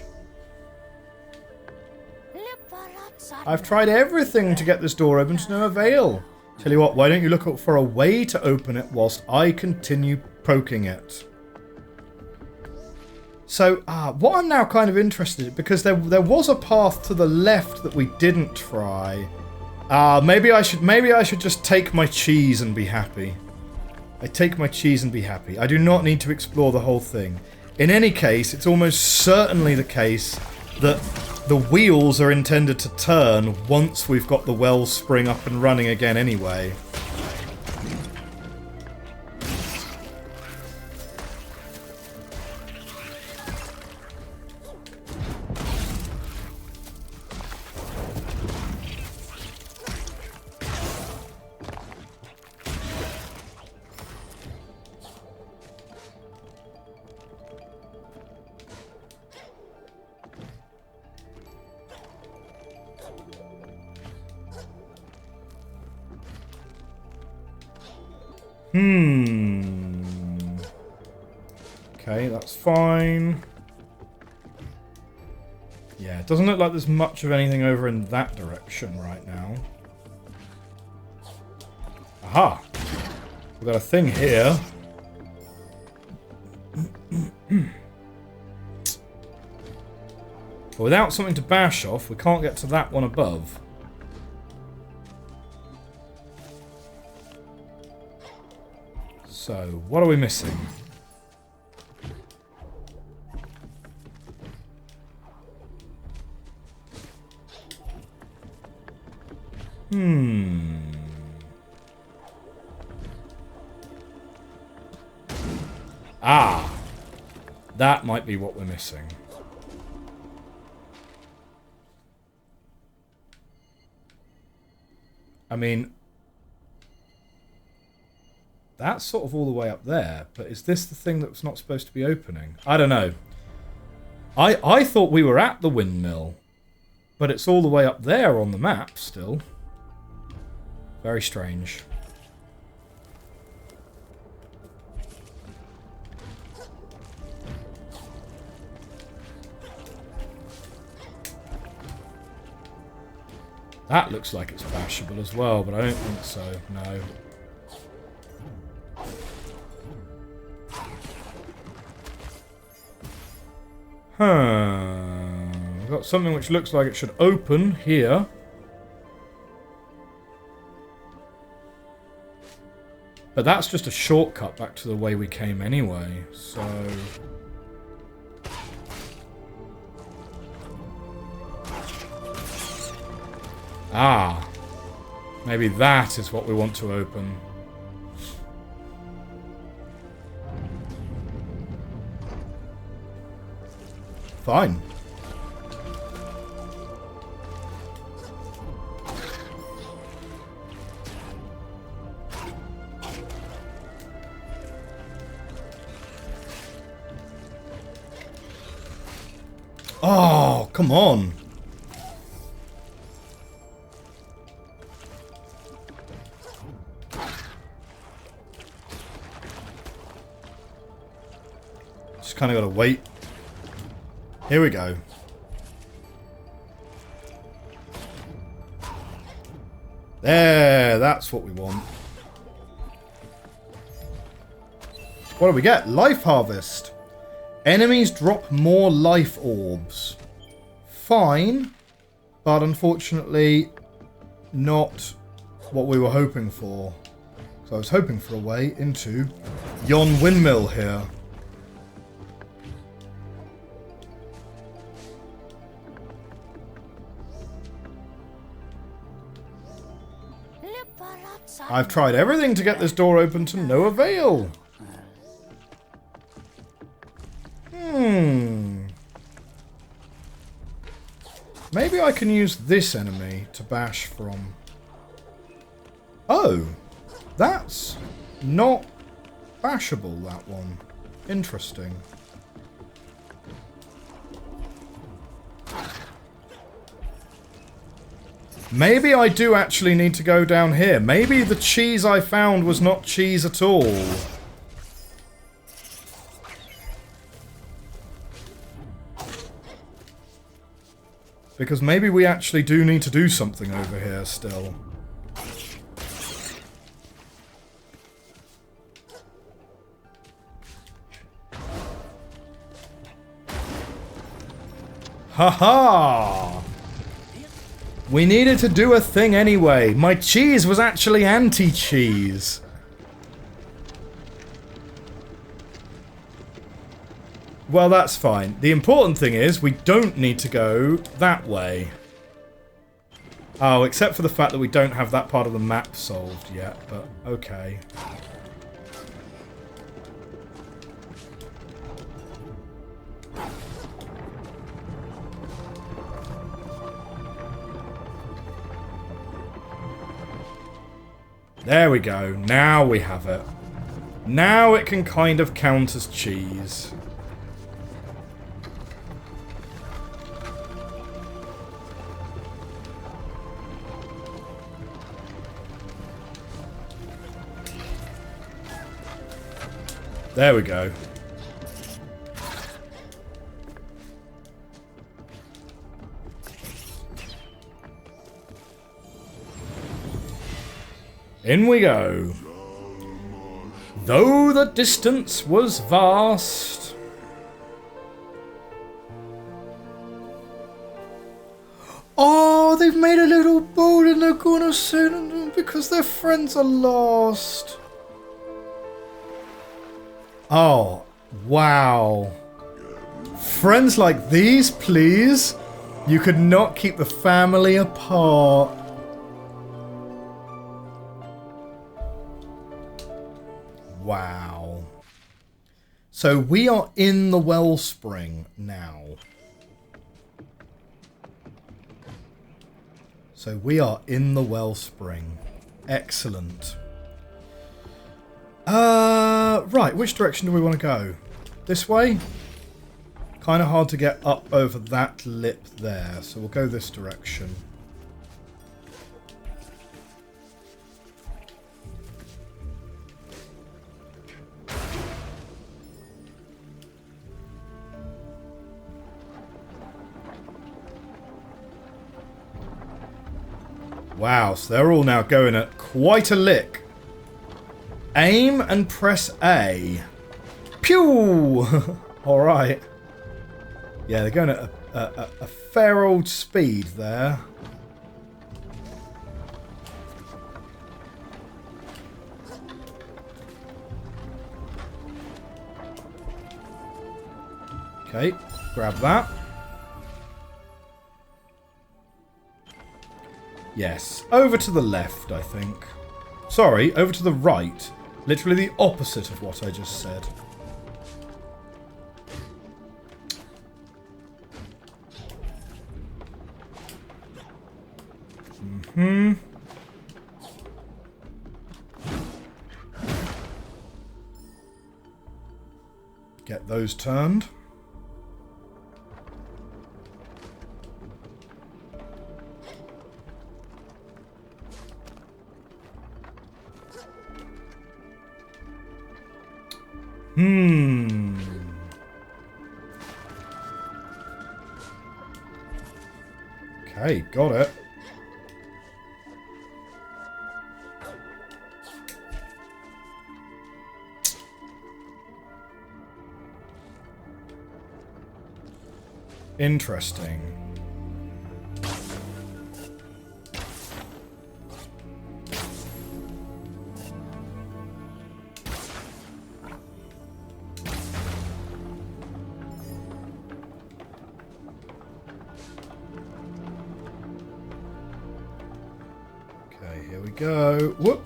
I've tried everything to get this door open to no avail. Tell you what, why don't you look out for a way to open it whilst I continue poking it? So, what I'm now kind of interested in, because there was a path to the left that we didn't try. Maybe I should just take my cheese and be happy. I take my cheese and be happy. I do not need to explore the whole thing. In any case, it's almost certainly the case that the wheels are intended to turn once we've got the wellspring up and running again anyway. Okay, that's fine. Yeah, it doesn't look like there's much of anything over in that direction right now. Aha! We've got a thing here. But without something to bash off, we can't get to that one above. So, what are we missing? Ah! That might be what we're missing. I mean, that's sort of all the way up there, but is this the thing that's not supposed to be opening? I don't know. I thought we were at the windmill, but it's all the way up there on the map still. Very strange. That looks like it's bashable as well, but I don't think so. No. We've got something which looks like it should open here. But that's just a shortcut back to the way we came anyway, so... Ah. Maybe that is what we want to open. Fine. Oh, come on. Just kind of got to wait. Here we go. There, that's what we want. What do we get? Life Harvest. Enemies drop more life orbs. Fine, but unfortunately not what we were hoping for. So I was hoping for a way into yon windmill here. I've tried everything to get this door open to no avail. Maybe I can use this enemy to bash from. Oh, that's not bashable, that one. Interesting. Maybe I do actually need to go down here. Maybe the cheese I found was not cheese at all. Because maybe we actually do need to do something over here still. Haha! We needed to do a thing anyway. My cheese was actually anti-cheese. Well, that's fine. The important thing is we don't need to go that way. Oh, except for the fact that we don't have that part of the map solved yet, but okay. There we go. Now we have it. Now it can kind of count as cheese. There we go. In we go. Though the distance was vast. Oh, they've made a little boat and they're gonna send them because their friends are lost. Oh, wow. Friends like these, please. You could not keep the family apart. Wow. So we are in the wellspring now. So we are in the wellspring. Excellent. Right, which direction do we want to go? This way? Kind of hard to get up over that lip there, so we'll go this direction. Wow, so they're all now going at quite a lick. Aim and press A. Pew! Alright. Yeah, they're going at a fair old speed there. Okay, grab that. Yes, over to the left, I think. Sorry, over to the right. Literally the opposite of what I just said. Get those turned. Okay, got it. Interesting. Okay, here we go. Whoop.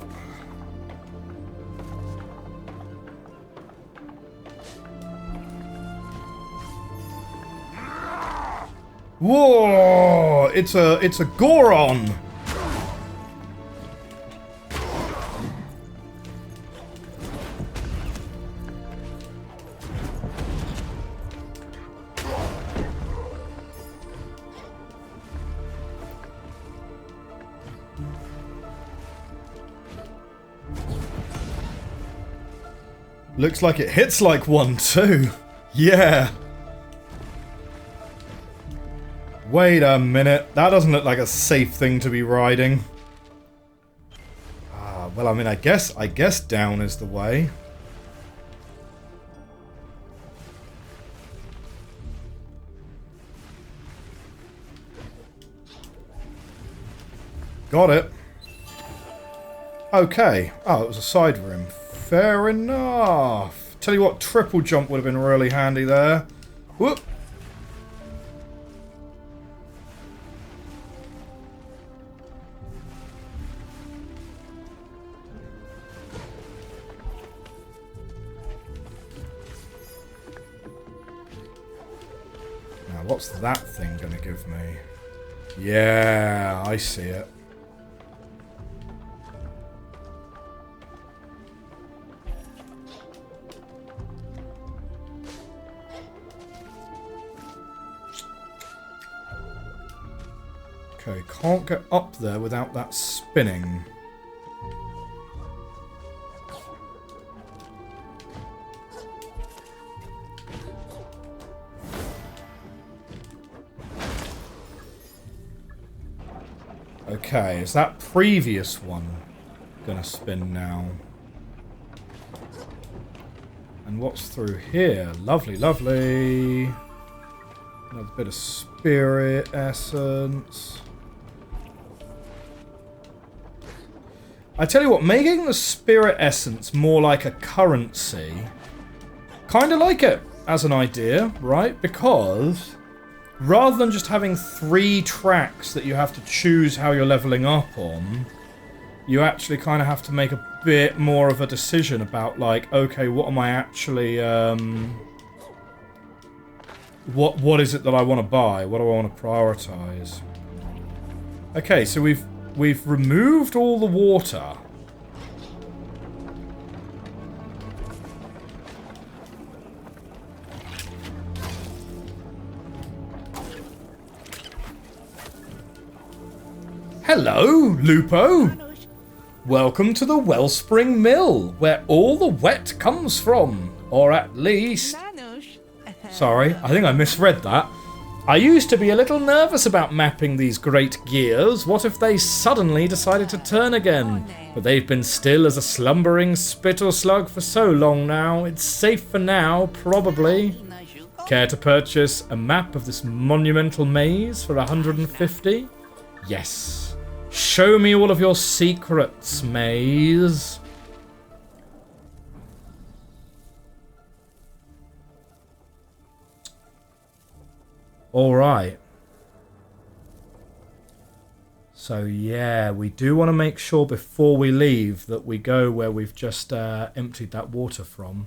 Whoa! It's a Goron. Looks like it hits like one too. Yeah. Wait a minute, that doesn't look like a safe thing to be riding. Ah, well, I mean, I guess down is the way. Got it. Okay. Oh, it was a side room. Fair enough. Tell you what, triple jump would have been really handy there. Whoop. What's that thing going to give me? Yeah, I see it. Okay, can't get up there without that spinning. Okay, is that previous one gonna spin now? And what's through here? Lovely, lovely. Another bit of spirit essence. I tell you what, making the spirit essence more like a currency, kind of like it as an idea, right? Because rather than just having 3 tracks that you have to choose how you're leveling up on, you actually kind of have to make a bit more of a decision about, like, okay, what am I actually, what is it that I want to buy? What do I want to prioritize? Okay, so we've removed all the water. Hello, Lupo! Welcome to the Wellspring Mill, where all the wet comes from. Or at least... Sorry, I think I misread that. I used to be a little nervous about mapping these great gears. What if they suddenly decided to turn again? But they've been still as a slumbering spittle slug for so long now. It's safe for now, probably. Care to purchase a map of this monumental maze for 150? Yes. Show me all of your secrets, maze. Alright. So yeah, we do want to make sure before we leave that we go where we've just emptied that water from.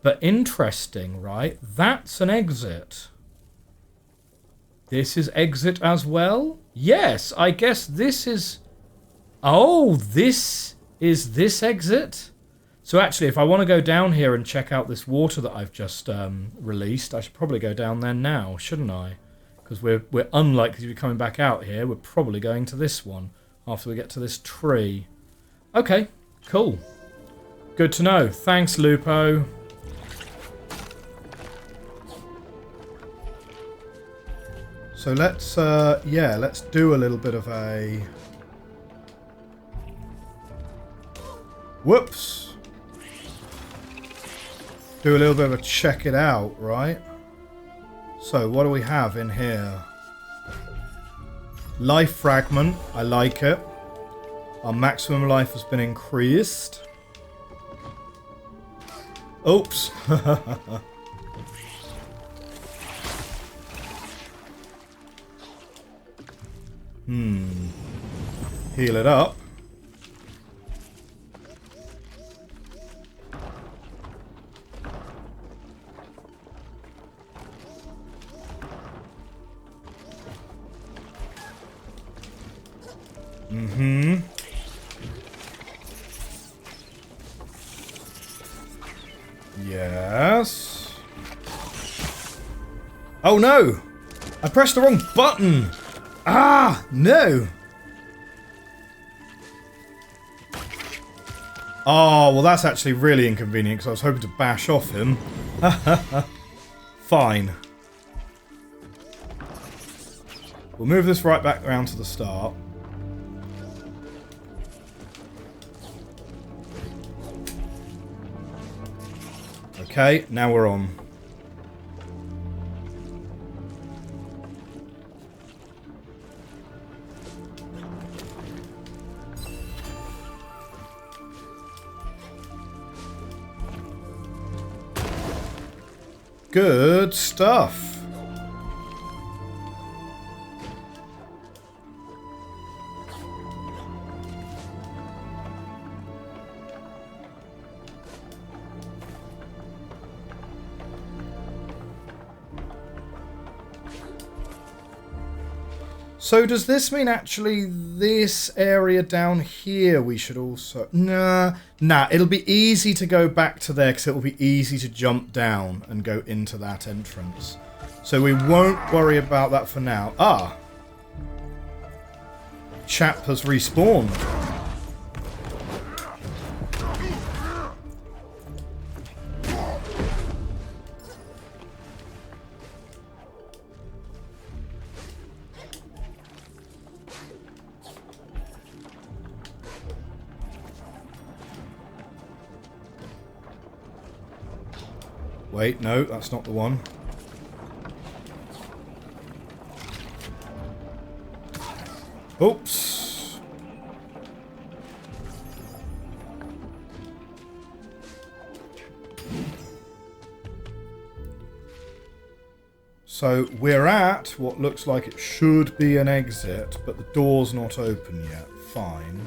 But interesting, right? That's an exit. This is exit as well? Yes, I guess this is... Oh, this is this exit? So actually, if I want to go down here and check out this water that I've just released, I should probably go down there now, shouldn't I? Because we're unlikely to be coming back out here. We're probably going to this one after we get to this tree. Okay, cool. Good to know. Thanks, Lupo. So let's, yeah, let's do a little bit of a... Whoops. Do a little bit of a check it out, right? So, what do we have in here? Life fragment. I like it. Our maximum life has been increased. Oops. Heal it up. Yes. Oh no! I pressed the wrong button! Ah! No! Oh, well that's actually really inconvenient because I was hoping to bash off him. Fine. We'll move this right back around to the start. Okay, now we're on. Good stuff. So does this mean actually this area down here we should also... Nah, it'll be easy to go back to there because it will be easy to jump down and go into that entrance. So we won't worry about that for now. Ah! Chap has respawned. Wait, no, that's not the one. Oops. So we're at what looks like it should be an exit, but the door's not open yet. Fine.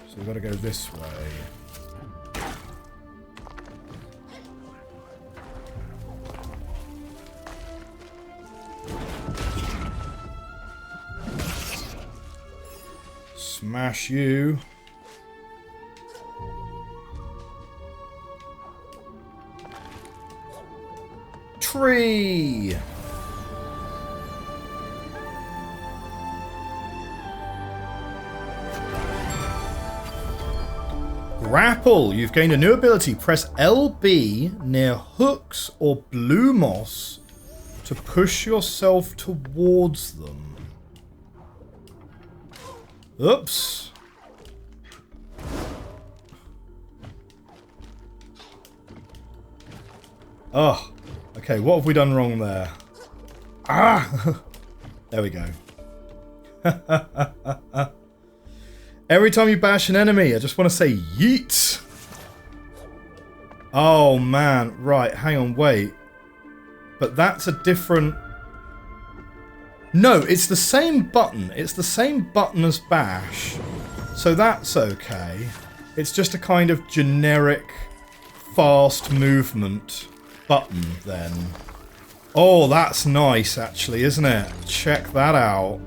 So we've got to go this way. Smash you. Tree. Grapple. You've gained a new ability. Press LB near hooks or blue moss to push yourself towards them. Oops. Oh, okay, what have we done wrong there? Ah! There we go. Every time you bash an enemy, I just want to say yeet. Oh man, right, hang on, wait. But that's a different... No, it's the same button. It's the same button as bash. So that's okay. It's just a kind of generic fast movement button then. Oh, that's nice actually, isn't it? Check that out.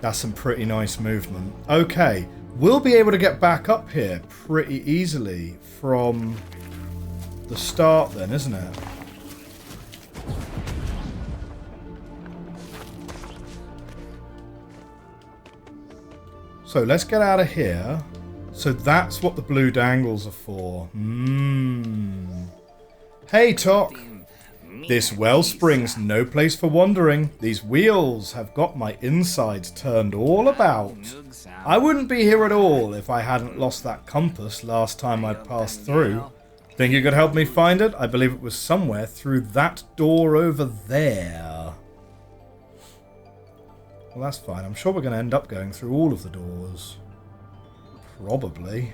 That's some pretty nice movement. Okay, we'll be able to get back up here pretty easily from the start then, isn't it? So let's get out of here. So that's what the blue dangles are for. Hey, Tok. This wellspring's no place for wandering. These wheels have got my insides turned all about. I wouldn't be here at all if I hadn't lost that compass last time I passed through. Think you could help me find it? I believe it was somewhere through that door over there. Well, that's fine. I'm sure we're going to end up going through all of the doors. Probably.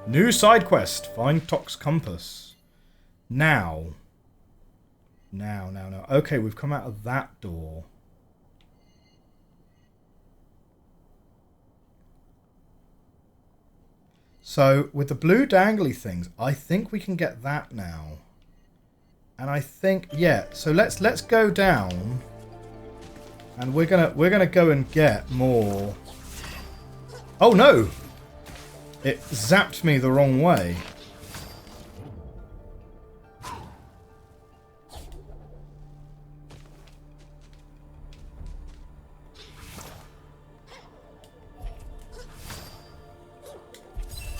New side quest. Find Tok's compass. Now. Okay, we've come out of that door. So, with the blue dangly things, I think we can get that now. And I think, yeah, so let's go down. And we're gonna go and get more. Oh no! It zapped me the wrong way.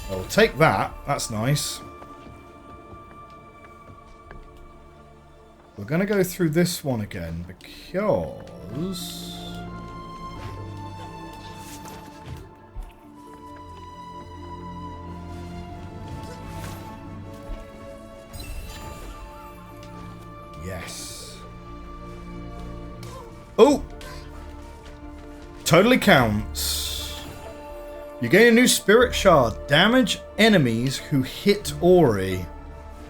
I'll take that. That's nice. We're going to go through this one again because... Yes. Oh! Totally counts. You gain a new spirit shard. Damage enemies who hit Ori.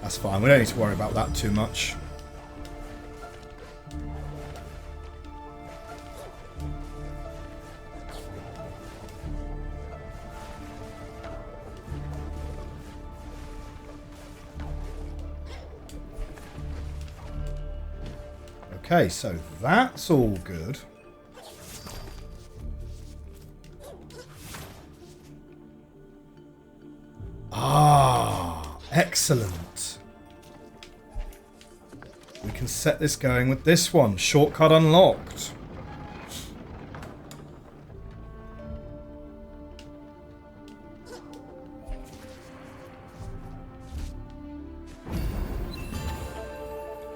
That's fine. We don't need to worry about that too much. Okay, so that's all good. Ah, excellent. We can set this going with this one. Shortcut unlocked.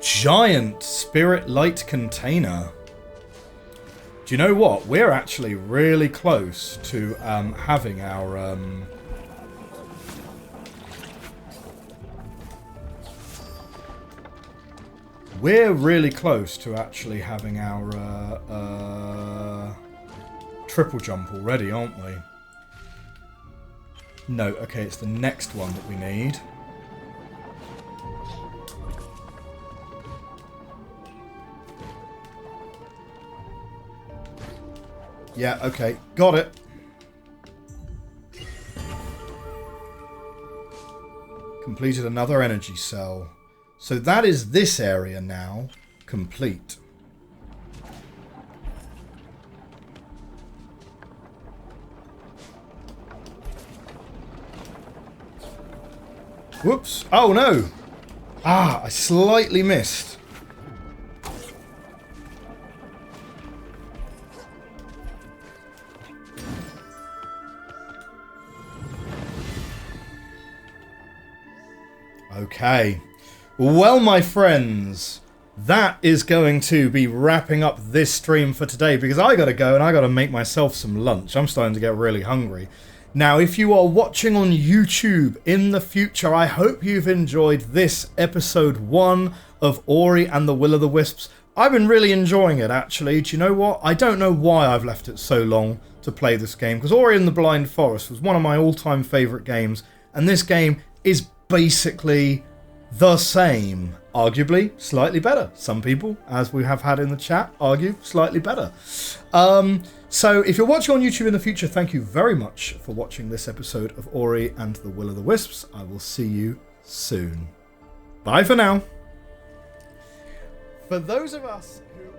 Giant spirit light container. Do you know what? We're actually really close to having our... We're really close to actually having our triple jump already, aren't we? No, okay, it's the next one that we need. Yeah, okay, got it. Completed another energy cell. So that is this area now complete. Whoops. Oh no. Ah, I slightly missed. Okay. Well, my friends, that is going to be wrapping up this stream for today because I got to go and I got to make myself some lunch. I'm starting to get really hungry. Now, if you are watching on YouTube in the future, I hope you've enjoyed this episode 1 of Ori and the Will of the Wisps. I've been really enjoying it, actually. Do you know what? I don't know why I've left it so long to play this game, because Ori and the Blind Forest was one of my all-time favourite games, and this game is basically the same. Arguably, slightly better. Some people, as we have had in the chat, argue slightly better. So if you're watching on YouTube in the future, thank you very much for watching this episode of Ori and the Will of the Wisps. I will see you soon. Bye for now. For those of us who...